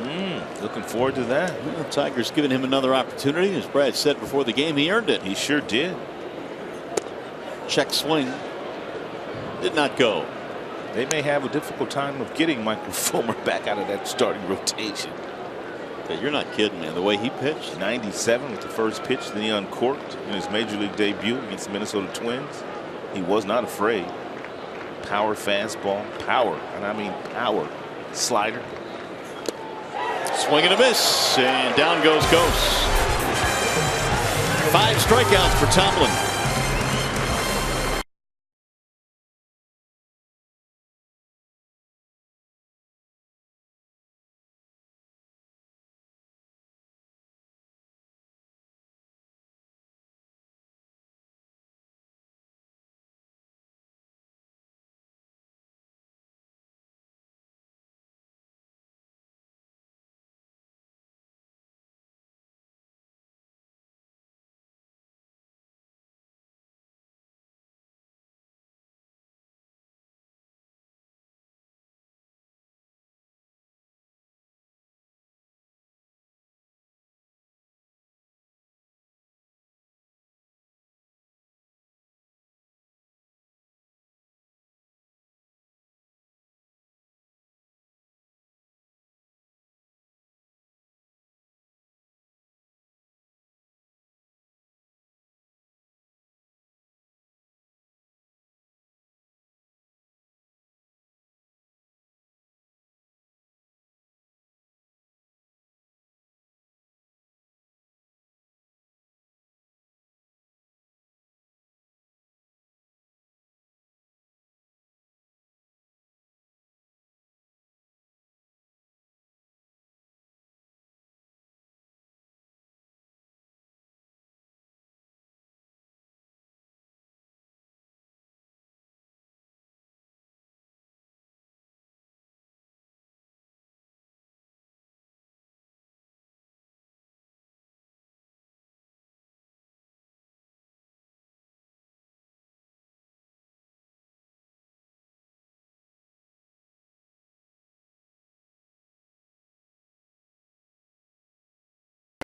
Looking forward to that. Well, Tigers giving him another opportunity. As Brad said before the game, he earned it. He sure did. Check swing. Did not go. They may have a difficult time of getting Michael Fulmer back out of that starting rotation. Yeah, you're not kidding, man. The way he pitched. 97 with the first pitch that he uncorked in his major league debut against the Minnesota Twins. He was not afraid. Power fastball, power, and I mean power slider. Swing and a miss, and down goes Ghost. 5 strikeouts for Tomlin.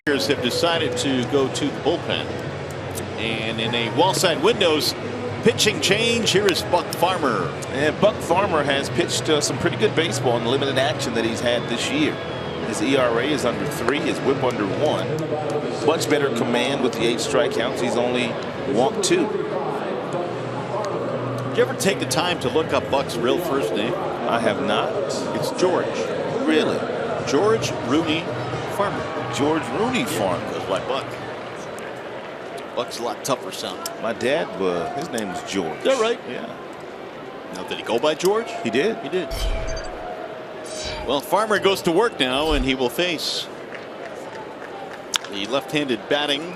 Have decided to go to the bullpen, and in a wall-side windows pitching change, here is Buck Farmer. And Buck Farmer has pitched some pretty good baseball in the limited action that he's had this year. His ERA is under 3, his WHIP under 1. Much better command with the 8 strikeouts. He's only walked 2. Did you ever take the time to look up Buck's real first name? I have not. It's George. Really? George Rooney Farmer. George Rooney Farmer. Goes by Buck. Buck's a lot tougher sounding. My dad, his name was George. Is that right? Yeah. Now, did he go by George? He did. He did. Well, Farmer goes to work now, and he will face the left-handed batting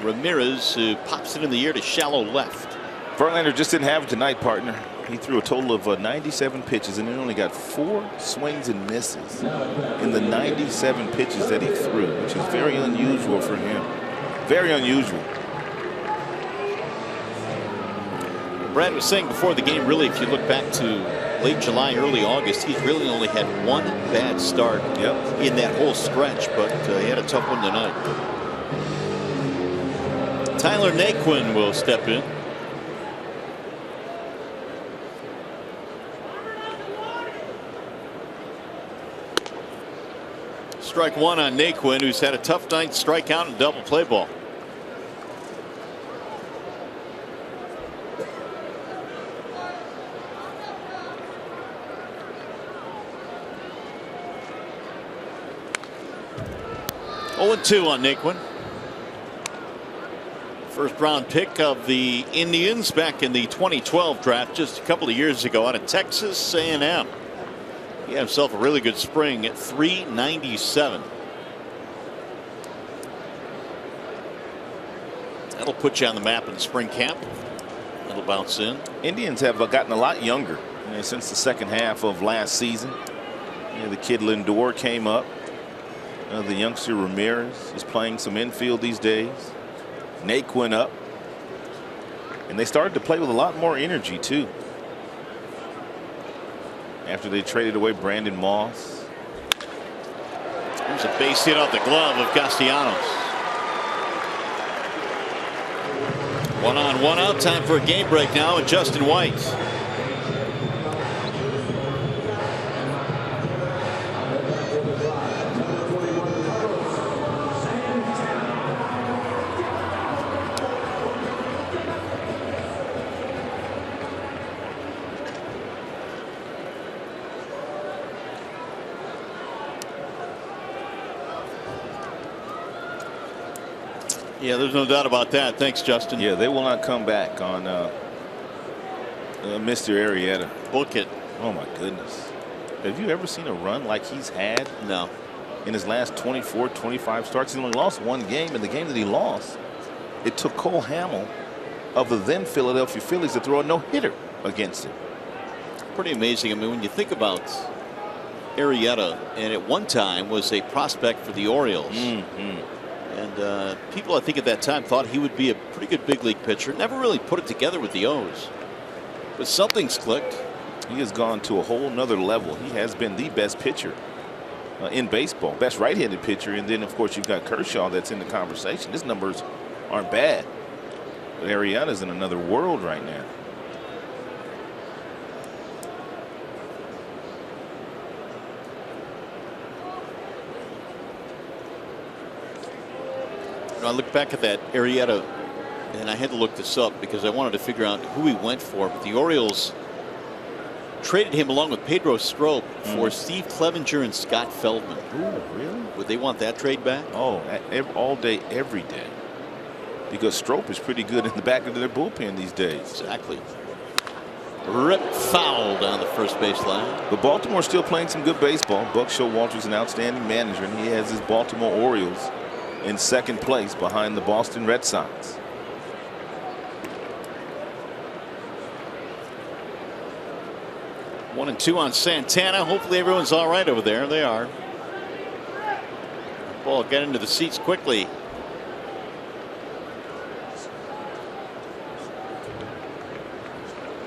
Ramirez, who pops it in the air to shallow left. Verlander just didn't have it tonight, partner. He threw a total of 97 pitches, and he only got 4 swings and misses in the 97 pitches that he threw, which is very unusual for him. Very unusual. Brad was saying before the game, really, if you look back to late July, early August, he's really only had 1 bad start in that whole stretch, but he had a tough one tonight. Tyler Naquin will step in. Strike 1 on Naquin, who's had a tough night, strikeout and double play ball. Oh, 0-2 on Naquin. First round pick of the Indians back in the 2012 draft just a couple of years ago out of Texas A&M. He had himself a really good spring at 397. That'll put you on the map in spring camp. It'll bounce in. Indians have gotten a lot younger since the second half of last season. The kid Lindor came up. The youngster Ramirez is playing some infield these days. Naquin up. And they started to play with a lot more energy, too, after they traded away Brandon Moss. There's a base hit off the glove of Castellanos. 1 on 1 out. Time for a game break now, and Justin White. Yeah, there's no doubt about that. Thanks, Justin. Yeah, they will not come back on Mr. Arrieta. Book it. Oh my goodness. Have you ever seen a run like he's had? No. In his last 24, 25 starts, he only lost one game. In the game that he lost, it took Cole Hamel of the then Philadelphia Phillies to throw a no-hitter against him. Pretty amazing. I mean, when you think about Arrieta, and at one time was a prospect for the Orioles. And people, I think, at that time thought he would be a pretty good big league pitcher. Never really put it together with the O's. But something's clicked. He has gone to a whole nother level. He has been the best pitcher in baseball, best right-handed pitcher. And then, of course, you've got Kershaw that's in the conversation. His numbers aren't bad. But Arrieta's in another world right now. I look back at that Arrieta, and I had to look this up because I wanted to figure out who he went for. But the Orioles traded him along with Pedro Strop for Steve Clevenger and Scott Feldman. Ooh, really? Would they want that trade back? Oh, all day, every day. Because Strop is pretty good in the back of their bullpen these days. Exactly. Rip foul down the first base line. But Baltimore's still playing some good baseball. Buck Showalter's an outstanding manager, and he has his Baltimore Orioles in second place behind the Boston Red Sox. One and two on Santana. Hopefully everyone's all right over there. They are. Ball get into the seats quickly.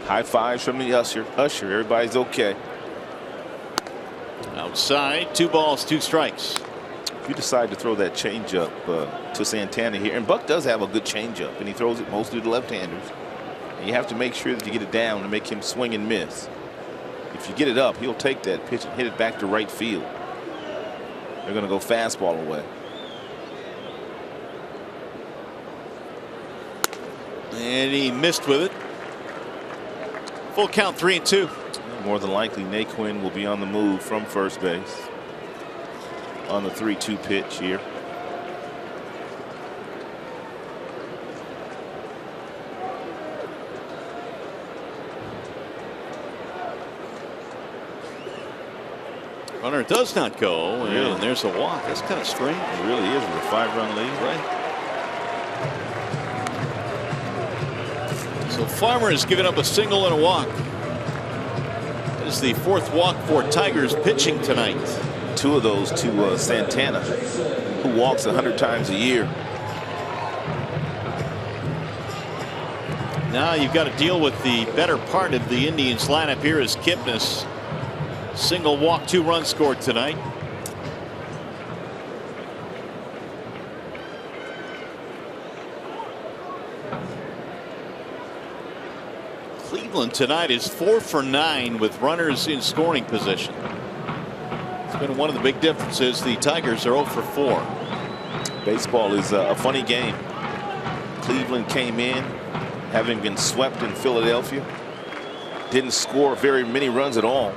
High fives from the usher. Everybody's okay. Outside, 2 balls, 2 strikes. If you decide to throw that changeup to Santana here, and Buck does have a good changeup, and he throws it mostly to left-handers, and you have to make sure that you get it down to make him swing and miss. If you get it up, he'll take that pitch and hit it back to right field. They're going to go fastball away. And he missed with it. Full count, 3-2. More than likely, Naquin will be on the move from first base on the 3-2 pitch here. Runner does not go, Really? and there's a walk. That's kind of strange. It really is with a 5-run lead. Right. So Farmer has given up a single and a walk. That is the 4th walk for Tigers pitching tonight. 2 of those to Santana, who walks 100 times a year. Now you've got to deal with the better part of the Indians lineup here as Kipnis. Single walk, 2 runs scored tonight. Cleveland tonight is 4 for 9 with runners in scoring position. It's been one of the big differences. The Tigers are 0 for 4. Baseball is a funny game. Cleveland came in having been swept in Philadelphia. Didn't score very many runs at all.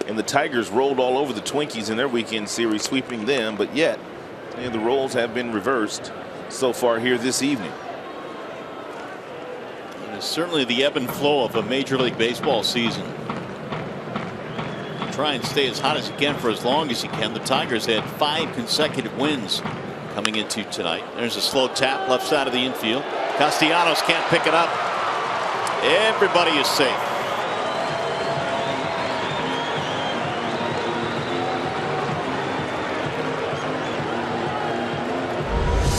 And the Tigers rolled all over the Twinkies in their weekend series, sweeping them. But yet, the roles have been reversed so far here this evening. It is certainly the ebb and flow of a Major League Baseball season. Try and stay as hot as you can for as long as you can. The Tigers had 5 consecutive wins coming into tonight. There's a slow tap left side of the infield. Castellanos can't pick it up. Everybody is safe.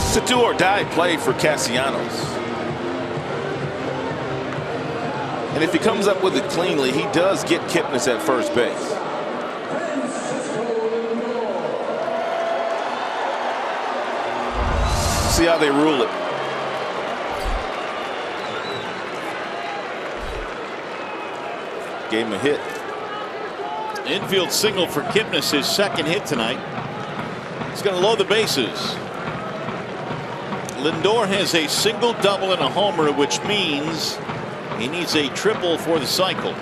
It's a do or die play for Castellanos. And if he comes up with it cleanly, he does get Kipnis at first base. See how they rule it. Gave him a hit. Infield single for Kipnis, his 2nd hit tonight. He's going to load the bases. Lindor has a single, double, and a homer, which means he needs a triple for the cycle.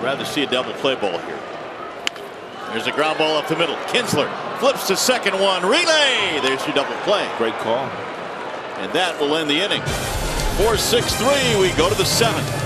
Rather see a double play ball here. There's a ground ball up the middle. Kinsler flips to second one. Relay. There's your double play. Great call. And that will end the inning. 4-6-3. We go to the 7th.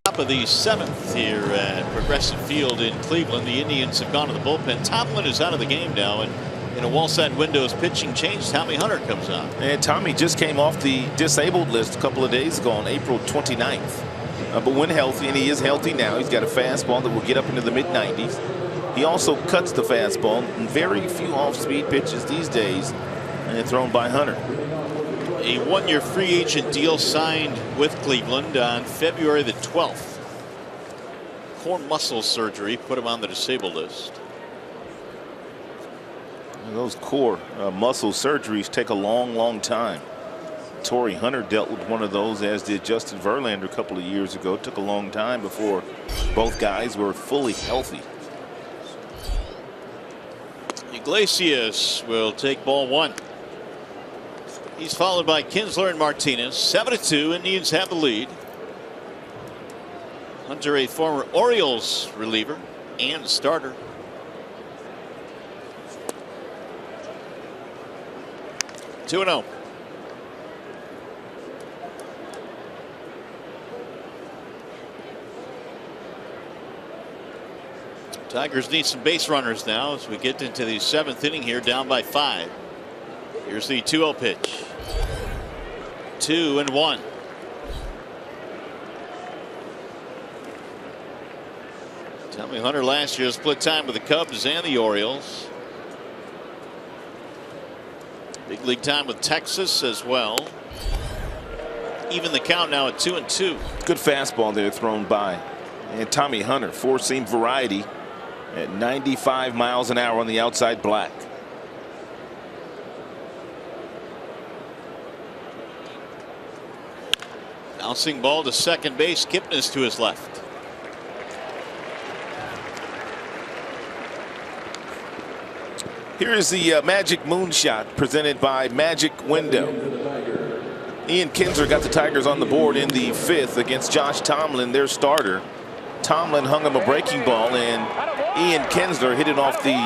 Top of the 7th here at Progressive Field in Cleveland. The Indians have gone to the bullpen. Tomlin is out of the game now, and in a Wallside Windows pitching change, Tommy Hunter comes on. And Tommy just came off the disabled list a couple of days ago on April 29th. But when healthy, and he is healthy now, he's got a fastball that will get up into the mid-90s. He also cuts the fastball, and very few off-speed pitches these days thrown by Hunter. A one-year free agent deal signed with Cleveland on February the 12th. Core muscle surgery put him on the disabled list. Those core muscle surgeries take a long time. Torrey Hunter dealt with one of those, as did Justin Verlander a couple of years ago. It took a long time before both guys were fully healthy. Iglesias will take ball 1. He's followed by Kinsler and Martinez. 7-2. Indians have the lead. Hunter, a former Orioles reliever and starter. Two 2-0. Tigers need some base runners now as we get into the 7th inning here, down by 5. Here's the 2-0 pitch. 2-1. Tommy Hunter last year split time with the Cubs and the Orioles. Big league time with Texas as well. Even the count now at 2-2. Good fastball there thrown by. And Tommy Hunter, four-seam variety at 95 miles an hour on the outside black. Bouncing ball to second base. Kipnis to his left. Here is the Magic Moonshot presented by Magic Window. Ian Kinsler got the Tigers on the board in the 5th against Josh Tomlin, their starter. Tomlin hung him a breaking ball, and Ian Kinsler hit it off the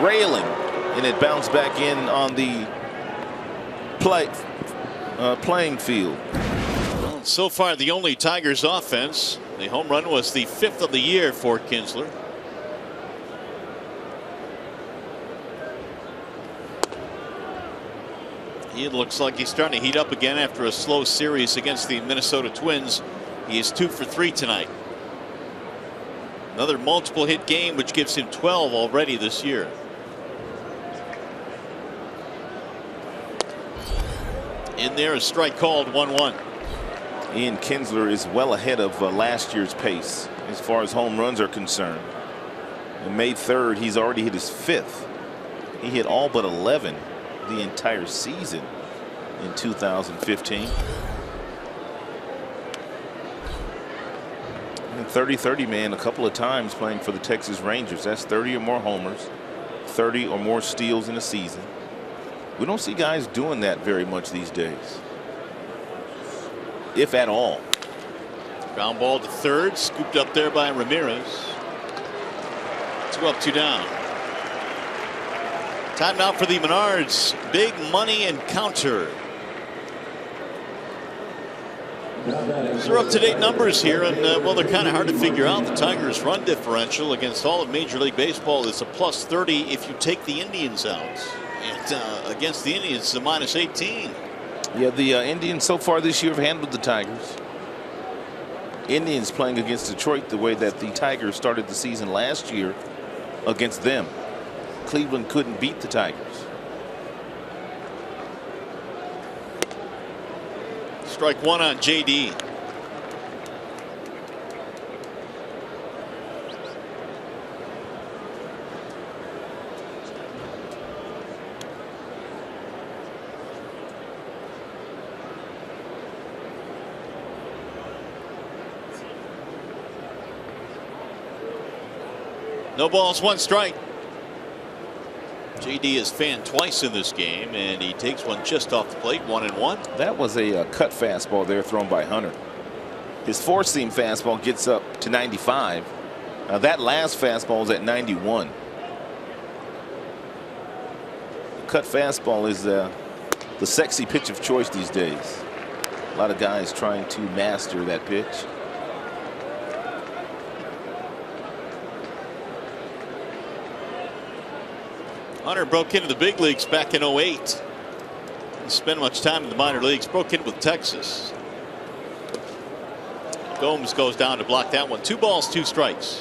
railing, and it bounced back in on the playing field. Well, so far the only Tigers offense. The home run was the 5th of the year for Kinsler. It looks like he's starting to heat up again after a slow series against the Minnesota Twins. He is 2 for 3 tonight. Another multiple hit game, which gives him 12 already this year. In there, a strike called. 1-1. Ian Kinsler is well ahead of last year's pace as far as home runs are concerned. On May 3rd, he's already hit his 5th. He hit all but 11 the entire season in 2015. And 30-30 man a couple of times playing for the Texas Rangers. That's 30 or more homers, 30 or more steals in a season. We don't see guys doing that very much these days, if at all. Ground ball to third, scooped up there by Ramirez. 2 up, 2 down. Time now for the Menards big money encounter. These are up-to-date numbers here, and well, they're kind of hard to figure out. The Tigers' run differential against all of Major League Baseball is a +30 if you take the Indians out, and against the Indians it's a -18. Yeah, the Indians so far this year have handled the Tigers. Indians playing against Detroit the way that the Tigers started the season last year against them. Cleveland couldn't beat the Tigers. Strike one on JD. No balls, 1 strike. JD has fanned twice in this game, and he takes one just off the plate, 1-1. That was a cut fastball there thrown by Hunter. His 4-seam fastball gets up to 95. That last fastball is at 91. The cut fastball is the sexy pitch of choice these days. A lot of guys trying to master that pitch. Hunter broke into the big leagues back in 08. Didn't spend much time in the minor leagues. Broke in with Texas. Gomes goes down to block that one. 2 balls, 2 strikes.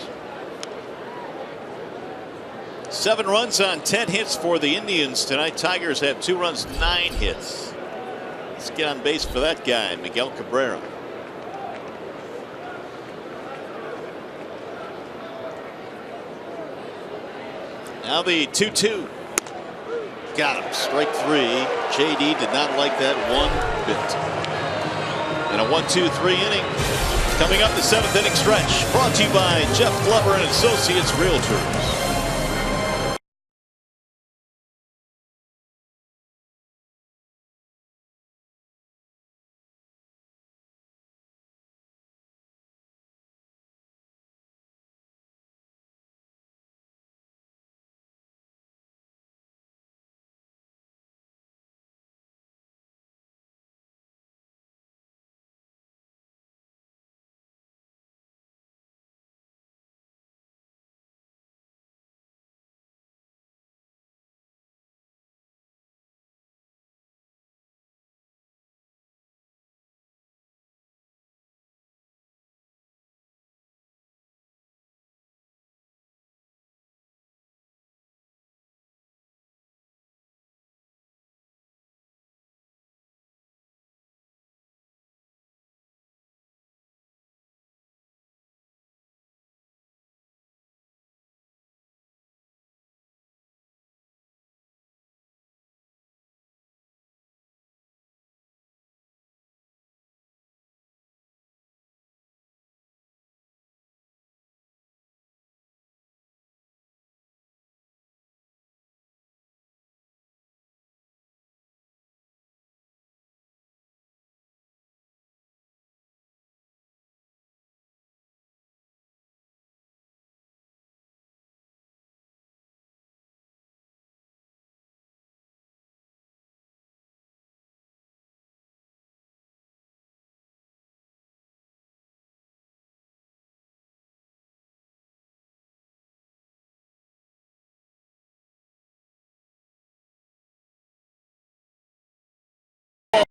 7 runs on 10 hits for the Indians tonight. Tigers have 2 runs, 9 hits. Let's get on base for that guy, Miguel Cabrera. Now the 2-2. Got him. Strike 3. JD did not like that one bit. In a 1-2-3 inning. Coming up the 7th inning stretch. Brought to you by Jeff Glover and Associates Realtors.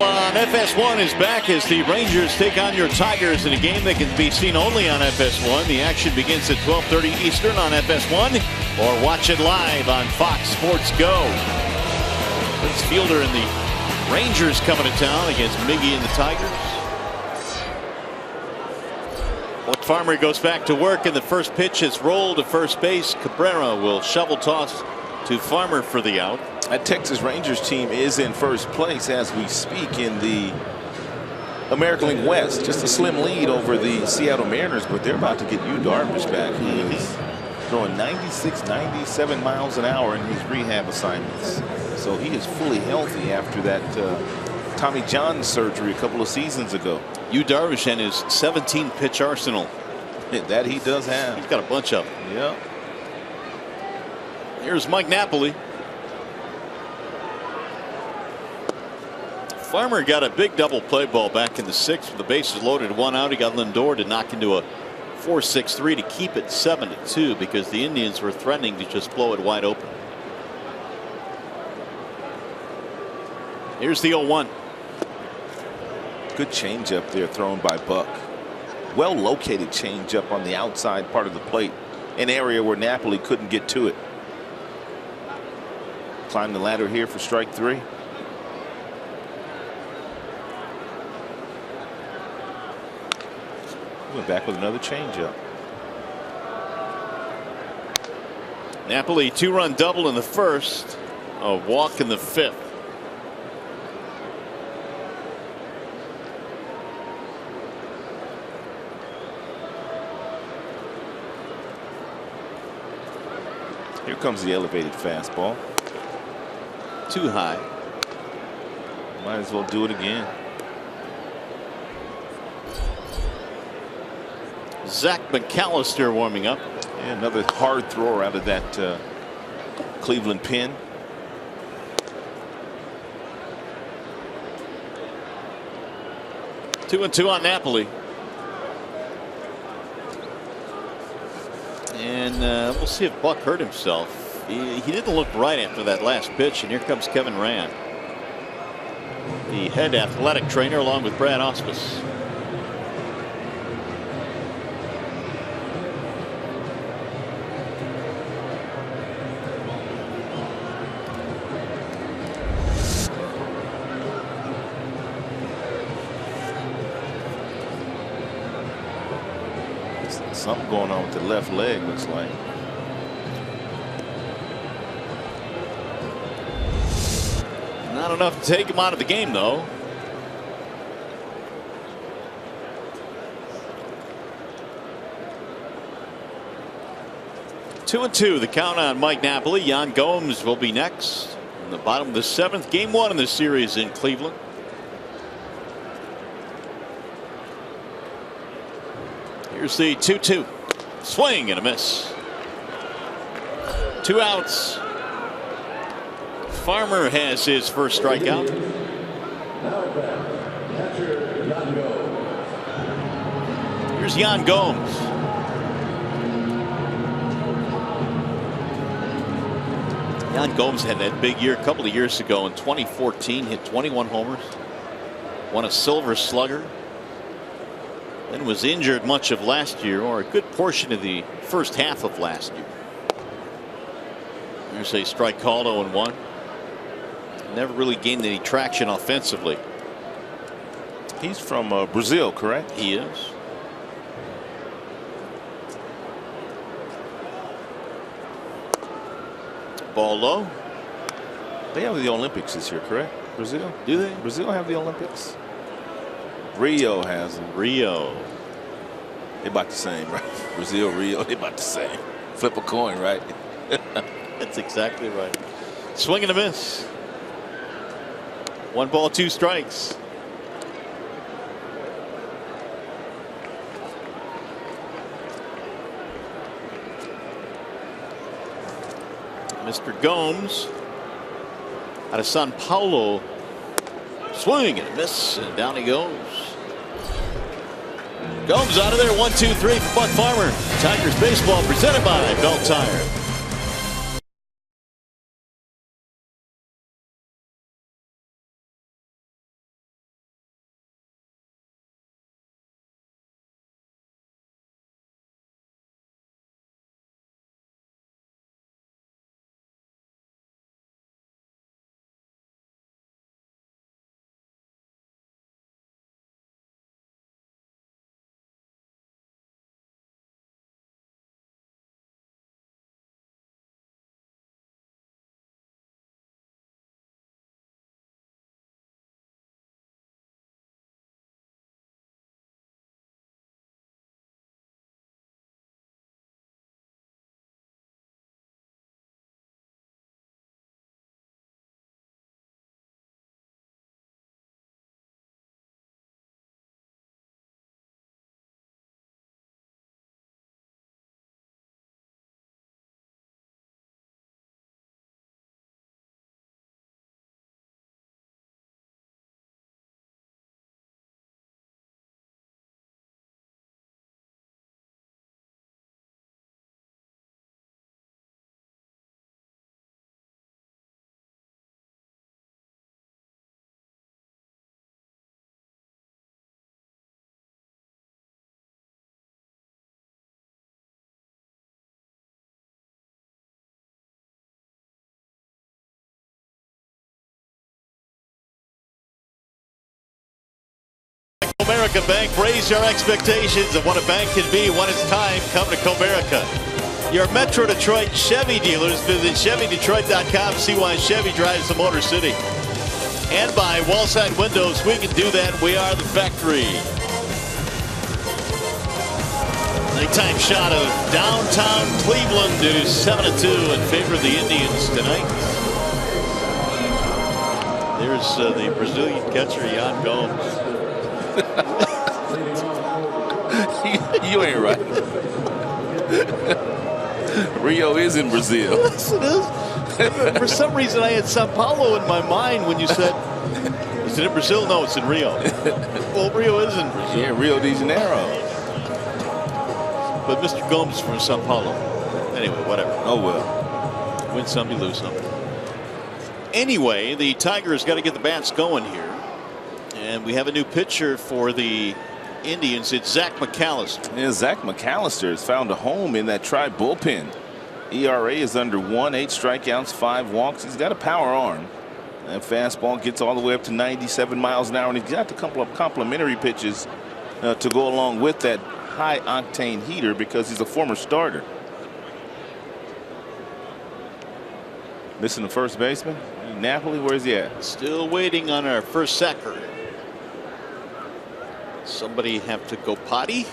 On FS1 is back as the Rangers take on your Tigers in a game that can be seen only on FS1. The action begins at 12:30 Eastern on FS1, or watch it live on Fox Sports Go. Prince Fielder and the Rangers coming to town against Miggy and the Tigers. Farmer goes back to work, and the first pitch is rolled to first base. Cabrera will shovel toss to Farmer for the out. That Texas Rangers team is in first place as we speak in the American League West. Just a slim lead over the Seattle Mariners, but they're about to get Yu Darvish back. He is throwing 96, 97 miles an hour in his rehab assignments. So he is fully healthy after that Tommy John surgery a couple of seasons ago. Yu Darvish and his 17 pitch arsenal. That he does have. He's got a bunch of them. Yeah. Here's Mike Napoli. Farmer got a big double play ball back in the 6th with the bases loaded, 1 out. He got Lindor to knock into a 4-6-3 to keep it 7-2 because the Indians were threatening to just blow it wide open. Here's the 0-1. Good changeup there thrown by Buck. Well located changeup on the outside part of the plate, an area where Napoli couldn't get to it. Climb the ladder here for strike 3. Went back with another changeup. Napoli 2-run double in the 1st, a walk in the 5th. Here comes the elevated fastball. Too high. Might as well do it again. Zach McAllister warming up. Yeah, another hard thrower out of that Cleveland pen. Two and two on Napoli. And we'll see if Buck hurt himself. He didn't look right after that last pitch, and here comes Kevin Rand, the head athletic trainer, along with Brad Auspis. Something going on with the left leg, looks like. Not enough to take him out of the game, though. Two and two, the count on Mike Napoli. Yan Gomes will be next in the bottom of the 7th. Game 1 in the series in Cleveland. Here's the 2-2. Swing and a miss. 2 outs. Farmer has his first strikeout. Here's Yan Gomes. Yan Gomes had that big year a couple of years ago in 2014. Hit 21 homers. Won a Silver Slugger. And was injured much of last year, or a good portion of the first half of last year. Here's a strike called, 0-1. Never really gained any traction offensively. He's from Brazil, correct? He is. Ball low. They have the Olympics this year, correct? Brazil? Do they? Brazil have the Olympics? Rio has them. Rio. They about the same, right? Brazil, Rio, they about the same. Flip a coin, right? That's exactly right. Swing and a miss. 1 ball, 2 strikes. Mr. Gomes out of Sao Paulo. Swing and a miss, and down he goes. Gomes out of there. 1-2-3 for Buck Farmer. Tigers baseball presented by Belt Tire. Comerica Bank, raise your expectations of what a bank can be when it's time. Come to Comerica. Your Metro Detroit Chevy dealers. Visit ChevyDetroit.com to see why Chevy drives the Motor City. And by Wallside Windows, we can do that. We are the factory. Nighttime shot of downtown Cleveland. It is 7-2 in favor of the Indians tonight. There's the Brazilian catcher, Yan Gomes. You ain't right. Rio is in Brazil. Yes, it is. For some reason, I had Sao Paulo in my mind when you said, is it in Brazil? No, it's in Rio. Well, Rio is in Brazil. Yeah, Rio de Janeiro. But Mr. Gomes is from Sao Paulo. Anyway, whatever. Oh, well. Win some, you lose some. Anyway, the Tigers got to get the bats going here. And we have a new pitcher for the Indians. It's Zach McAllister. Yeah, Zach McAllister has found a home in that Tribe bullpen. ERA is under 1, 8 strikeouts, 5 walks. He's got a power arm. That fastball gets all the way up to 97 miles an hour, and he's got a couple of complimentary pitches to go along with that high octane heater because he's a former starter. Missing the first baseman. Napoli, where's he at? Still waiting on our first sacker. Somebody have to go potty?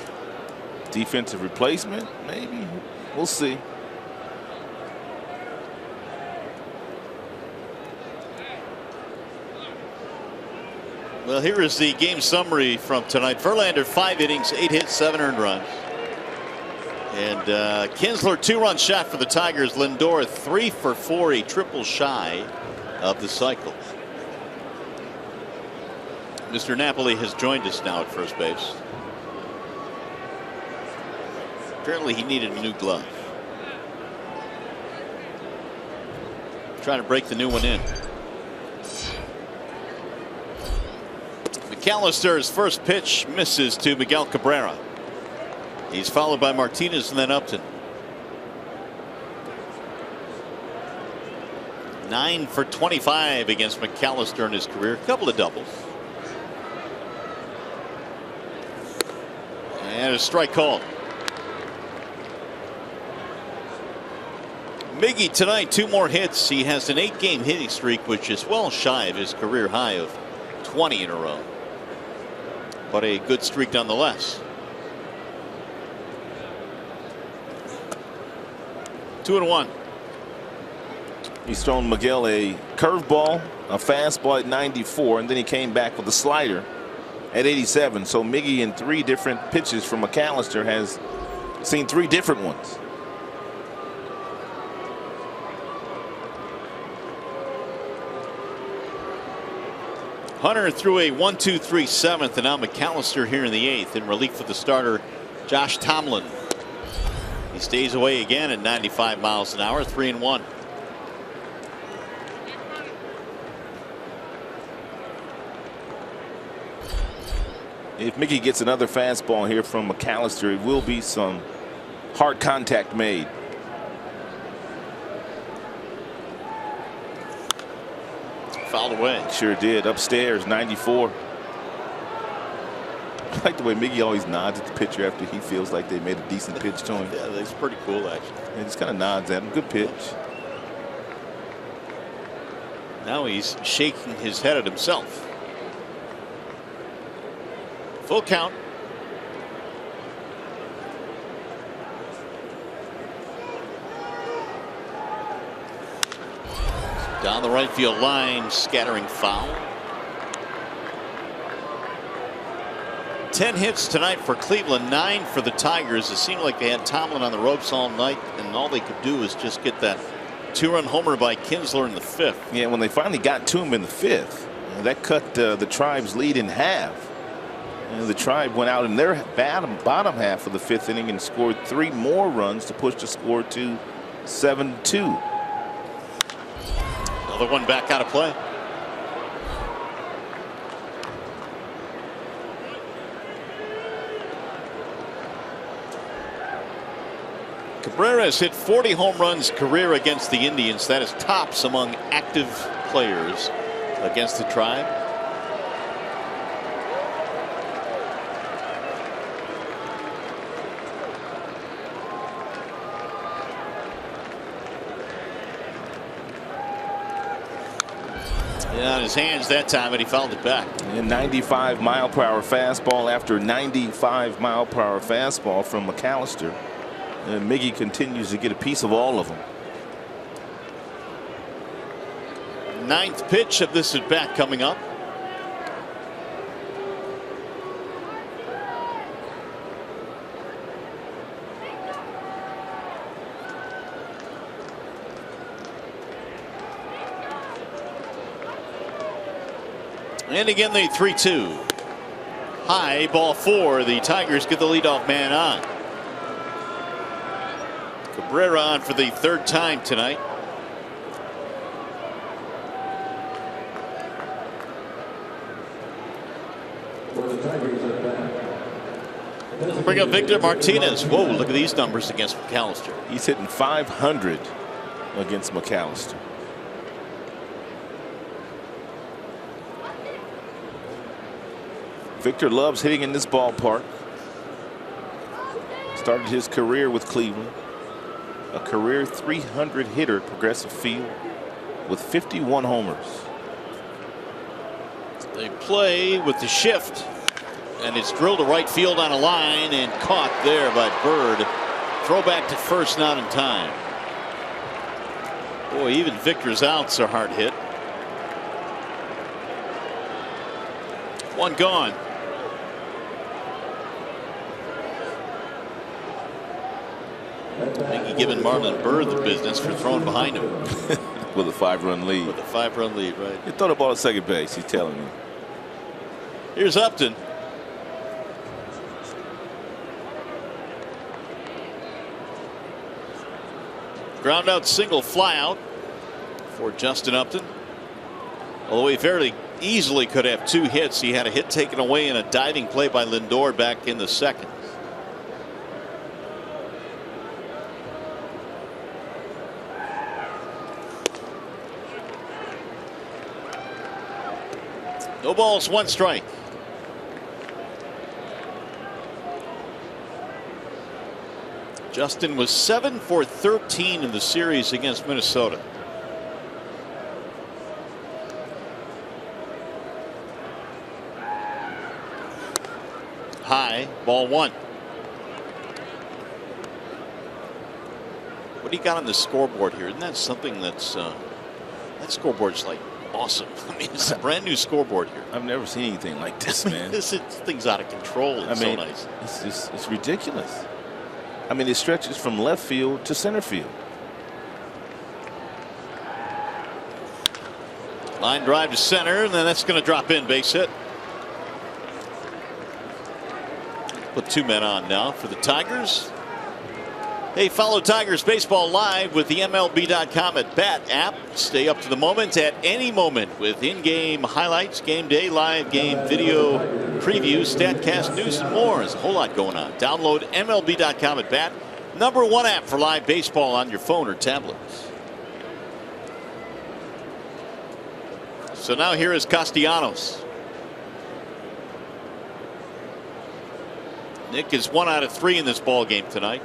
Defensive replacement, maybe. We'll see. Well, here is the game summary from tonight. Verlander, 5 innings, 8 hits, 7 earned runs. And Kinsler, 2-run shot for the Tigers. Lindor, 3 for 4, a triple shy of the cycle. Mr. Napoli has joined us now at first base. Apparently he needed a new glove. Trying to break the new one in. McAllister's first pitch misses to Miguel Cabrera. He's followed by Martinez and then Upton. 9 for 25 against McAllister in his career. A couple of doubles. And a strike called. Miggy tonight, 2 more hits. He has an 8-game hitting streak, which is well shy of his career high of 20 in a row. But a good streak nonetheless. 2-1. He's thrown Miguel a curveball, a fastball at 94, and then he came back with a slider at 87. So Miggy in 3 different pitches from McAllister has seen 3 different ones. Hunter threw a 1-2-3 7th, and now McAllister here in the 8th in relief for the starter Josh Tomlin. He stays away again at 95 miles an hour, 3-1. If Mickey gets another fastball here from McAllister, it will be some hard contact made. Fouled away. Sure did. Upstairs, 94. I like the way Mickey always nods at the pitcher after he feels like they made a decent pitch to him. Yeah, that's pretty cool, actually. He just kind of nods at him. Good pitch. Now he's shaking his head at himself. Full count. Down the right field line, scattering foul. 10 hits tonight for Cleveland, 9 for the Tigers. It seemed like they had Tomlin on the ropes all night, and all they could do was just get that 2-run homer by Kinsler in the 5th. Yeah, when they finally got to him in the 5th, that cut the Tribe's lead in half. And the Tribe went out in their bottom half of the 5th inning and scored 3 more runs to push the score to 7-2. Another one back out of play. Cabrera has hit 40 home runs career against the Indians. That is tops among active players against the Tribe. On his hands that time, and he fouled it back. And 95-mile-per-hour fastball after 95-mile-per-hour fastball from McAllister. And Miggy continues to get a piece of all of them. 9th pitch of this at bat coming up. And again, the 3-2. High, ball 4. The Tigers get the leadoff man on. Cabrera on for the 3rd time tonight. Bring up Victor Martinez. Whoa, look at these numbers against McAllister. He's hitting .500 against McAllister. Victor loves hitting in this ballpark. Started his career with Cleveland. A career .300 hitter at Progressive Field with 51 homers. They play with the shift, and it's drilled to right field on a line and caught there by Bird. Throw back to first, not in time. Boy, even Victor's outs are hard hit. 1 gone. Mickey giving Marlon Bird the business for throwing behind him. With a 5-run lead. With a 5-run lead, right. He throw the ball at second base, he's telling me. Here's Upton. Ground out single, fly out for Justin Upton. Although he fairly easily could have 2 hits. He had a hit taken away in a diving play by Lindor back in the 2nd. No balls, 1 strike. Justin was 7 for 13 in the series against Minnesota. High, ball 1. What do you got on the scoreboard here? Isn't that something that's that scoreboard's like awesome? I mean, it's a brand new scoreboard here. I've never seen anything like this, man. This thing's out of control. It's so nice. It's ridiculous. I mean, it stretches from left field to center field. Line drive to center, and then that's going to drop in. Base hit. Put 2 men on now for the Tigers. Hey, follow Tigers Baseball live with the MLB.com at Bat app. Stay up to the moment at any moment with in-game highlights, game day, live game video previews, StatCast news, and more. There's a whole lot going on. Download MLB.com at Bat, #1 app for live baseball on your phone or tablets. So now here is Castellanos. Nick is 1 out of 3 in this ball game tonight.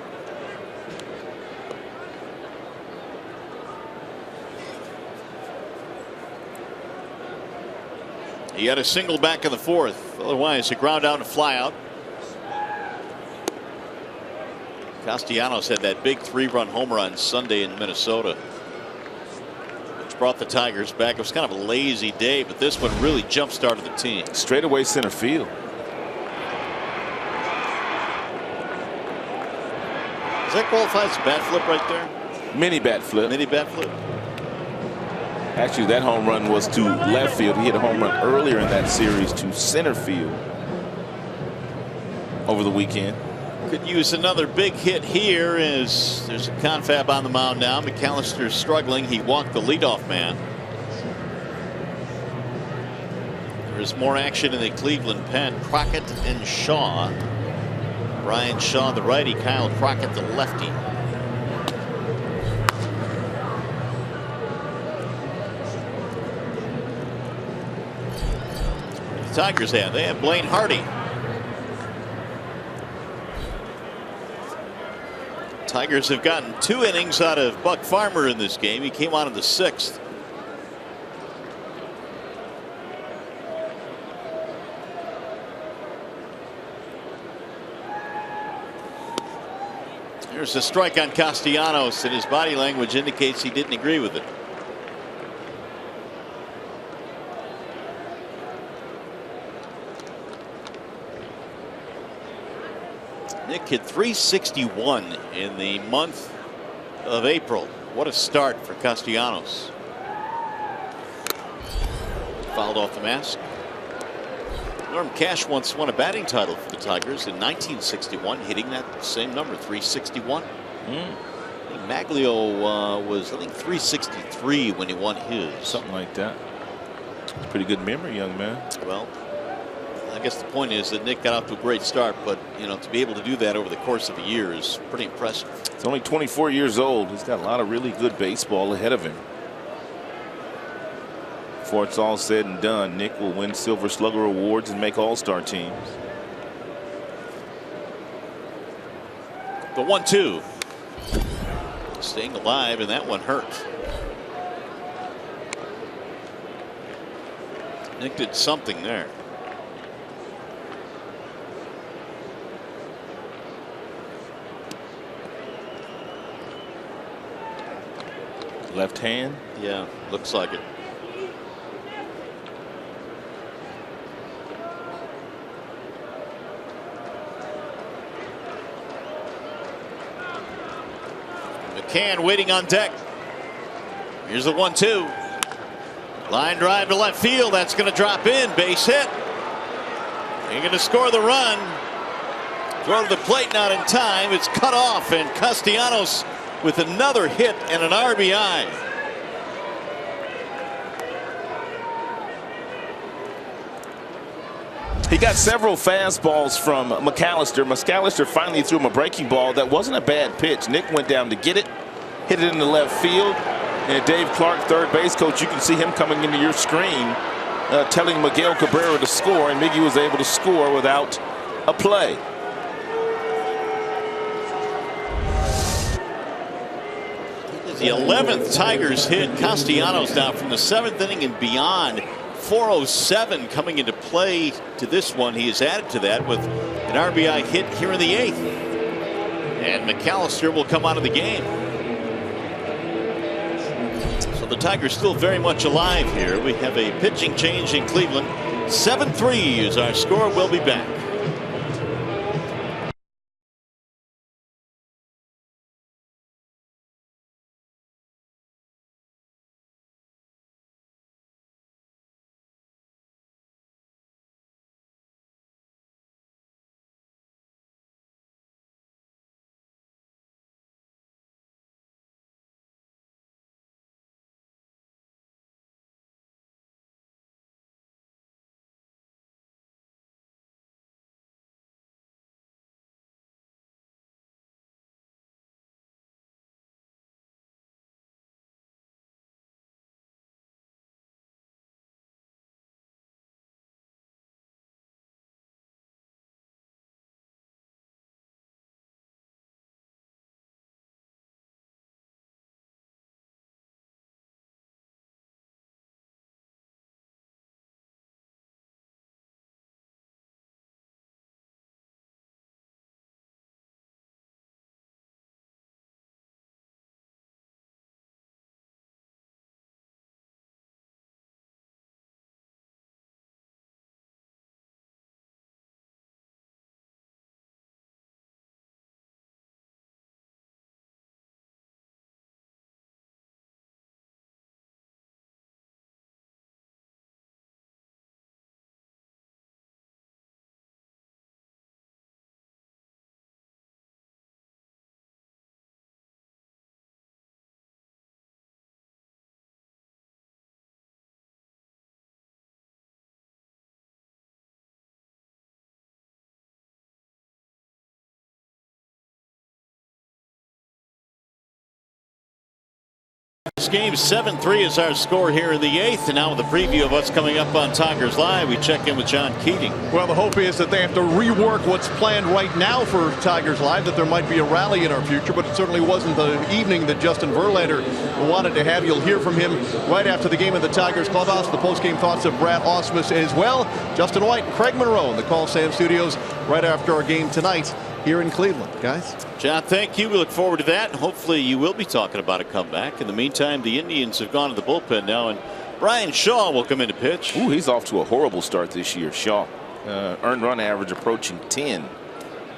He had a single back in the 4th. Otherwise, a ground out and fly out. Castellanos had that big 3-run home run Sunday in Minnesota, which brought the Tigers back. It was kind of a lazy day, but this one really jump-started the team. Straightaway center field. Does that qualify as a bat flip right there? Mini bat flip. Mini bat flip. Actually, that home run was to left field. He hit a home run earlier in that series to center field over the weekend. Could use another big hit here as there's a confab on the mound now. McAllister's struggling. He walked the leadoff man. There's more action in the Cleveland pen. Crockett and Shaw. Brian Shaw, the righty. Kyle Crockett, the lefty. Tigers have. They have Blaine Hardy. Tigers have gotten 2 innings out of Buck Farmer in this game. He came on in the 6th. There's a strike on Castellanos, and his body language indicates he didn't agree with it. Nick hit .361 in the month of April. What a start for Castellanos. Fouled off the mask. Norm Cash once won a batting title for the Tigers in 1961, hitting that same number, .361. I think Maglio was, I think, .363 when he won his. Something like that. Pretty good memory, young man. Well, I guess the point is that Nick got off to a great start, but to be able to do that over the course of a year is pretty impressive. He's only 24 years old. He's got a lot of really good baseball ahead of him. Before it's all said and done, Nick will win Silver Slugger awards and make all-star teams. The 1-2. Staying alive, and that one hurt. Nick did something there. Left hand? Yeah, looks like it. McCann waiting on deck. Here's the 1-2. Line drive to left field. That's going to drop in. Base hit. They're going to score the run. Throw to the plate, not in time. It's cut off, and Castellanos with another hit and an RBI. He got several fastballs from McAllister. McAllister finally threw him a breaking ball that wasn't a bad pitch. Nick went down to get it, hit it in the left field. And Dave Clark, third base coach, you can see him coming into your screen telling Miguel Cabrera to score, and Miggy was able to score without a play. The 11th Tigers hit. Castellanos now from the 7th inning and beyond. 407 coming into play to this one. He has added to that with an RBI hit here in the 8th. And McAllister will come out of the game. So the Tigers still very much alive here. We have a pitching change in Cleveland. 7-3 is our score. We'll be back. This game 7-3 is our score here in the 8th, and now with a preview of what's coming up on Tigers Live, we check in with John Keating. Well, the hope is that they have to rework what's planned right now for Tigers Live, that there might be a rally in our future, but it certainly wasn't the evening that Justin Verlander wanted to have. You'll hear from him right after the game in the Tigers clubhouse. The post-game thoughts of Brad Ausmus as well. Justin White and Craig Monroe in the Call Sam Studios right after our game tonight here in Cleveland, guys. John, thank you. We look forward to that. Hopefully you will be talking about a comeback. In the meantime, the Indians have gone to the bullpen now, and Brian Shaw will come in to pitch. Ooh, he's off to a horrible start this year. Shaw, earned run average approaching 10.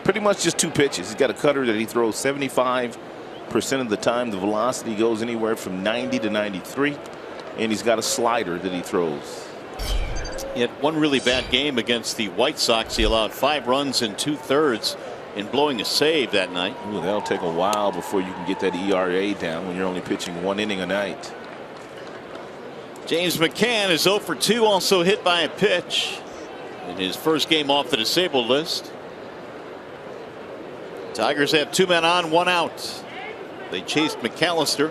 Pretty much just 2 pitches. He's got a cutter that he throws 75% of the time. The velocity goes anywhere from 90 to 93. And he's got a slider that he throws. He had one really bad game against the White Sox. He allowed 5 runs in 2/3 in blowing a save that night. Ooh, that'll take a while before you can get that ERA down when you're only pitching 1 inning a night. James McCann is 0 for 2, also hit by a pitch in his first game off the disabled list. Tigers have 2 men on, 1 out. They chased McAllister.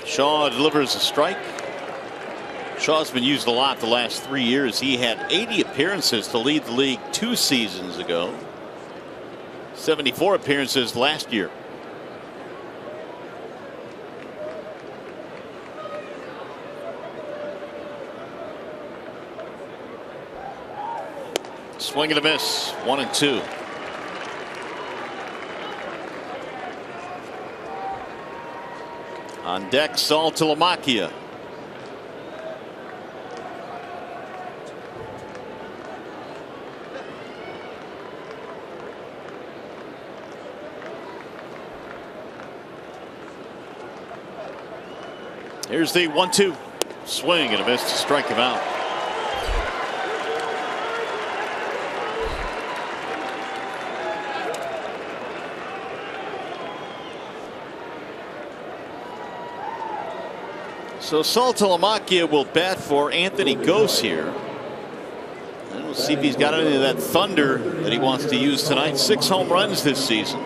Shaw delivers a strike. Shaw's been used a lot the last 3 years. He had 80 appearances to lead the league 2 seasons ago. 74 appearances last year. Swing and a miss. 1-2. On deck, Saltalamacchia. Here's the 1-2. Swing and a miss to strike him out. So Saltalamacchia will bat for Anthony Gose here. And we'll see if he's got any of that thunder that he wants to use tonight. 6 home runs this season.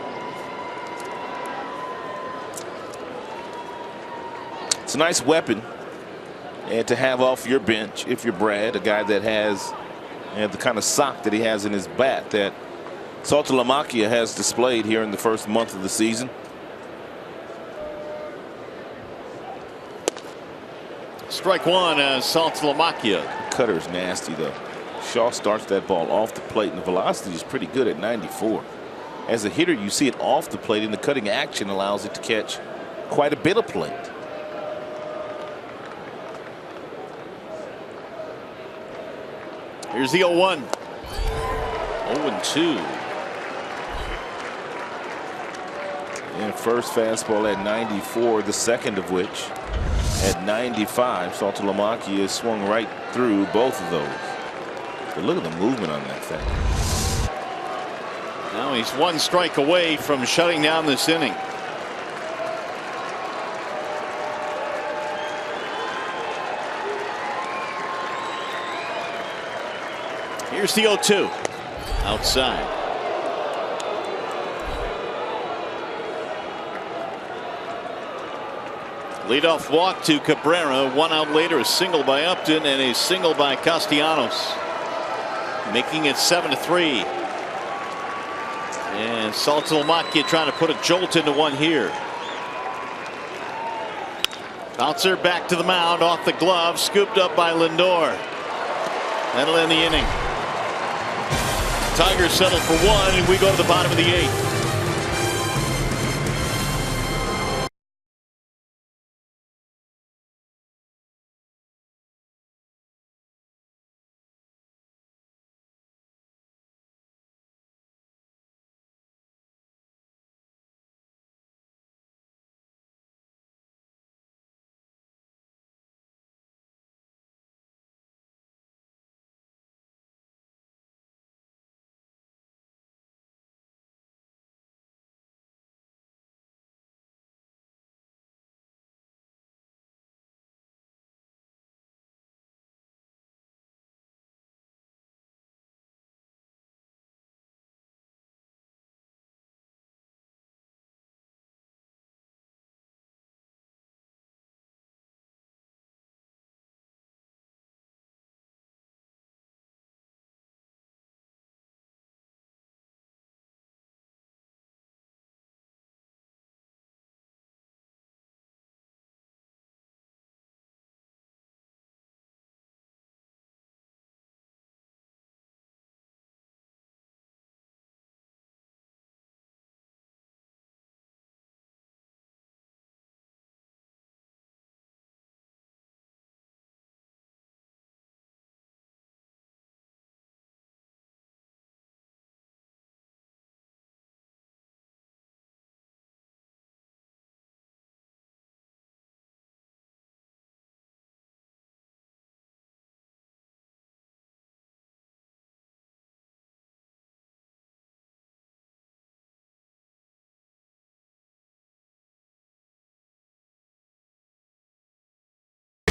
It's a nice weapon and to have off your bench if you're Brad, a guy that has the kind of sock that he has in his bat that Saltalamacchia has displayed here in the first month of the season. Strike 1 as Saltalamacchia. Cutter's nasty though. Shaw starts that ball off the plate and the velocity is pretty good at 94. As a hitter, you see it off the plate and the cutting action allows it to catch quite a bit of plate. Here's the 0-1. 0-2. And first fastball at 94, the second of which at 95. Saltalamacchia swung right through both of those. But look at the movement on that thing. Now he's 1 strike away from shutting down this inning. Here's the 0-2. Outside. Leadoff walk to Cabrera. 1 out later, a single by Upton and a single by Castellanos, making it 7-3. And Saltalamacchia trying to put a jolt into 1 here. Bouncer back to the mound off the glove, scooped up by Lindor. That'll end the inning. Tigers settle for 1, and we go to the bottom of the 8th.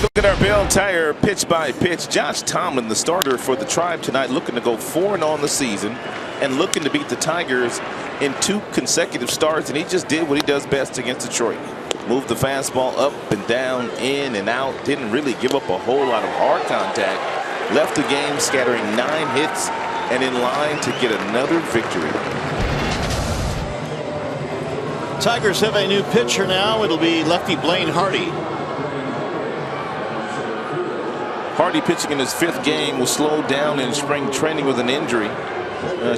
Look at our Bell Tire pitch by pitch. Josh Tomlin, the starter for the Tribe tonight, looking to go 4-0 on the season and looking to beat the Tigers in 2 consecutive starts, and he just did what he does best against Detroit. Moved the fastball up and down, in and out. Didn't really give up a whole lot of hard contact. Left the game scattering 9 hits and in line to get another victory. Tigers have a new pitcher now. It'll be lefty Blaine Hardy. Hardy, pitching in his 5th game, was slowed down in spring training with an injury.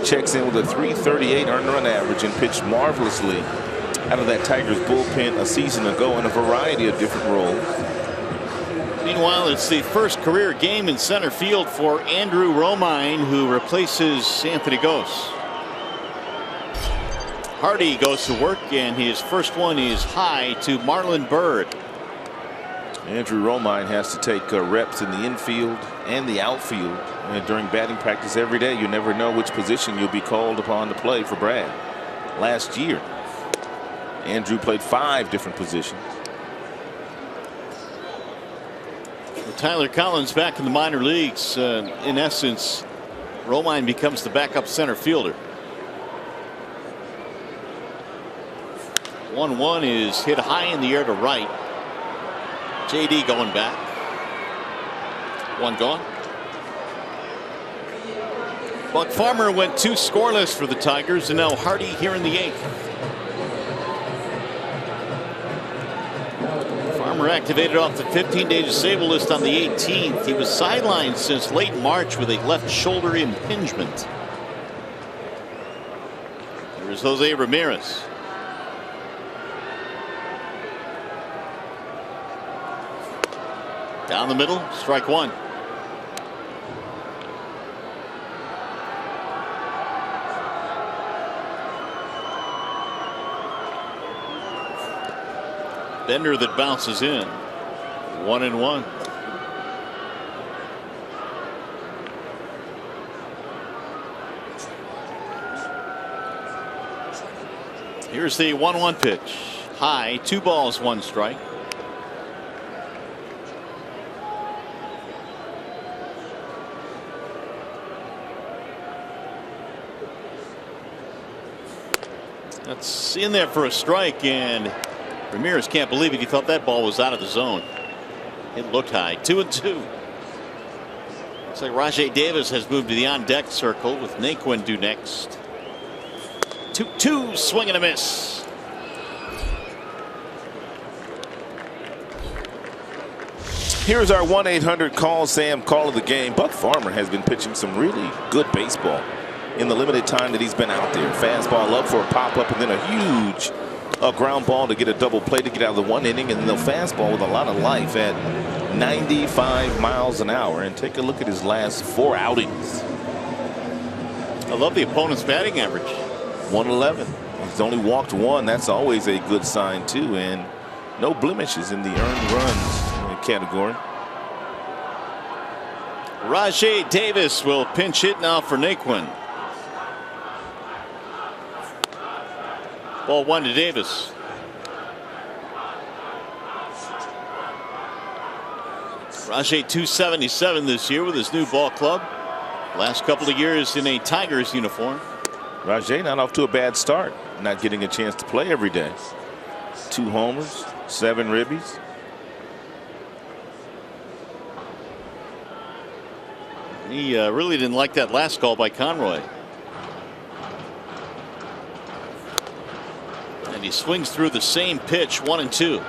Checks in with a .338 earned run average and pitched marvelously out of that Tigers bullpen a season ago in a variety of different roles. Meanwhile, it's the first career game in center field for Andrew Romine, who replaces Anthony Gose. Hardy goes to work, and his first one is high to Marlon Byrd. Andrew Romine has to take reps in the infield and the outfield during batting practice every day. You never know which position you'll be called upon to play for Brad. Last year, Andrew played 5 different positions. Tyler Collins back in the minor leagues. In essence, Romine becomes the backup center fielder. 1-1 is hit high in the air to right. JD going back. 1 gone. Buck Farmer went 2 scoreless for the Tigers, and now Hardy here in the 8th. Farmer activated off the 15-day disabled list on the 18th. He was sidelined since late March with a left shoulder impingement. Here's Jose Ramirez. Down the middle, strike 1. Bender that bounces in. 1-1. Here's the 1-1 pitch. High, 2 balls, 1 strike. That's in there for a strike, and Ramirez can't believe it. He thought that ball was out of the zone. It looked high. 2-2. Looks like Rajai Davis has moved to the on-deck circle with Naquin due next. 2-2, swing and a miss. Here's our 1-800-CALL-SAM call of the game. Buck Farmer has been pitching some really good baseball in the limited time that he's been out there. Fastball up for a pop-up, and then a huge ground ball to get a double play to get out of the 1 inning, and then the fastball with a lot of life at 95 miles an hour. And take a look at his last 4 outings. I love the opponent's batting average. 111. He's only walked 1. That's always a good sign too, and no blemishes in the earned runs category. Rajai Davis will pinch hit now for Naquin. Ball 1 to Davis. Rajai .277 this year with his new ball club. Last couple of years in a Tigers uniform. Rajai not off to a bad start. Not getting a chance to play every day. 2 homers, 7 ribbies. He really didn't like that last call by Conroy. And he swings through the same pitch, 1-2.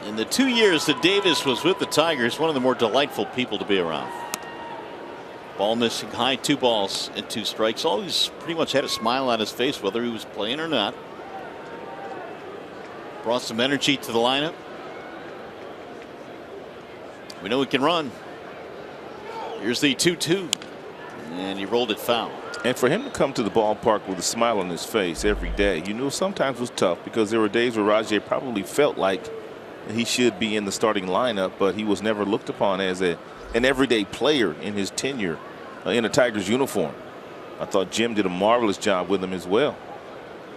In the 2 years that Davis was with the Tigers, one of the more delightful people to be around. Ball missing high, 2 balls and 2 strikes. Always pretty much had a smile on his face whether he was playing or not. Brought some energy to the lineup. We know he can run. Here's the 2-2, and he rolled it foul. And for him to come to the ballpark with a smile on his face every day, you knew sometimes was tough, because there were days where Rajai probably felt like he should be in the starting lineup, but he was never looked upon as an everyday player in his tenure in a Tigers uniform. I thought Jim did a marvelous job with him as well.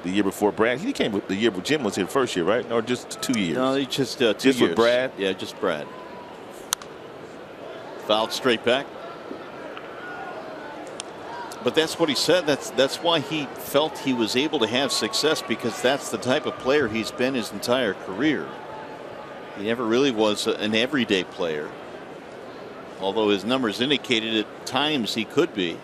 The year before Brad, he came the year Jim was here the first year, right? Or just 2 years? No, just 2 years. Just with Brad? Yeah, just Brad. Fouled straight back. But that's what he said. That's why he felt he was able to have success, because that's the type of player he's been his entire career. He never really was an everyday player, although his numbers indicated at times he could be.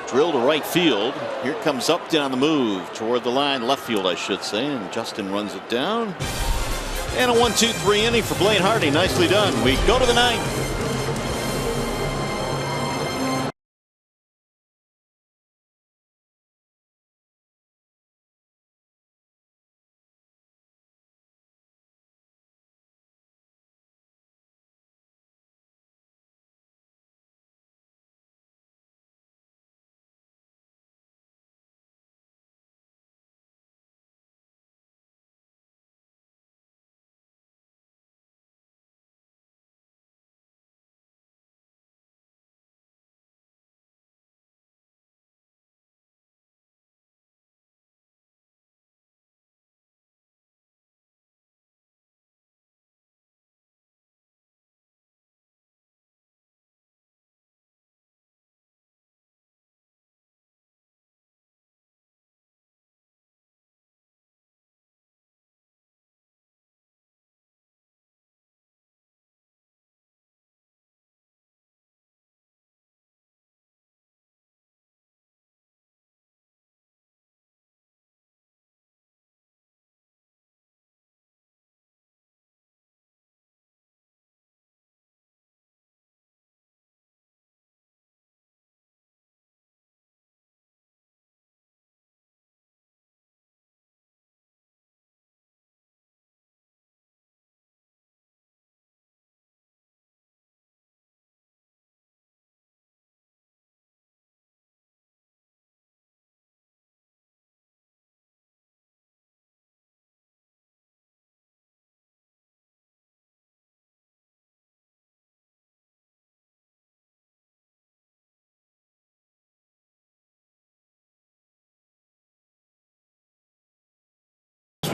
Drill to right field. Here comes Upton on the move toward the line, left field I should say, and Justin runs it down. And a 1-2-3 inning for Blaine Hardy. Nicely done. We go to the ninth.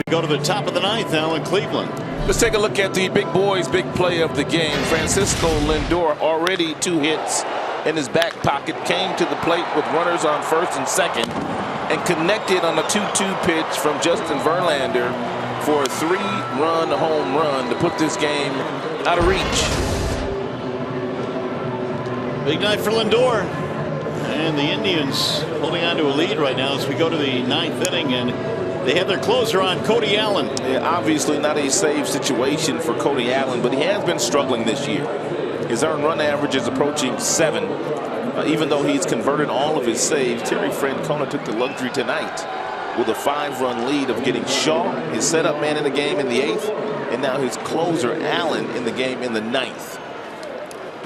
We go to the top of the ninth now in Cleveland. Let's take a look at the big boys' big play of the game. Francisco Lindor, already 2 hits in his back pocket, came to the plate with runners on first and second and connected on a 2-2 pitch from Justin Verlander for a 3-run home run to put this game out of reach. Big night for Lindor. And the Indians holding on to a lead right now as we go to the ninth inning, and they have their closer on, Cody Allen. Yeah, obviously not a save situation for Cody Allen, but he has been struggling this year. His earned run average is approaching 7. Even though he's converted all of his saves, Terry Francona took the luxury tonight with a 5-run lead of getting Shaw, his setup man in the game, in the 8th, and now his closer Allen in the game in the 9th.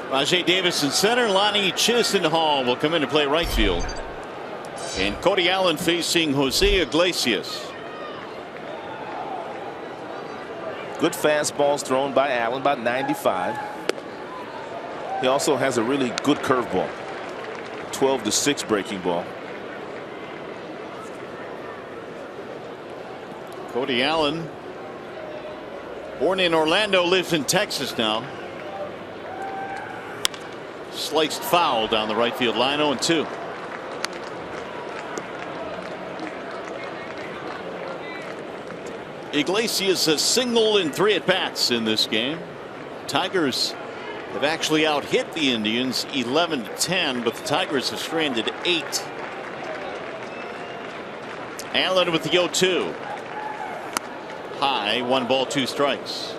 Rajai Davis in center. Lonnie Chisenhall will come in to play right field. And Cody Allen facing Jose Iglesias. Good fastballs thrown by Allen, about 95. He also has a really good curveball. 12-6 breaking ball. Cody Allen, born in Orlando, lives in Texas now. Sliced foul down the right field line, 0-2. Iglesias a single in 3 at-bats in this game. Tigers have actually out-hit the Indians 11-10, but the Tigers have stranded 8. Allen with the 0-2. High, 1 ball, 2 strikes.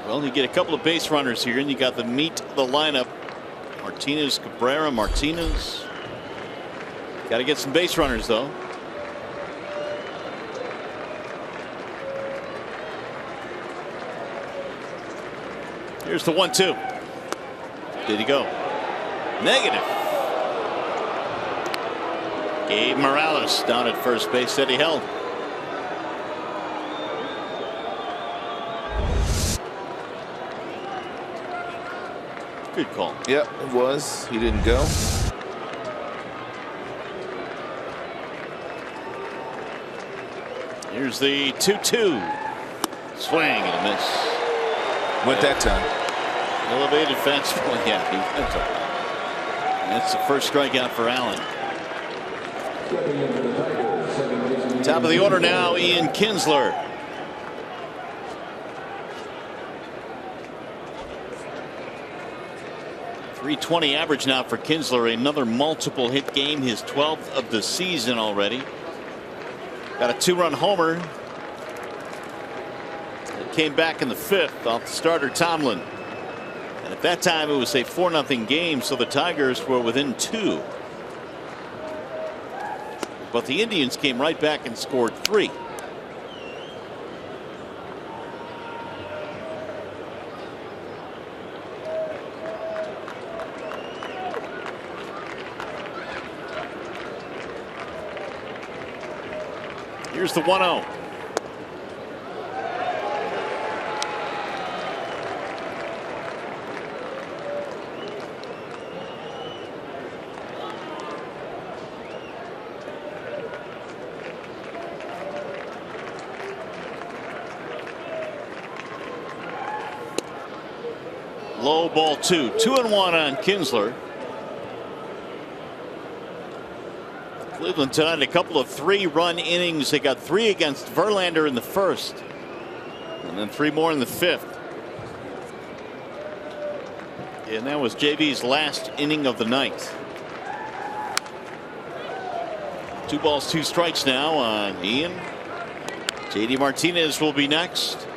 Well, you get a couple of base runners here, and you got the meat of the lineup. Martinez, Cabrera, Martinez. Got to get some base runners, though. Here's the 1-2. Did he go? Negative. Gabe Morales down at first base, said he held. Good call. Yep, it was. He didn't go. Here's the 2-2. Swing and a miss. Went that time. Elevated fastball. Yeah, he went up. That's the first strikeout for Allen. Top of the order now, Ian Kinsler. .320 average now for Kinsler. Another multiple hit game, his 12th of the season already. Got a 2-run homer. It came back in the 5th off the starter Tomlin. And at that time it was a 4-0 game, so the Tigers were within 2. But the Indians came right back and scored 3. Here's the 1-0. Low ball 2. 2-1 on Kinsler. Cleveland tonight, a couple of 3-run innings. They got 3 against Verlander in the 1st, and then 3 more in the 5th. And that was JV's last inning of the night. 2 balls, 2 strikes now on Ian. JD Martinez will be next.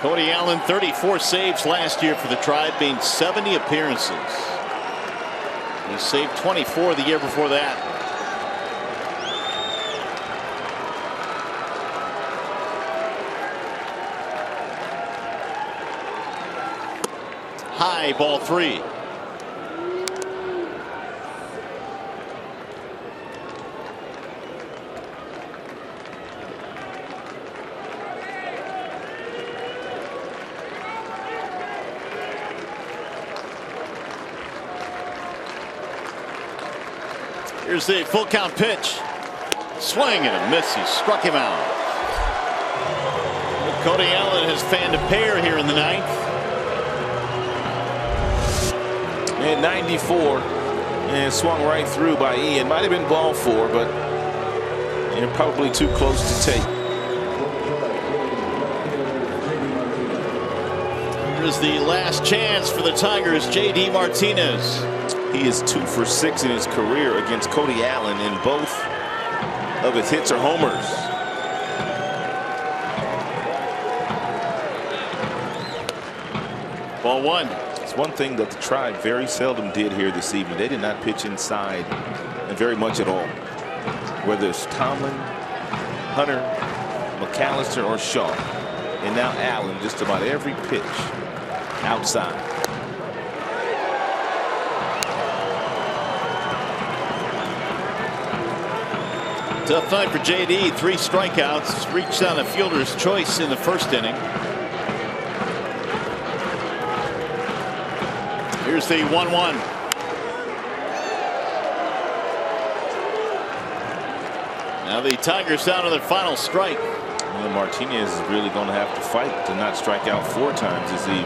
Cody Allen, 34 saves last year for the Tribe, made 70 appearances. He saved 24 the year before that. High, ball 3. Here's the full count pitch. Swing and a miss. He struck him out. Cody Allen has fanned a pair here in the 9th. And 94 and swung right through by Ian. Might have been ball 4, but probably too close to take. Here's the last chance for the Tigers. JD Martinez. He is 2 for 6 in his career against Cody Allen, and both of his hits are homers. Ball 1. It's one thing that the Tribe very seldom did here this evening. They did not pitch inside very much at all. Whether it's Tomlin, Hunter, McAllister, or Shaw. And now Allen, just about every pitch outside. Tough night for JD. 3 strikeouts. Reached on a fielder's choice in the 1st inning. Here's the 1-1. Now the Tigers down to their final strike. Well, Martinez is really going to have to fight to not strike out 4 times this evening.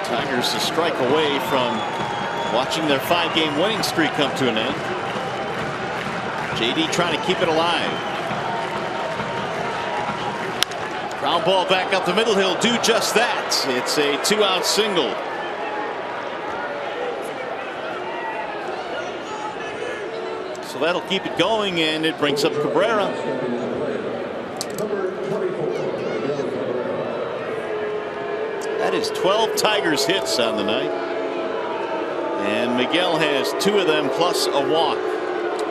Tigers a strike away from watching their 5-game winning streak come to an end. JD trying to keep it alive. Ground ball back up the middle. He'll do just that. It's a 2-out single. So that'll keep it going, and it brings up Cabrera. That is 12 Tigers hits on the night. And Miguel has 2 of them plus a walk.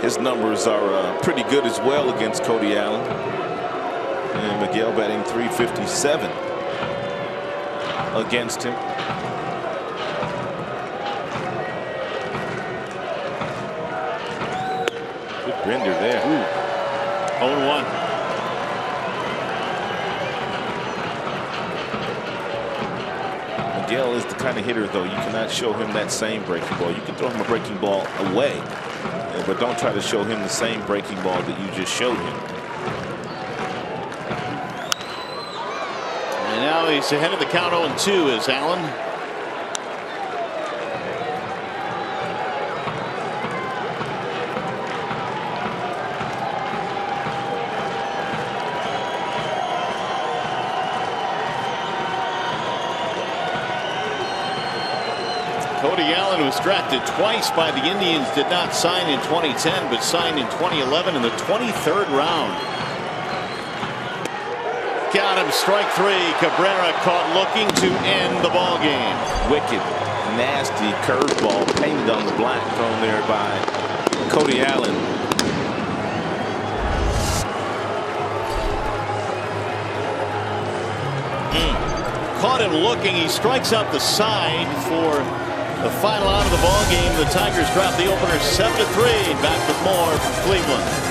His numbers are pretty good as well against Cody Allen. And Miguel batting .357 against him. Good bender there. Ooh. 0-1. Miguel is the kind of hitter, though, you cannot show him that same breaking ball. You can throw him a breaking ball away, but don't try to show him the same breaking ball that you just showed him. And now he's ahead of the count 0-2 is Allen. Cody Allen was drafted twice by the Indians, did not sign in 2010, but signed in 2011 in the 23rd round. Got him, strike three. Cabrera caught looking to end the ball game. Wicked, nasty curveball painted on the black, thrown there by Cody Allen. Caught him looking. He strikes out the side for the final out of the ball game. The Tigers drop the opener 7-3. Back with more from Cleveland.